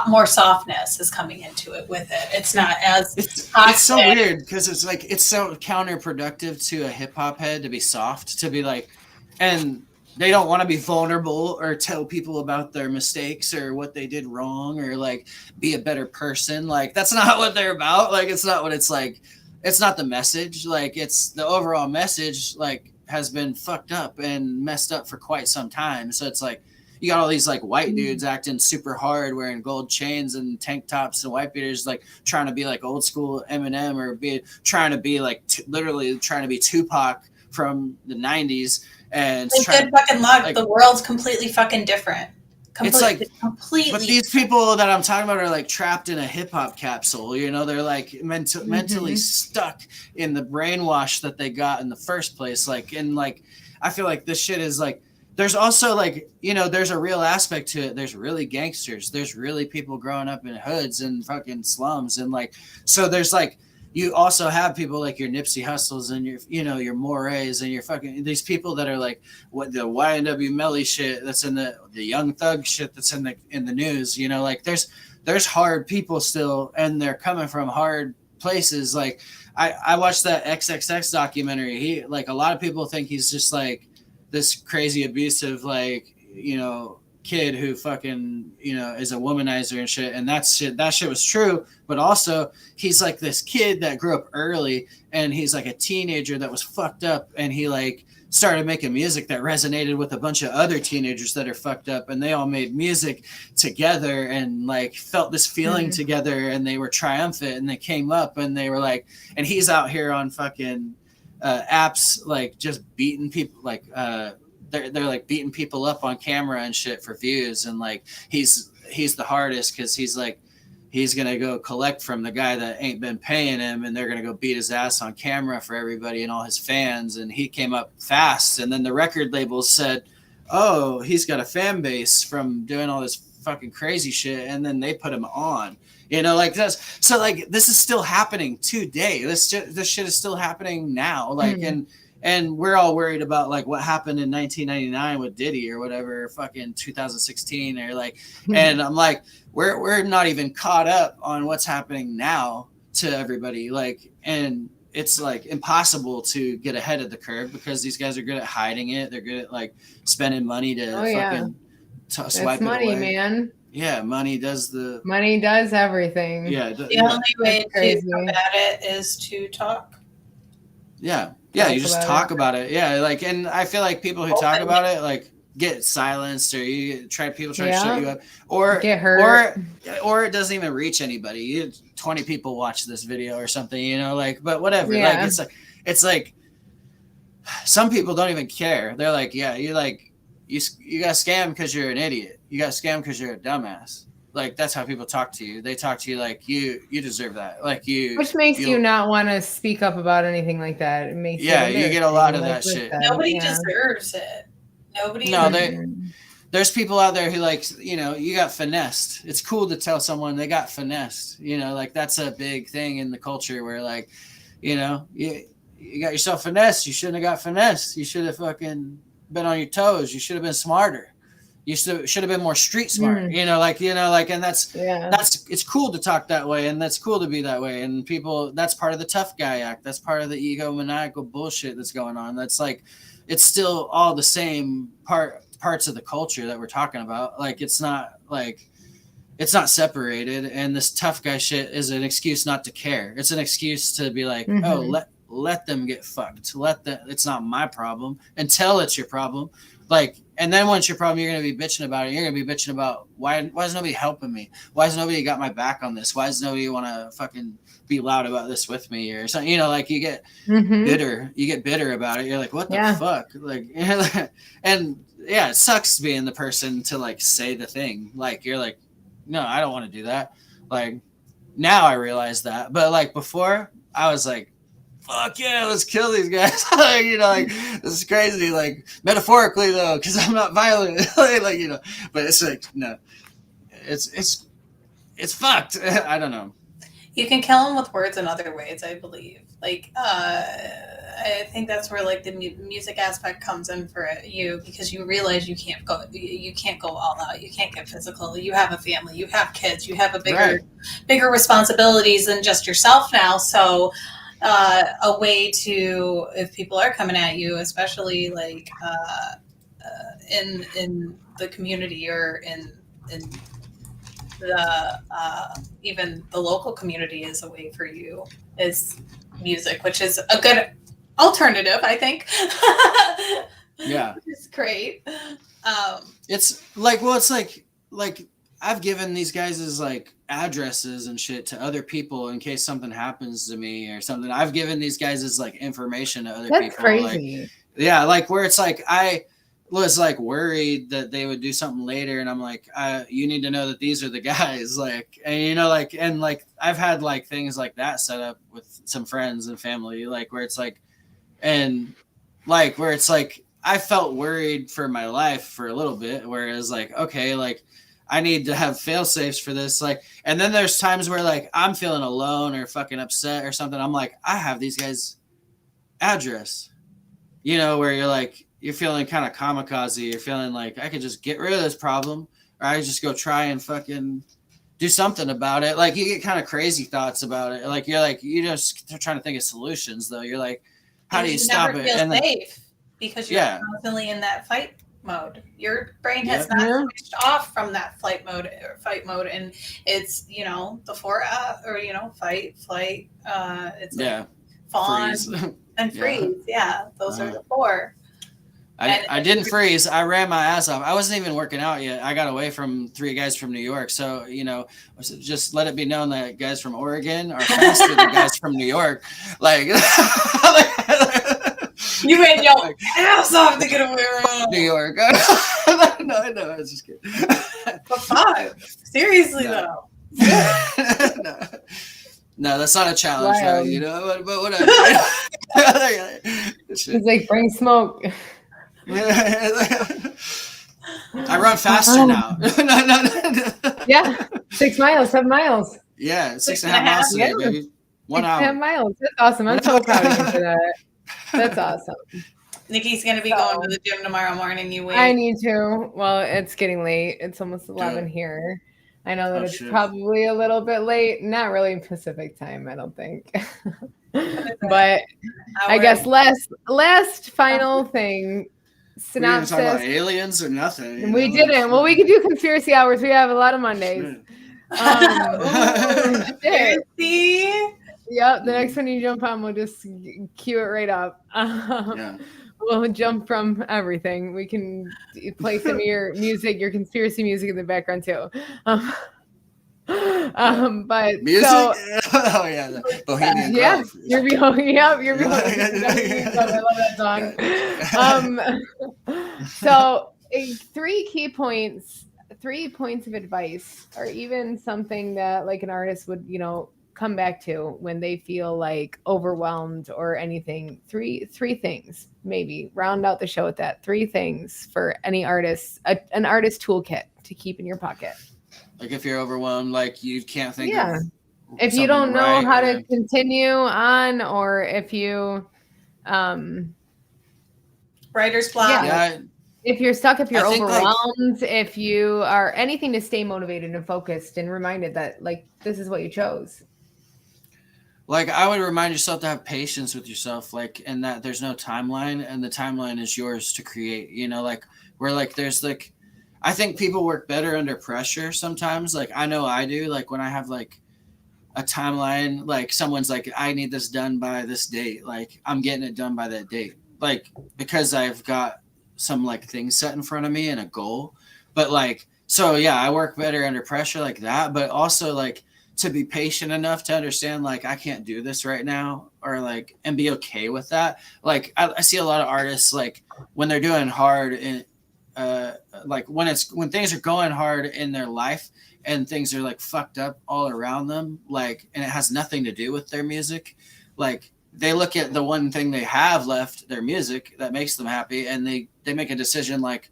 more softness is coming into it with it. It's not as it's so weird, because it's like, it's so counterproductive to a hip hop head to be soft, to be like, and they don't want to be vulnerable or tell people about their mistakes or what they did wrong, or like be a better person. Like, that's not what they're about. Like, it's not what it's like. It's not the message. Like, it's the overall message, like, has been fucked up and messed up for quite some time. So it's like, you got all these like white dudes acting super hard, wearing gold chains and tank tops and white beaters, like trying to be like old school Eminem, or trying to be like literally trying to be Tupac from the 90s. And good fucking luck. Like, the world's completely fucking different. It's like completely. But these people that I'm talking about are like trapped in a hip hop capsule. You know, they're like mentally stuck in the brainwash that they got in the first place. Like, and like, I feel like this shit is like, there's also like, you know, there's a real aspect to it. There's really gangsters. There's really people growing up in hoods and fucking slums. And like, so there's like, you also have people like your Nipsey Hussles and your, you know, your Mores and your fucking, these people that are like what the YNW Melly shit that's in the Young Thug shit that's in the news, you know, like there's hard people still, and they're coming from hard places. Like I watched that XXX documentary. He, like, a lot of people think he's just like this crazy abusive, like, you know, kid who fucking, you know, is a womanizer and shit. And that shit was true. But also he's like this kid that grew up early, and he's like a teenager that was fucked up, and he like started making music that resonated with a bunch of other teenagers that are fucked up, and they all made music together and like felt this feeling together, and they were triumphant, and they came up, and they were like, and he's out here on fucking apps like just beating people, like they're like beating people up on camera and shit for views, and like he's the hardest because he's like he's gonna go collect from the guy that ain't been paying him, and they're gonna go beat his ass on camera for everybody and all his fans. And he came up fast, and then the record labels said, oh, he's got a fan base from doing all this fucking crazy shit, and then they put him on, you know, like this. So like this is still happening today. This shit is still happening now, like and we're all worried about like what happened in 1999 with Diddy or whatever, fucking 2016 or like, and I'm like, we're not even caught up on what's happening now to everybody, like, and it's like impossible to get ahead of the curve because these guys are good at hiding it. They're good at like spending money to swipe money, it away. Man. Yeah, money does everything. Yeah, the only way to combat it is to talk. Yeah, you just talk about it. Yeah, like, and I feel like people who talk about it like get silenced, or people try to shut you up, or get hurt, or it doesn't even reach anybody. 20 people watch this video or something, you know, like, but whatever. Yeah. Like it's like some people don't even care. They're like, yeah, you got scammed because you're an idiot. You got scammed because you're a dumbass. Like, that's how people talk to you. They talk to you like you deserve that. Like which makes you not want to speak up about anything like that. It makes you get a lot of that shit. Nobody deserves it. Nobody. No, there's people out there who, like, you know, you got finessed. It's cool to tell someone they got finessed. You know, like, that's a big thing in the culture where, like, you know, you got yourself finessed. You shouldn't have got finessed. You should have fucking been on your toes. You should have been smarter. You should have been more street smart, you know, and that's it's cool to talk that way, and that's cool to be that way. And people, that's part of the tough guy act. That's part of the egomaniacal bullshit that's going on. That's like, it's still all the same parts of the culture that we're talking about. Like, it's not separated. And this tough guy shit is an excuse not to care. It's an excuse to be like, oh, let them get fucked. It's not my problem until it's your problem. Like, and then once your problem, you're going to be bitching about it. You're going to be bitching about why is nobody helping me? Why has nobody got my back on this? Why does nobody want to fucking be loud about this with me or something? You know, like, you get bitter. You get bitter about it. You're like, what the fuck? Like, and yeah, it sucks being the person to like say the thing. Like, you're like, no, I don't want to do that. Like, now I realize that, but like before, I was like, fuck yeah, let's kill these guys. You know, like, this is crazy. Like, metaphorically though, because I'm not violent. Like, you know, but it's like, no, it's fucked. I don't know. You can kill them with words in other ways, I believe. Like, I think that's where like the music aspect comes in for you, because you realize you can't go all out. You can't get physical. You have a family. You have kids. You have a bigger responsibilities than just yourself now. So. A way to, if people are coming at you, especially like in the community or in the even the local community, is a way for you is music, which is a good alternative, I think. Yeah, it's great. It's like, well, it's like I've given these guys' like addresses and shit to other people in case something happens to me or something. I've given these guys' like information to other people. That's crazy. Like, yeah, like, where it's like I was like worried that they would do something later, and I'm like, you need to know that these are the guys. Like, and you know, like, and like I've had like things like that set up with some friends and family, like, where it's like, and like, where it's like I felt worried for my life for a little bit, whereas like, okay, like, I need to have fail safes for this. Like, and then there's times where like I'm feeling alone or fucking upset or something. I'm like, I have these guys' address, you know, where you're like, you're feeling kind of kamikaze. You're feeling like I could just get rid of this problem, or I just go try and fucking do something about it. Like, you get kind of crazy thoughts about it. Like, you're just trying to think of solutions though. You're like, how do you stop it? And safe because you're constantly in that fight mode. Your brain has not switched off from that fight mode, and it's, you know, the 4 or, you know, fight, flight, it's like fawn and freeze. Those are the 4. I didn't freeze. I ran my ass off. I wasn't even working out yet. I got away from 3 guys from New York. So, you know, just let it be known that guys from Oregon are faster than guys from New York. Like, You ran your ass off to get away from New York. No, I was just kidding. But 5. Seriously, No. though. No, that's not a challenge, Wild. you know. But whatever. He's like, bring smoke. I run faster now. No. Yeah, 6 miles, 7 miles. Yeah, 6.5 6.5 miles today, Yeah. baby. 1 6.5 hour. miles. That's awesome. I'm so proud of you for that. That's awesome. Nikki's gonna be going to the gym tomorrow morning. You wait. I need to. Well, it's getting late. It's almost 11 Good. here. I know that Oh, it's shit. probably a little bit late. Not really Pacific time, I don't think. But I guess last final thing. We didn't talk about Synopsis. aliens or nothing. you We know, didn't. Well, we could do conspiracy hours. We have a lot of Mondays. Shit. See? Yep. The next one you jump on, we'll just cue it right up. Yeah. We'll jump from everything. We can play some of your music, your conspiracy music in the background too. But Music? so Oh yeah, the Bohemian yeah, Grove. you're behind. Yep, you're behind. I love that song. So 3 key points, 3 points of advice, or even something that like an artist would, come back to when they feel like overwhelmed or anything. Three things, maybe round out the show with that. 3 things for any artist, an artist toolkit to keep in your pocket. Like if you're overwhelmed, like you can't think Yeah. of If you something don't know right, how or- to continue on, or if you Writer's block. Yeah, if you're stuck, if you're I think, like- overwhelmed, if you are anything to stay motivated and focused and reminded that like this is what you chose. like I would remind yourself to have patience with yourself, like, and that there's no timeline, and the timeline is yours to create. Like where like there's like, I think people work better under pressure sometimes. Like I know I do. Like when I have like a timeline, like someone's like, I need this done by this date. Like I'm getting it done by that date. Like because I've got some like things set in front of me and a goal. But like, so yeah, I work better under pressure like that. But also like to be patient enough to understand like I can't do this right now, or like, and be okay with that. Like I see a lot of artists like when they're doing hard in like when things are going hard in their life and things are like fucked up all around them, like, and it has nothing to do with their music, like they look at the one thing they have left, their music, that makes them happy, and they make a decision like,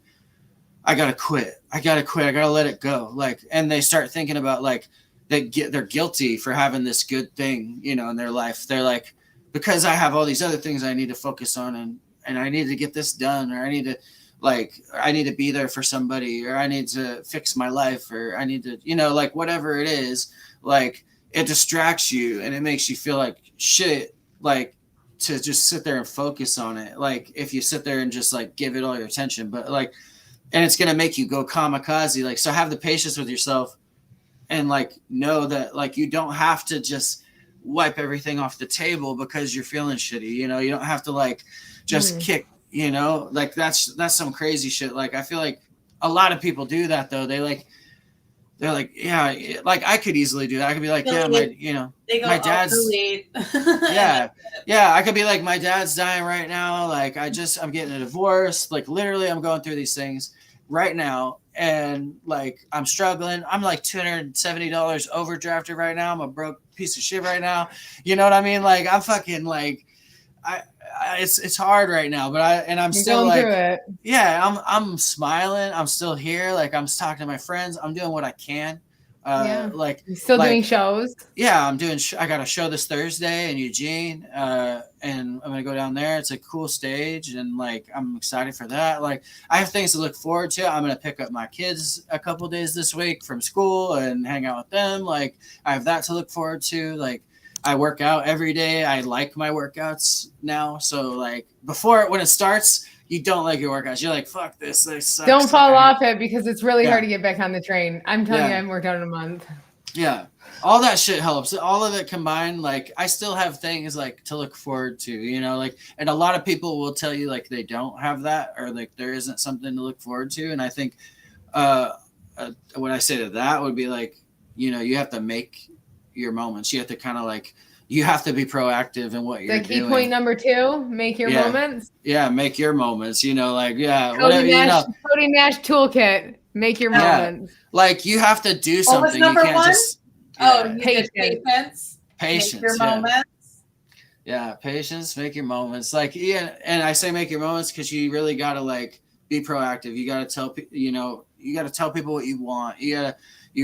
I gotta quit, I gotta let it go, like, and they start thinking about like they're guilty for having this good thing, in their life. They're like, because I have all these other things I need to focus on, and I need to get this done, or I need to be there for somebody, or I need to fix my life, or I need to, like whatever it is, like it distracts you and it makes you feel like shit, like to just sit there and focus on it. Like if you sit there and just like give it all your attention, but like, and it's going to make you go kamikaze. Like, so have the patience with yourself and like, know that like, you don't have to just wipe everything off the table because you're feeling shitty. You don't have to like just kick, like that's some crazy shit. Like, I feel like a lot of people do that though. They're like, yeah, like I could easily do that. I could be like, yeah, They go my dad's late. yeah, I could be like, my dad's dying right now. Like I'm getting a divorce. Like literally I'm going through these things right now. And like, I'm struggling. I'm like $270 overdrafted right now. I'm a broke piece of shit right now. You know what I mean? Like I'm fucking like, it's hard right now, but I'm You're still going like, through it. yeah, I'm smiling. I'm still here. Like I'm talking to my friends. I'm doing what I can. Yeah. Like You're still doing shows. Yeah, I'm doing. I got a show this Thursday in Eugene, and I'm gonna go down there. It's a cool stage, and like I'm excited for that. Like I have things to look forward to. I'm gonna pick up my kids a couple days this week from school and hang out with them. Like I have that to look forward to. Like I work out every day. I like my workouts now. So like before, when it starts, you don't like your workouts. You're like, fuck this. This sucks. Don't fall off it because it's really Yeah. hard to get back on the train. I'm telling you, Yeah. I haven't worked out in a month. Yeah, all that shit helps. All of it combined, like I still have things like to look forward to, like, and a lot of people will tell you like they don't have that, or like there isn't something to look forward to. And I think what I say to that would be like, you have to make your moments. You have to kind of like you have to be proactive in what you're The key doing. point number 2, make your moments. Yeah, make your moments. You know, like Cody whatever. Nash, You know, Cody Nash toolkit. Make your moments. like you have to do What was something. number You can't 1? just. Oh, Yeah. you did patience. Patience. Make your yeah. moments. Yeah, patience, make your moments. Like, yeah, and I say make your moments because you really gotta like be proactive. You gotta tell you gotta tell people what you want. You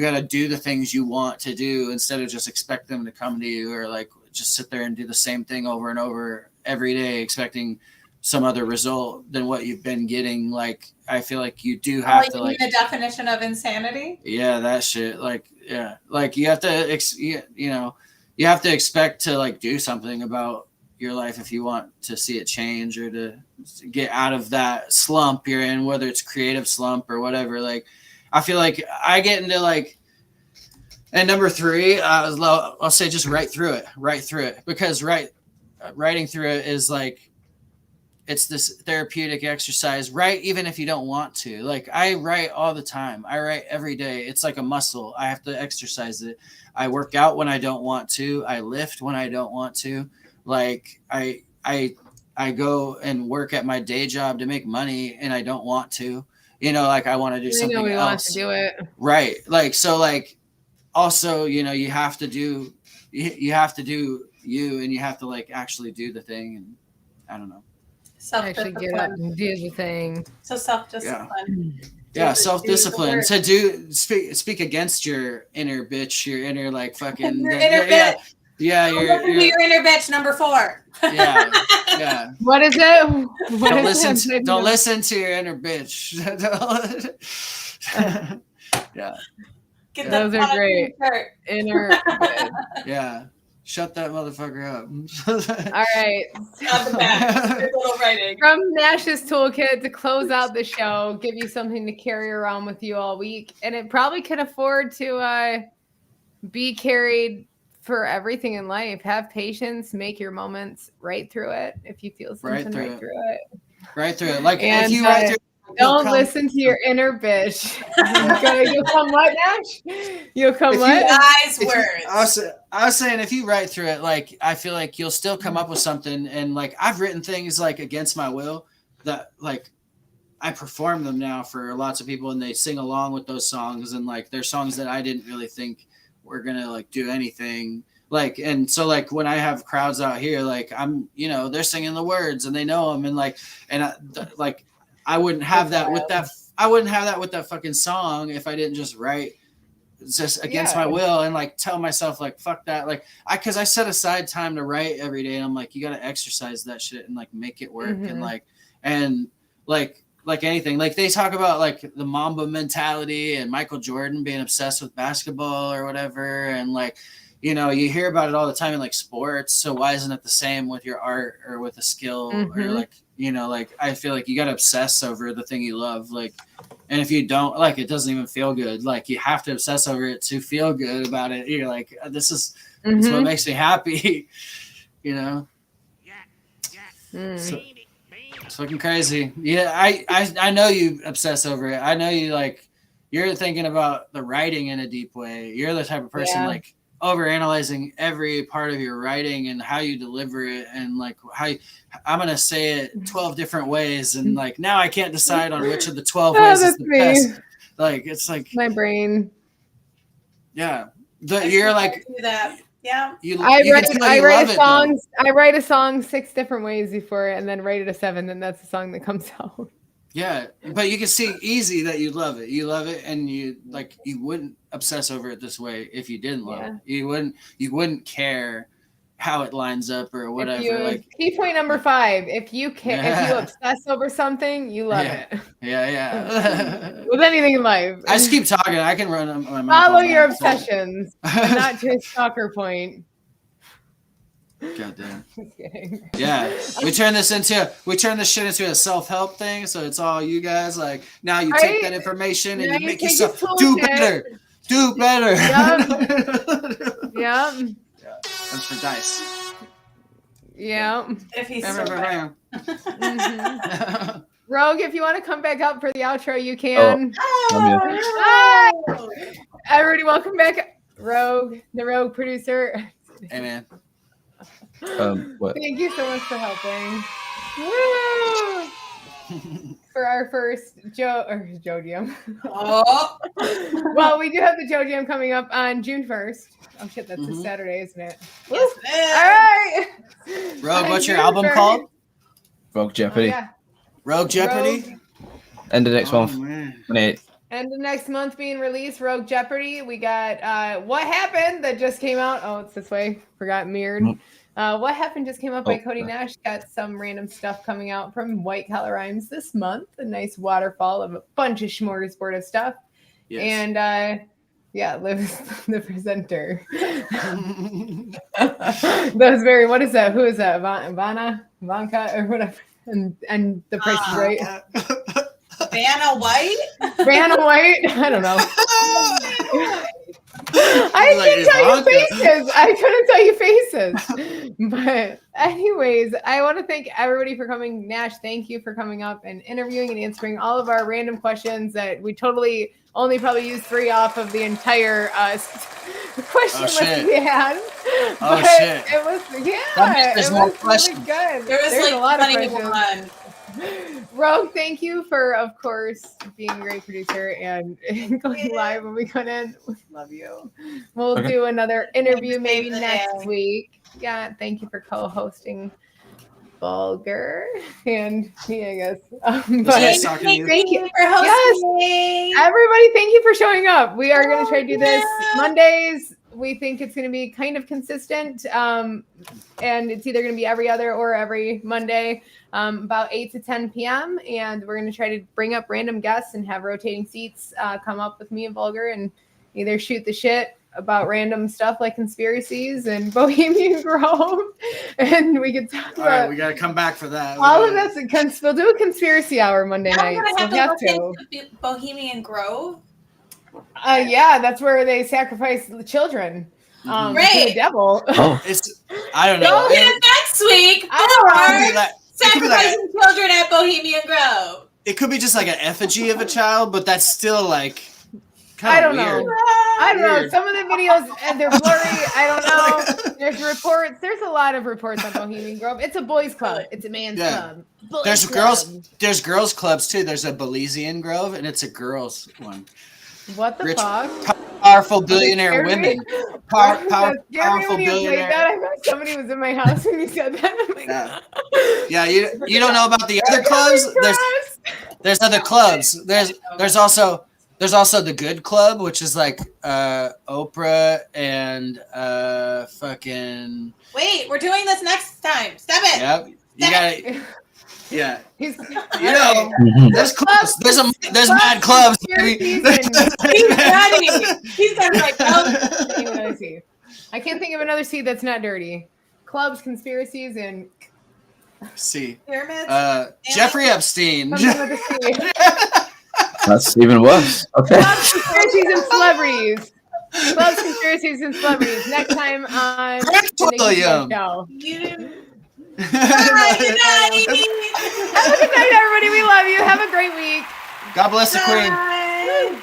gotta do the things you want to do instead of just expect them to come to you or like just sit there and do the same thing over and over every day, expecting some other result than what you've been getting. Like, I feel like you do have to like the definition of insanity. Yeah, that shit. Like, yeah, like you have to, you have to expect to like do something about your life if you want to see it change or to get out of that slump you're in, whether it's creative slump or whatever. Like, I feel like I get into like, and number 3, I'll say just write through it because writing through it is like, it's this therapeutic exercise. Write even if you don't want to. Like I write all the time. I write every day. It's like a muscle. I have to exercise it. I work out when I don't want to. I lift when I don't want to. Like I go and work at my day job to make money and I don't want to. You know, like I want to do something else. Want to do it. Right. Like so like also, you know, you have to do you and you have to like actually do the thing and I don't know. Actually get up and do the thing. So self-discipline. Yeah, self-discipline to speak against your inner bitch, your inner like fucking your inner bitch. Yeah, your inner bitch. Number 4. Yeah. What is it? Don't listen to your inner bitch. Yeah. Those are great. Inner bitch. Yeah. Shut that motherfucker up. All right. On the back. Little writing. From Nash's toolkit to close out the show, give you something to carry around with you all week. And it probably can afford to be carried for everything in life. Have patience, make your moments, write through it. If you feel something, write through it. Write through it. Like and, if you write through don't listen to your inner bitch. You'll come what, Nash? You'll come what? Wise words. I was saying if you write through it, like I feel like you'll still come up with something. And like I've written things like against my will that like I perform them now for lots of people and they sing along with those songs. And like they're songs that I didn't really think were gonna like do anything. Like, and so like when I have crowds out here, like I'm, you know, they're singing the words and they know them. And like, I wouldn't have that with that. I wouldn't have that with that fucking song if I didn't just write just against my will and like tell myself like, fuck that. Like cause I set aside time to write every day and I'm like, you got to exercise that shit and like make it work. And like anything, like they talk about like the Mamba mentality and Michael Jordan being obsessed with basketball or whatever. And like, you know, you hear about it all the time in like sports. So why isn't it the same with your art or with a skill or like, you know, like I feel like you got to obsess over the thing you love. Like, and if you don't like, it doesn't even feel good. Like you have to obsess over it to feel good about it. You're like, this is what makes me happy, you know? So, it's fucking crazy. Yeah. I know you obsess over it. I know you like, you're thinking about the writing in a deep way. You're the type of person like, over analyzing every part of your writing and how you deliver it and like I'm gonna say it 12 different ways and like now I can't decide on which of the 12 ways is the best. Like it's like my brain. Yeah, you're like that. Yeah. I write a song 6 different ways before and then write it a 7th, and that's the song that comes out. Yeah, but you can see easy that you love it. You love it, and you like you wouldn't obsess over it this way if you didn't love it. You wouldn't care how it lines up or whatever. Like key point number 5: if you obsess over something, you love it. Yeah. With anything in life, I just keep talking. I can run my mouth. Follow your obsessions, but not to a stalker point. Goddamn. Yeah, we turn this shit into a self-help thing, so it's all you guys. Like now you take that information and you make yourself do better. Yeah. That's for dice. Yeah. If he's Rogue, if you want to come back up for the outro, you can. Hi. Everybody, welcome back, Rogue, the Rogue producer. Hey man. What? Thank you so much for helping. Woo! For our first Joe Jam. Oh, Well, we do have the Joe Jam coming up on June 1st. Oh shit, that's a Saturday, isn't it? yes, All right. Rogue, what's your June album 1st. called? Rogue Oh, Jeopardy. yeah. Rogue Jeopardy? Rogue. End of next month. Man. 28th. And the next month being released, Rogue Jeopardy. We got What Happened that just came out. Oh, it's this way. Forgot mirrored. What Happened just came out by Cody Nash. Got some random stuff coming out from White Collar Rhymes this month. A nice waterfall of a bunch of smorgasbord of stuff. Yes. And yeah, Liv's the presenter. That was very, what is that? Who is that? Ivanka or whatever. And the Price is Right. Vanna White? Vanna White? I don't know. I Like can't tell you Ivanka. faces. I couldn't tell you faces. But anyways, I want to thank everybody for coming. Nash, thank you for coming up and interviewing and answering all of our random questions that we totally only probably used 3 off of the entire question list shit. we had. Oh, But shit. it was, That means there's it more was questions. really good. There was There's like a lot of 21. questions. Rogue, thank you for, of course, being a great producer and going live when we cut in. We love you. We'll do another interview maybe next week. Yeah, thank you for co-hosting Vulgr and me, I guess. But nice talking to you. Thank you for hosting. everybody, thank you for showing up. We are going to try to do this Mondays. We think it's going to be kind of consistent, and it's either going to be every other or every Monday, about 8 to 10 p.m. And we're going to try to bring up random guests and have rotating seats come up with me and Vulgr and either shoot the shit about random stuff like conspiracies and Bohemian Grove, and we could talk All right, about we got to come back for that. all of this. We'll do a conspiracy hour Monday night. I'm So gonna we have have to to. look into Bohemian Grove. Yeah, that's where they sacrifice the children to the Right. devil. Oh, It's I don't know. Go get next week. I don't know. It could be Or like- it could be like a- sacrificing children at Bohemian Grove. it could be just like an effigy of a child, but that's still like I kind don't of know. weird. I don't know. Weird. Some of the videos, they're blurry. I don't know. There's reports. There's a lot of reports on Bohemian Grove. It's a boys' club. It's a man's Yeah. club. Boys' There's club. There's girls clubs too. There's a Belizean Grove, and it's a girls one. What the Rich- fuck? Powerful billionaire Scared me. women. Powerful That scared me powerful when you played billionaire. that. I thought somebody was in my house when you said that. I'm like, Yeah. Yeah, you don't know about the other clubs? There's other clubs. There's also the Good Club, which is like Oprah and fucking Wait, we're doing this next time. Stop it. yep. You gotta yeah. He's, You know, there's clubs. There's mad clubs, baby. He's ready. He's gonna be like, oh, Think of another C. I can't think of another C that's not dirty. Clubs, conspiracies, and See. pyramids. Jeffrey Epstein. something with a C. that's even worse. Okay. Clubs, conspiracies, and celebrities. Clubs, conspiracies, and celebrities. Next time on Chris the Nikey Joe William. Show. You. Have a good night, everybody. We love you. Have a great week. God bless the Queen. Bye.